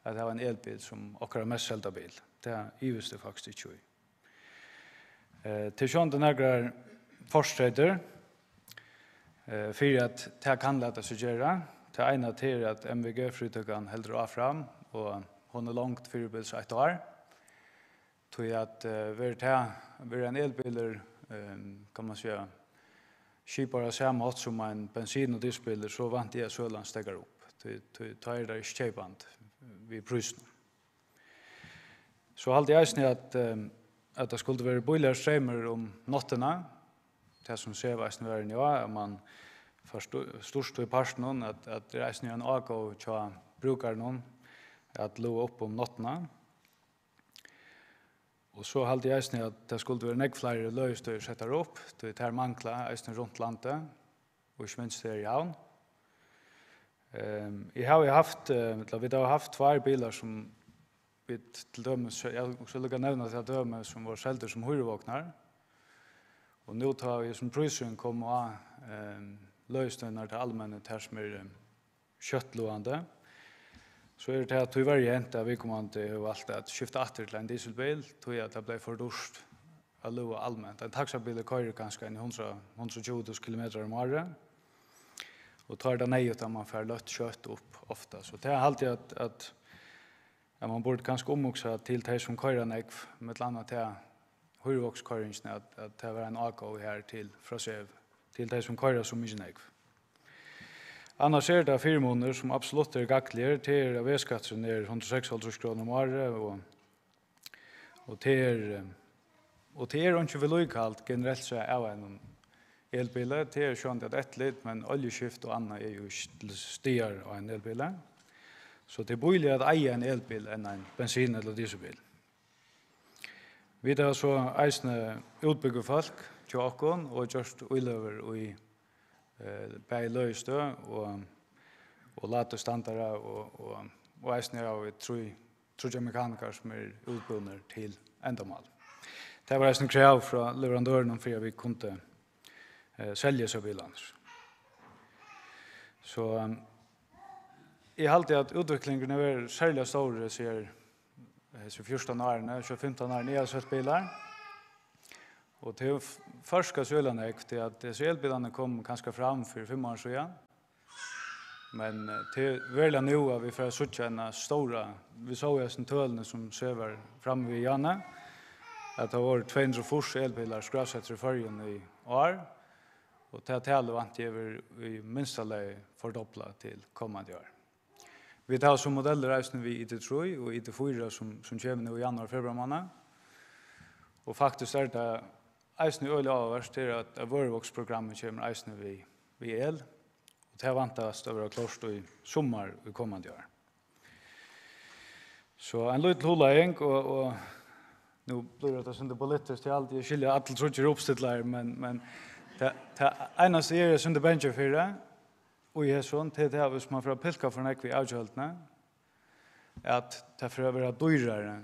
att ha en elbil som också mest sålda bil. Det är just det faktiskt inte. Till sjön den några försträder för att det kan låta sig göra. Det ena till att MVG-frytökan häller av fram och hon är långt fyrbils ett år. Tror jag att vi en elbiler kan man säga skipar samma mått som en bensin- och dieselbiler så vant jag sölan stegar upp. Det är det köpand vid prisen. Så hade jag snett att det skulle vara boilerströmmar om notterna. Det som ser vad som är nu man förstås i parten att det är en AK och brukar någon att lå upp om notterna. Och så hade jag snett att det skulle vara näggflera löstöjer sätter upp. Det är mankla östen runt landet och minst det i havn. Vi har haft 2 bilar som vi till dömes, jag skulle kunna nämna till dömes som var sälter som hyrvåknar. Och nu tar vi som prisen kommer att lösningar till allmänhet här som är köttloande. Så är det att tyvärr inte vi kommer inte valt att skifta åter till en dieselbil. Tror jag att det blev för dyrt att lova allmänt. En taxabil kör ganska 120 km om året. Och tar det nej utan man får lött kött upp ofta. Så det är alltid att man borde ganska omoxa till det som kör nej med ett annat till hyrvåksköringen att det var en AK här till för att se till det som kör så mycket nej. Annars är det 4 månader som absolut är gackligare till vägskatten är 106 kronor om året och det är inte vedlikehold generellt så är en elbil. Det är skönt att ett lite men oljeskift och annat är ju stiger av en elbil. Så det är billigare att äga en elbil än en bensin- eller dieselbil. Vi har så eisne utbygger folk til åkken og just uiløver i bei løystø og late standare og eisne av trudja mekanikar som utbundner til endamal. Det var eisne krav fra leverandøren for at vi kunne selge seg bilene. Så jeg halte at utviklingen er særlig stor, sier 14 årene, 15 årene jeg har sett bilar. Og til første sølene til at disse elbilene kom ganske fram for 5 år siden. Men til veldig nå at vi får suttje en stora, vi så jo en tølene som søver fremme ved Janne, at det var 240 elbilar skrassetter i førgen i år, og til at hele vant jeg i minsteleg fordopplet til kommende år. Vi tar som modeller reisende vi i Detroit og i ID4 som kommer nå i januar og februar måned. Og faktisk er det reisende øyelig avhverst til at Vørvoksprogrammet kommer reisende vi el. Og det vantes å være klart i sommer i kommende år. Så en liten holdning, og nå blir det sånn politisk til alt. Jeg skiljer at alle tror ikke oppstidler, men det eneste er sånn det bencher for det. Og jeg sånn til det hvis man får pilka for nekvi avgjøltene, at det får være dyrere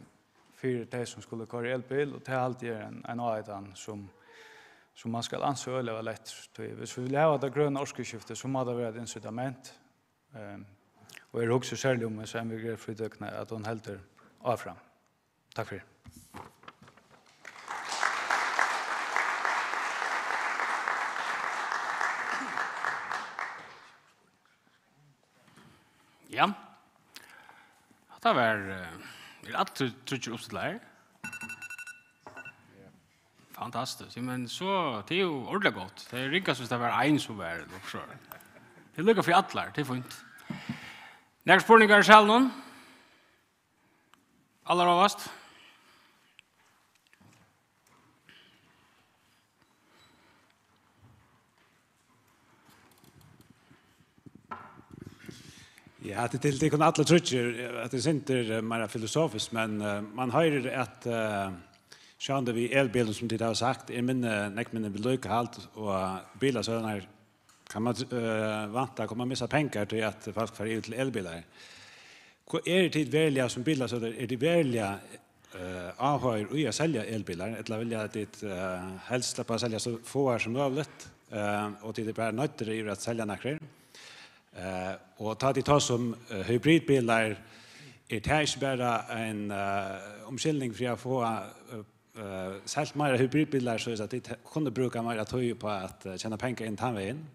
for de som skulle køre elbil, og det er alltid en avgjøten som man skal anse øyelig og lett. Hvis vi vil ha det grønne årskeskiftet, så må det være et incitament. Og jeg også særlig om så MVG-fritøkene at hun helter av frem. Takk for det. Ja. Det var alt trutje oppstiller. Fantastisk. Men så, det er jo ordentlig godt. Det er rikkast hvis det var en som var det. Det lukker for alle, det er fint. Nærmest spørninger selv noen? Aller avast? Ja, det kan alla trutcher att det inte är mer filosofiskt, men man hör att Sjönde vi elbilen som det har sagt, minne vedløykehalt, og bilar så är kan man vanta kommer missa pengar till att folk får ut till elbilar. Är det verkliga som bilar så är det verkliga avhör och jag sälja elbilar eller vill jag att det helst släppa sälja så få som möjligt och det är bara nötter i att sälja några. Och ta det ta som hybridbilar är det inte bara en omställning för att få sälja mer hybridbilar så att det kunde bruka mer att höja på att tjäna pengar in tandvägen.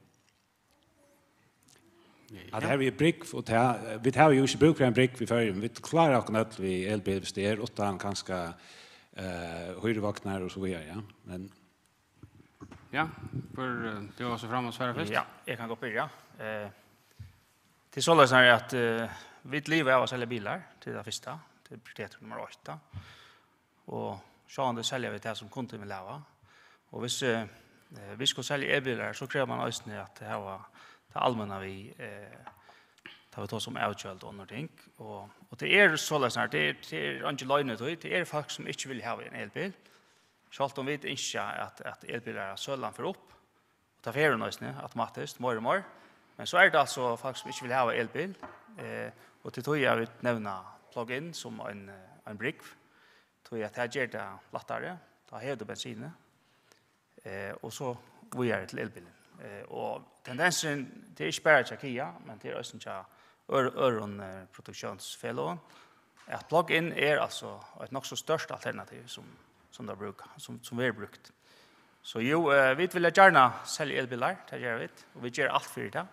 Att här vi brick och vi har ju inte bruk för en brick vi för vi klarar också att vi elbil det utan kanske höjdvaknar och så vidare ja men ja för det var så framåt svära först. Ja, jag kan gå på ja. Till så så att vi lever av att sälja bilar till det första till prioritet nummer 8. Och så säljer vi det som kunde med lava. Och hvis vi ska sälja elbilar så kräver man också att det har det allmänna vi tar vi ta som outköld och någonting och det är så läsnar det är inte lögnet det är folk som inte vill ha en elbil. Schalt om vi inte att elbilar är sällan för upp och ta för nästan automatiskt mer och mer. Men så är det alltså folk som inte vill ha elbil och det tror jag vi nämna plug-in som en brick. Tror jag att det ger det lättare. Ta hävda bensin och så vi är till elbilen. Och tendensen det är inte bara Kia, men det är också öron produktionsfällor. Att plug-in är alltså ett nog så störst alternativ som det brukar, som vi har brukt. Så jo, vi vill gärna sälja elbilar, det gör vi, och vi gör allt för det.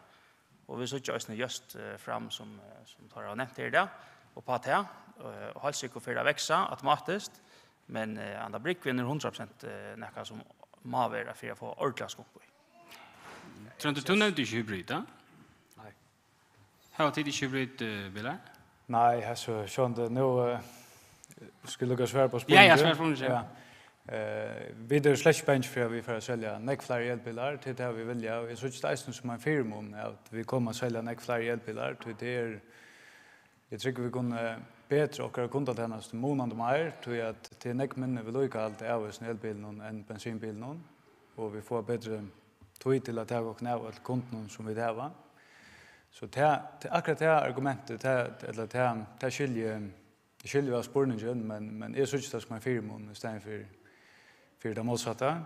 Och vi söker oss just fram som tar och nämnt det och på det och håller sig för att växa automatiskt. Men andra brick vinner 100% näka som maver för att få ordentligt skog på. Tror du nämnde inte hybrid, ja? Nej. Har du inte hybridbilar? Nej, alltså sjönde nu skulle jag svara på spåret. Ja, svara på det. Ja. Vi är slash bench för vi får sälja neckflyer elbilar till det vi vill och jag så just det som en firma att vi kommer att sälja neckflyer elbilar till det jag tycker vi kunde bättre och kunna ta nästa månad mer till att till neck minne vill jag allt är en elbil någon en bensinbil någon och vi får bättre tog till att jag och knä och konton som vi det var. Så det akkurat det argumentet eller det skiljer av spårningen men är så just det som en firma istället för det motsatta.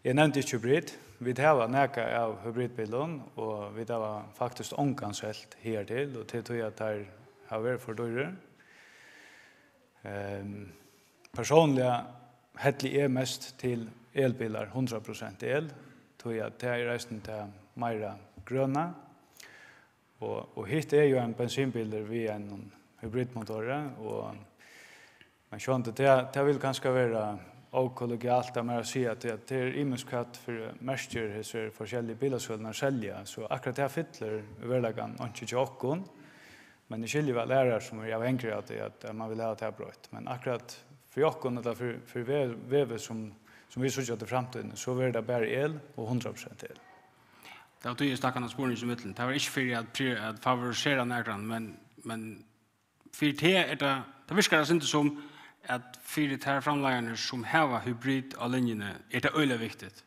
Jag nämnde inte hybrid. Vi har näka av hybridbilen och vi har faktiskt onkanselt här till och det tror jag att det har varit för dörre. Personligen hettlig är mest till elbilar 100% el. Tror jag att det är resten till mera gröna. Och hit är ju en bensinbil där vi en hybridmotor och man kör inte det vill kanske vara okollegialt där man säger att det är imenskatt för mäster så forskjellige bilasköldnar sälja så akkurat det fyller verkligen inte jockon men det skiljer väl lärare som är enkelt att man vill ha det här brott men akkurat för jockon eller för väve som vi söker till framtiden så är det bara el och 100% el. Det var ju stackarna spårning i mitten. Det var inte för att favorisera närran men för det är det viskar det inte som att för det här framläggarna som har hybrid av linjerna är det öliga viktigt.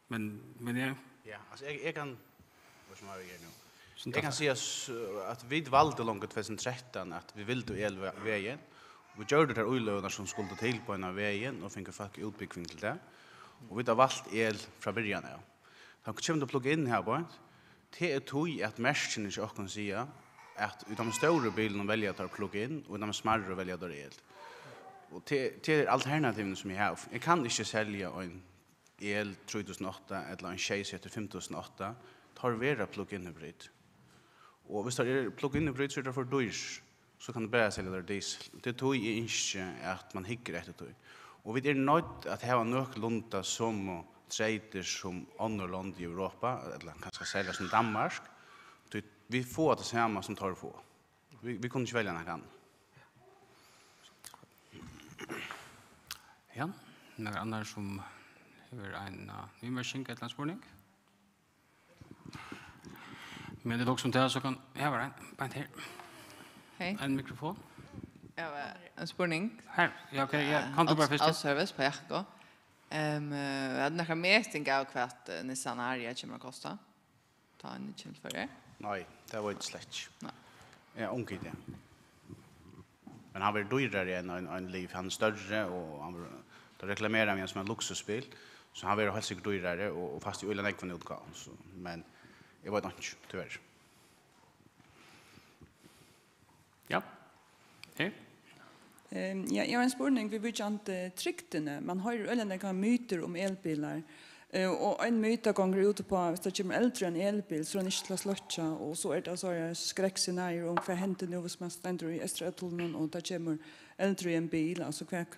Men ja. Ja, alltså jag kan vad som är nu. Jag kan säga att vi valde långt 2013 att vi ville elvägen. Vi gjorde det här öliga som skulle till på en vägen och fick folk utbyggning till det. Och vi har valt el från början. Han kommer att plugga in här på. Det är tog att märken inte kan säga att de stora bilarna väljer att ta plugga in och de smärre väljer att ta el. Och det är alternativen som jag har. Jag kan inte sälja en el 3008 eller en Chase 5008. Tar vera plug-in hybrid. Och hvis det är plug-in hybrid så är det för dyrt. Så kan det bara sälja där diesel. Det tog är inte att man hickar efter det. Och vi är nöjt att ha nöklunda som trader som andra land i Europa eller kanske sälja som Danmark. Vi får det samma som tar få. Vi kunde inte välja något annat. Ja, några andra som har en nymarsking eller en spårning. Men det är också som det så kan jag vara en här. Hej. En mikrofon. Ja, en spurning. Här, ja, okej, ja, kan du bara först? All service på Jakko. Hade några mätning av kvart Nissan Aria kommer att kosta? Ta en känd för det. Nej, det var inte släck. Nej. Ja, ung idé. Men han var dyrare än en liv. Han är större och han då reklamerar vi som en luxusbil. Så han var helt säkert dyrare och fast i ölen ägg från utgång. Men jag vet inte, tyvärr. Ja. Hej. Ja, jag har en spurning. Vi vet inte tryktene. Man har ju öliga myter om elbilar. Och en myta gånger ut på att det kommer äldre en elbil så är det inte till att slötja. Och så är det så skräckscenarier om vad händer nu som man ständer i Estratullnen och det kommer äldre en bil. Alltså kvart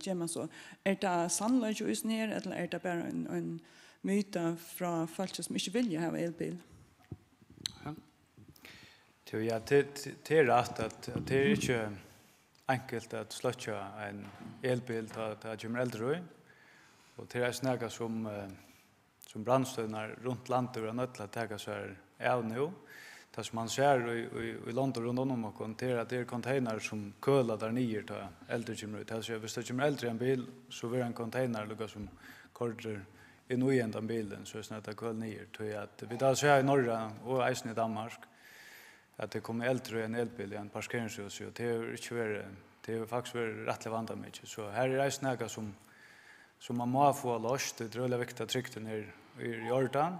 kommer så. Är det sannolikt just ner eller är det bara en myta från folk som inte vill ha elbil? Ja, det är rätt att det är inte enkelt att slötja en elbil till det kommer äldre. Och det är snäga som brandstödnar runt landet och nödla att ta sig av nu. Det som man ser i landet runt om och konterar det är container som kölar där nere till äldre kommer ut. Alltså hvis det kommer äldre en bil så blir en container lukka som kortar in i den bilen så är det köl nere. Till att vi där ser i norra och eisen i Danmark att det kommer äldre en elbil i en parkeringshus och det är inte det är faktiskt rätt levanta mycket. Så här är det snäga som man må få löst. Det är väldigt viktigt att trycka ner i Jordan.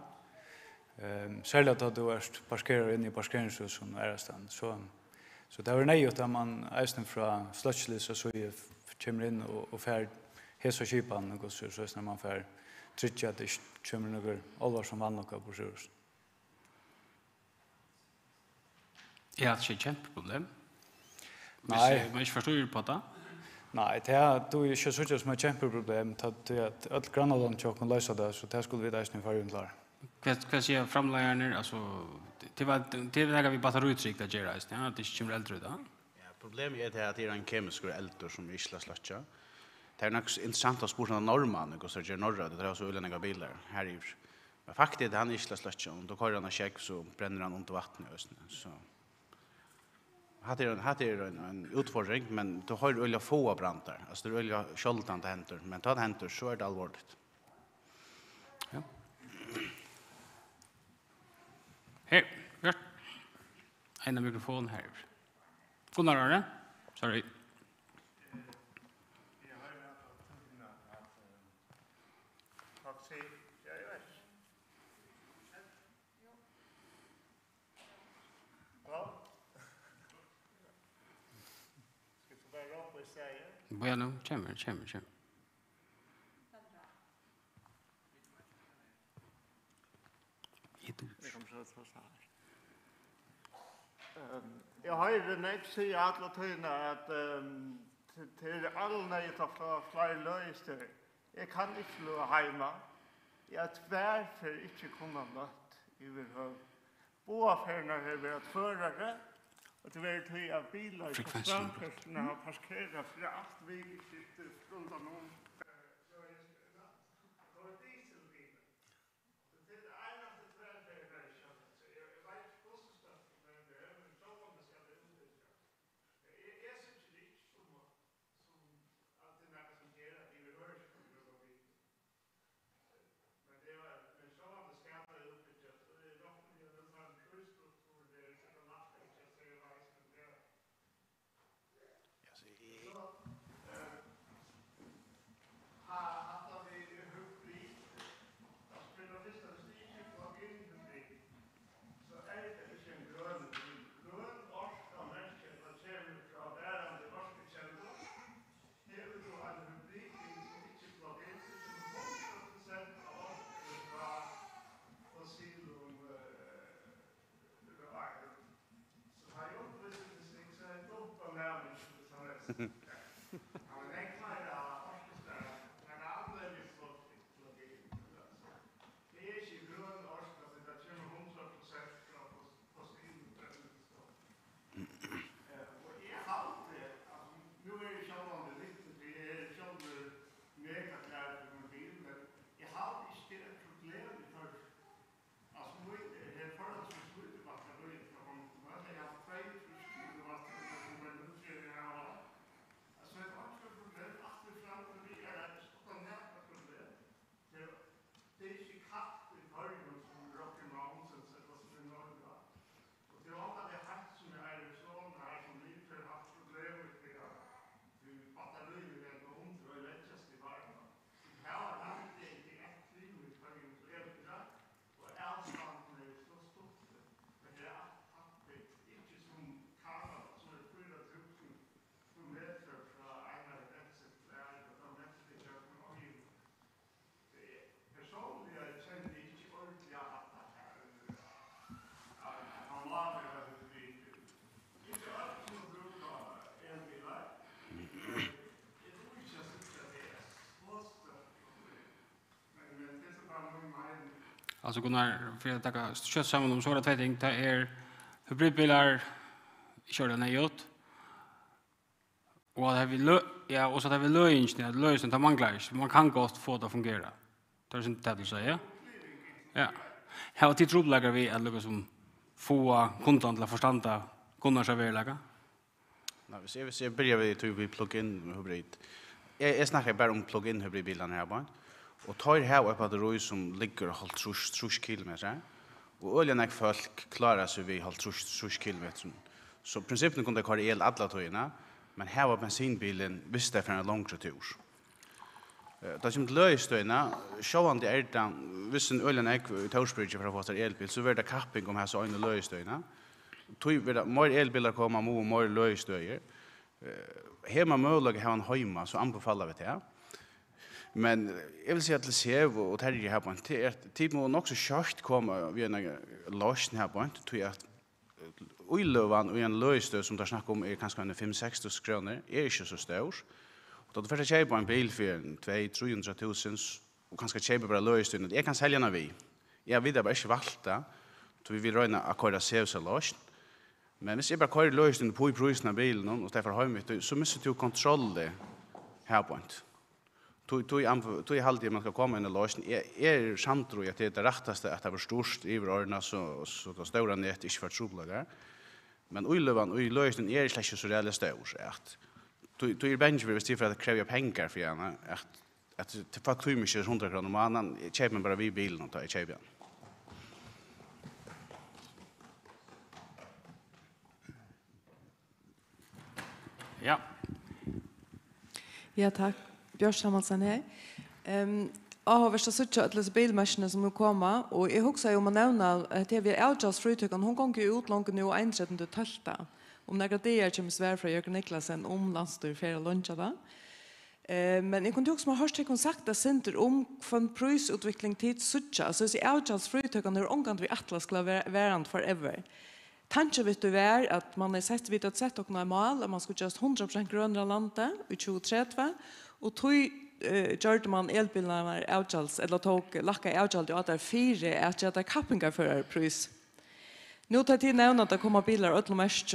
Särskilt att du parkerar in i parkeringshus som är stan. Så det är nej att man eisen från slutslys och så kommer in och fär hesa kipan och så när man fär trycka att det kommer några allvar som vann något på sjus. Ja, det är ett kämpeproblem. Nej. Man inte förstår på det. Nej, det är då är så som ett kämpeproblem att all grannarna kan lösa det så det skulle vi där snart vara klar. Vad säger framläggarna alltså det var vi batteriuttryck att göra just ja det kommer äldre då. Ja, problemet är att det är en kemisk äldre som isla slotcha. Det är nog intressant att spåra norrman och så gör norra det är så öliga bilar här i. Men faktiskt han isla slotcha och då kör han en check så bränner han under vattnet just så. Hade en utfordring men då har du få brandar. Alltså det är sköldande händer men tar det händer så är det allvarligt. Ja. Hej, Björn. En mikrofon här. Gunnar Arne. Sorry. Bueno, kommer. Jag har ju nätt säga alla tydna att till all nöjt att få fler löster. Jag kan inte låta hemma. Jag tvär för inte kunna något överhuvud. Båda färgerna har varit förare. Och det var till av bilar på framförsten har parkerat för allt vikskiftet runt om. Alltså Gunnar, för att ta kött samman om så två ting, det hybridbilar kör den ut. Och det vi ja, och så det vi lösningen det manglar inte. Man kan gott få det att fungera. Det är inte det du säger. Ja. Här har tid lägger vi att lukka som få kundan till att förstå kundan sig verkliga. Nej, vi börjar vi plug-in hybrid. Jag snackar bara om plug-in hybridbilarna här bara. Och tar här upp att roj som ligger halt 30 kilometer. Och oljan folk klarar sig vid halt 30 kilometer. Så principen kunde köra el alla tøyna, men här var bensinbilen visste för en lång tur. Det som löjstöjna, sjåvande det hvis en oljan i Torsbridge för att få elbil, så var det kapping om här så en löjstöjna. Tog vi det mer elbilar komma och mer löjstöjer. Hemma möjliga har en hemma så anbefaller vi det. Men jag vill säga till Sev och Terje här på en tid må också kört komma vid en lösning här på en tror jag att Uilövan och en löjstöd som tar snack om kanske 5-6 kronor är inte så stor. Och då får jag köpa en bil för 200-300 000 och kanske köpa bara löjstöd. Jag kan sälja den vi. Jag vill bara inte valta. Så vi vill röna att köra Sevs lösning. Men hvis jeg bare kører løsningen på i prisen av bilen, og derfor har vi, så mister du kontroll her på en. Tog jeg alltid man skal komme inn i løsningen. Jeg tror at det er det retteste at det var størst i årene, så det større nett ikke var trobelager. Men i løsningen er det ikke så reelle større. Tog jeg bensje hvis det for at det krever penger for henne, at det faktisk tog mye 100 kroner om annen, jeg kjøper bare vi bilen og tar jeg kjøper den. Ja. Ja, tack. Björn Samuelsson här. Ja, värsta söka att läsa bilmaskiner som nu kommer och jag också om man nämner att det vi Eljas frutykan hon går ju ut långt nu och einsätten till tälta. Om några dagar kommer svär från Jörgen Niklasen om landstur för luncha va. Men jag kunde också ha hört dig sagt att center om från prisutveckling till söka så är Eljas frutykan är omgående vi atlas ska vara forever. Tanke vet du är att man är sett vid ett sätt och normal att man skulle just 100% gröna landet i 2030 och tog gjorde man elbilarna outjals eller tog lacka outjals och att det fyra att jag kappingar för pris. Nu tar tid nämna att det kommer bilar öll mest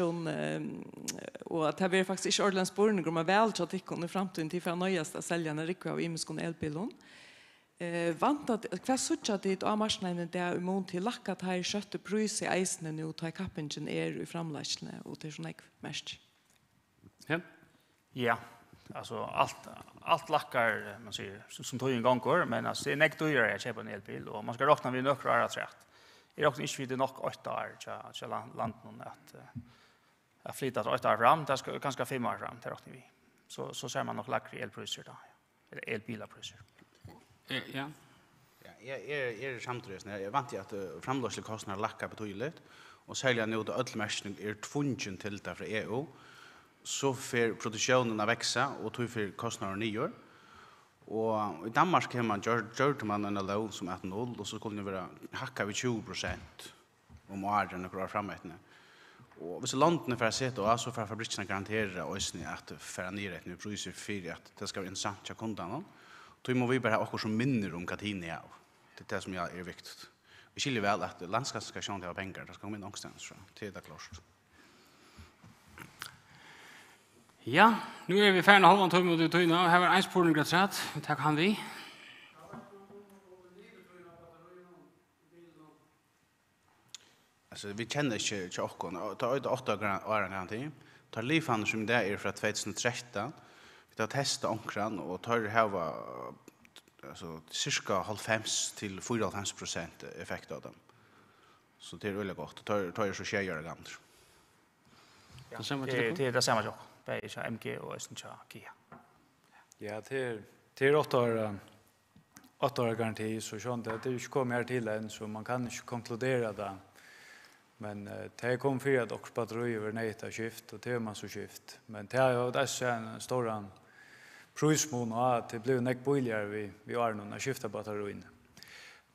och att det blir faktiskt inte ordentligt spårning om man väl så att det kommer framtiden till för nöjaste säljarna riktigt av imiskon elbilen. Vantat vad söker det av marknaden där emot till lackat här köttet pris i eisen nu tar kappingen i framlägsne och det är så mest. Ja. Ja. Alltså allt lackar man säger som tog en gång går men alltså det är näkt att göra köpa en elbil och man ska räkna vid några år rätt. Det är också inte vid nog 8 år så landen att flytta 8 år fram det ska ganska 5 år fram till räknar vi. Så ser man nog lackar elpriser då. Eller elbilarpriser. Ja. Jag är samtidigt när jag vant att framlösliga kostnader lackar betydligt och sälja nu då öllmärkning är tvungen till det från EU. Så för produktionen att växa och tog för kostnader nyår. Och i Danmark kan man gjort man en lån som 1,0 och så skulle det vara hacka vid 20% om åren och klara framåt. Och hvis landen för att se då så för fabrikerna garantera oss att föra ner ett nu priser för att det ska vara intressant för kunderna. Då må vi bara ha också som minner om katin är av. Det är det som jag är viktigt. Vi skiljer väl att landskapet ska tjäna pengar, det ska komma in någonstans så till det klart. Ja, nu är vi färdiga halvan timme mot utøyna, og her var en spurning rett rett. Takk han vi. Alltså vi känner inte tjockon. Det är 8 år garanti. Tar livhandel som det är från 2013. Vi tar testa omkran och tar det här var alltså cirka 95-94% effekt av dem. Så det är väldigt gott. Tar så tjejer gammalt. Ja, det är det samma sak. Det är MG och Östensjö Kia. Ja, det är 8 år garanti så sånt det är ju kommer här till än så man kan inte konkludera det. Men det kom för att också batteri över näta skift och det är man så skift. Men det är ju där en stor prismån och att det blir näck billigare vi har någon skifta batterin.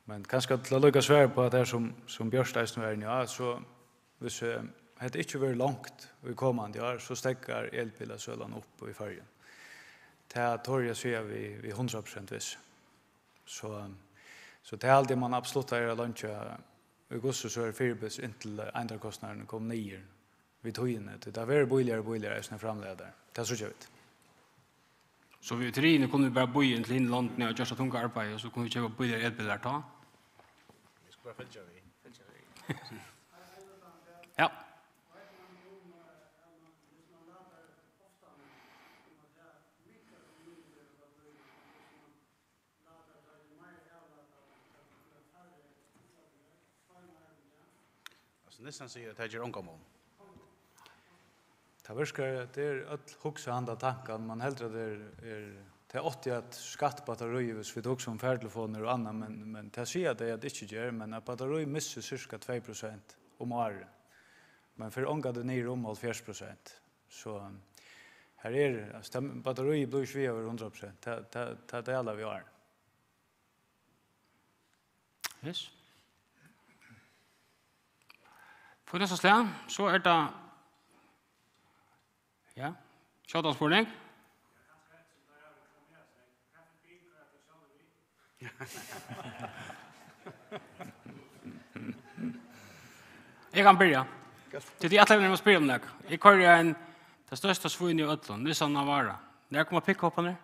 Men kanske att lägga svär på att det är som Björstaisen är nu så hvis det inte var långt i kommande år så stäcker elbilasöllan upp i färgen. Det här torget ser vi 100% vis. Så Så det är alltid man absolut är lunch i augusti så är fyrbus intill andra kostnaden kom ner vid höjden. Det är väldigt boiligare som framledare. Det är så ut. Så vi tre kunde bara bo in till London och göra tunga arbete och så kunde vi köpa billigare elbilar ta. Vi ska bara följa vi. Ja. Alltså nästan säger att det gör onkomon. Det verkar det är ett huxa andra tankar man hellre det är 80 att skattbatterier vi också om färdtelefoner och annat men det säger det att det inte gör men att batteri missar cirka 2% om året. Men för ångade ner om 40%. Så här är batteri blir ju över 100%. Det är alla vi har. Yes. För det så är det ja, kjøttanspårning. Jeg kan begynne. Det er at jeg må spørre om det. Jeg kører det største svunnet i Øtland, Nissan Navara. Når kommer pick-upen her?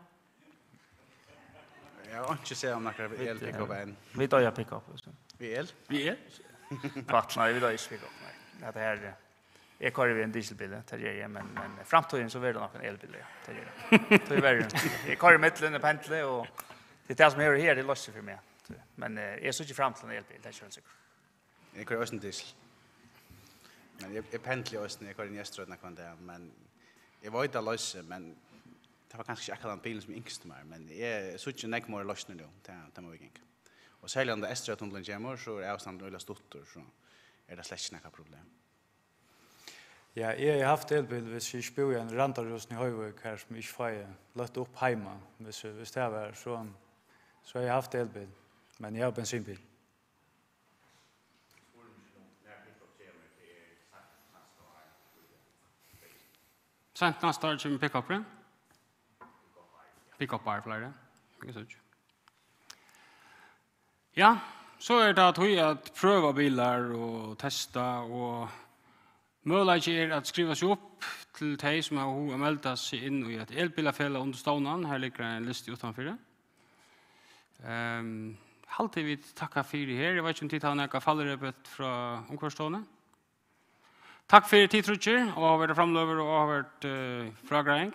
Jag har inte sett om några el pick-up än. Vi tar ju pick-up. Vi el? Vi el? Kvart, nej, vi tar ju pick-up. Nej, det här jag kör vi en dieselbil till det men framtiden så blir det nog en elbil till det. Tyvärr. Jag kör mitten och pendlar och det är det som är här det löser för mig. Men jag så inte framtiden elbil det känns säkert. Jag kör också en diesel. Men jag pendlar också när jag kör in i Österrödna kvar där men jag var inte lösa men det var kanske inte akkurat bilen som yngst mer men jag så inte näck mer lösning då det må vi gänga. Och särskilt om det Österrödtunneln kommer så är avståndet väldigt stort så är det släkt några problem. Ja, jag har haft elbil hvis jag spår en randarhusen i Höjvik här som inte får lagt upp hemma. Hvis det var så har jag haft elbil. Men jag har bensinbil. Sent nästa år kommer pick-up-en. Pick-up-bar flere. Ja, så är det att pröva bilar och testa och möjlighet att skriva sig upp till de som har meldt sig in i ett elbilafälla under stånden. Här ligger en lista utanför det. Alltid vi tackar för det här. Jag vet inte om tid har några fallrepet från omkvarstående. Tack för tid, Trutcher. Och har varit framlöver och har varit frågräng.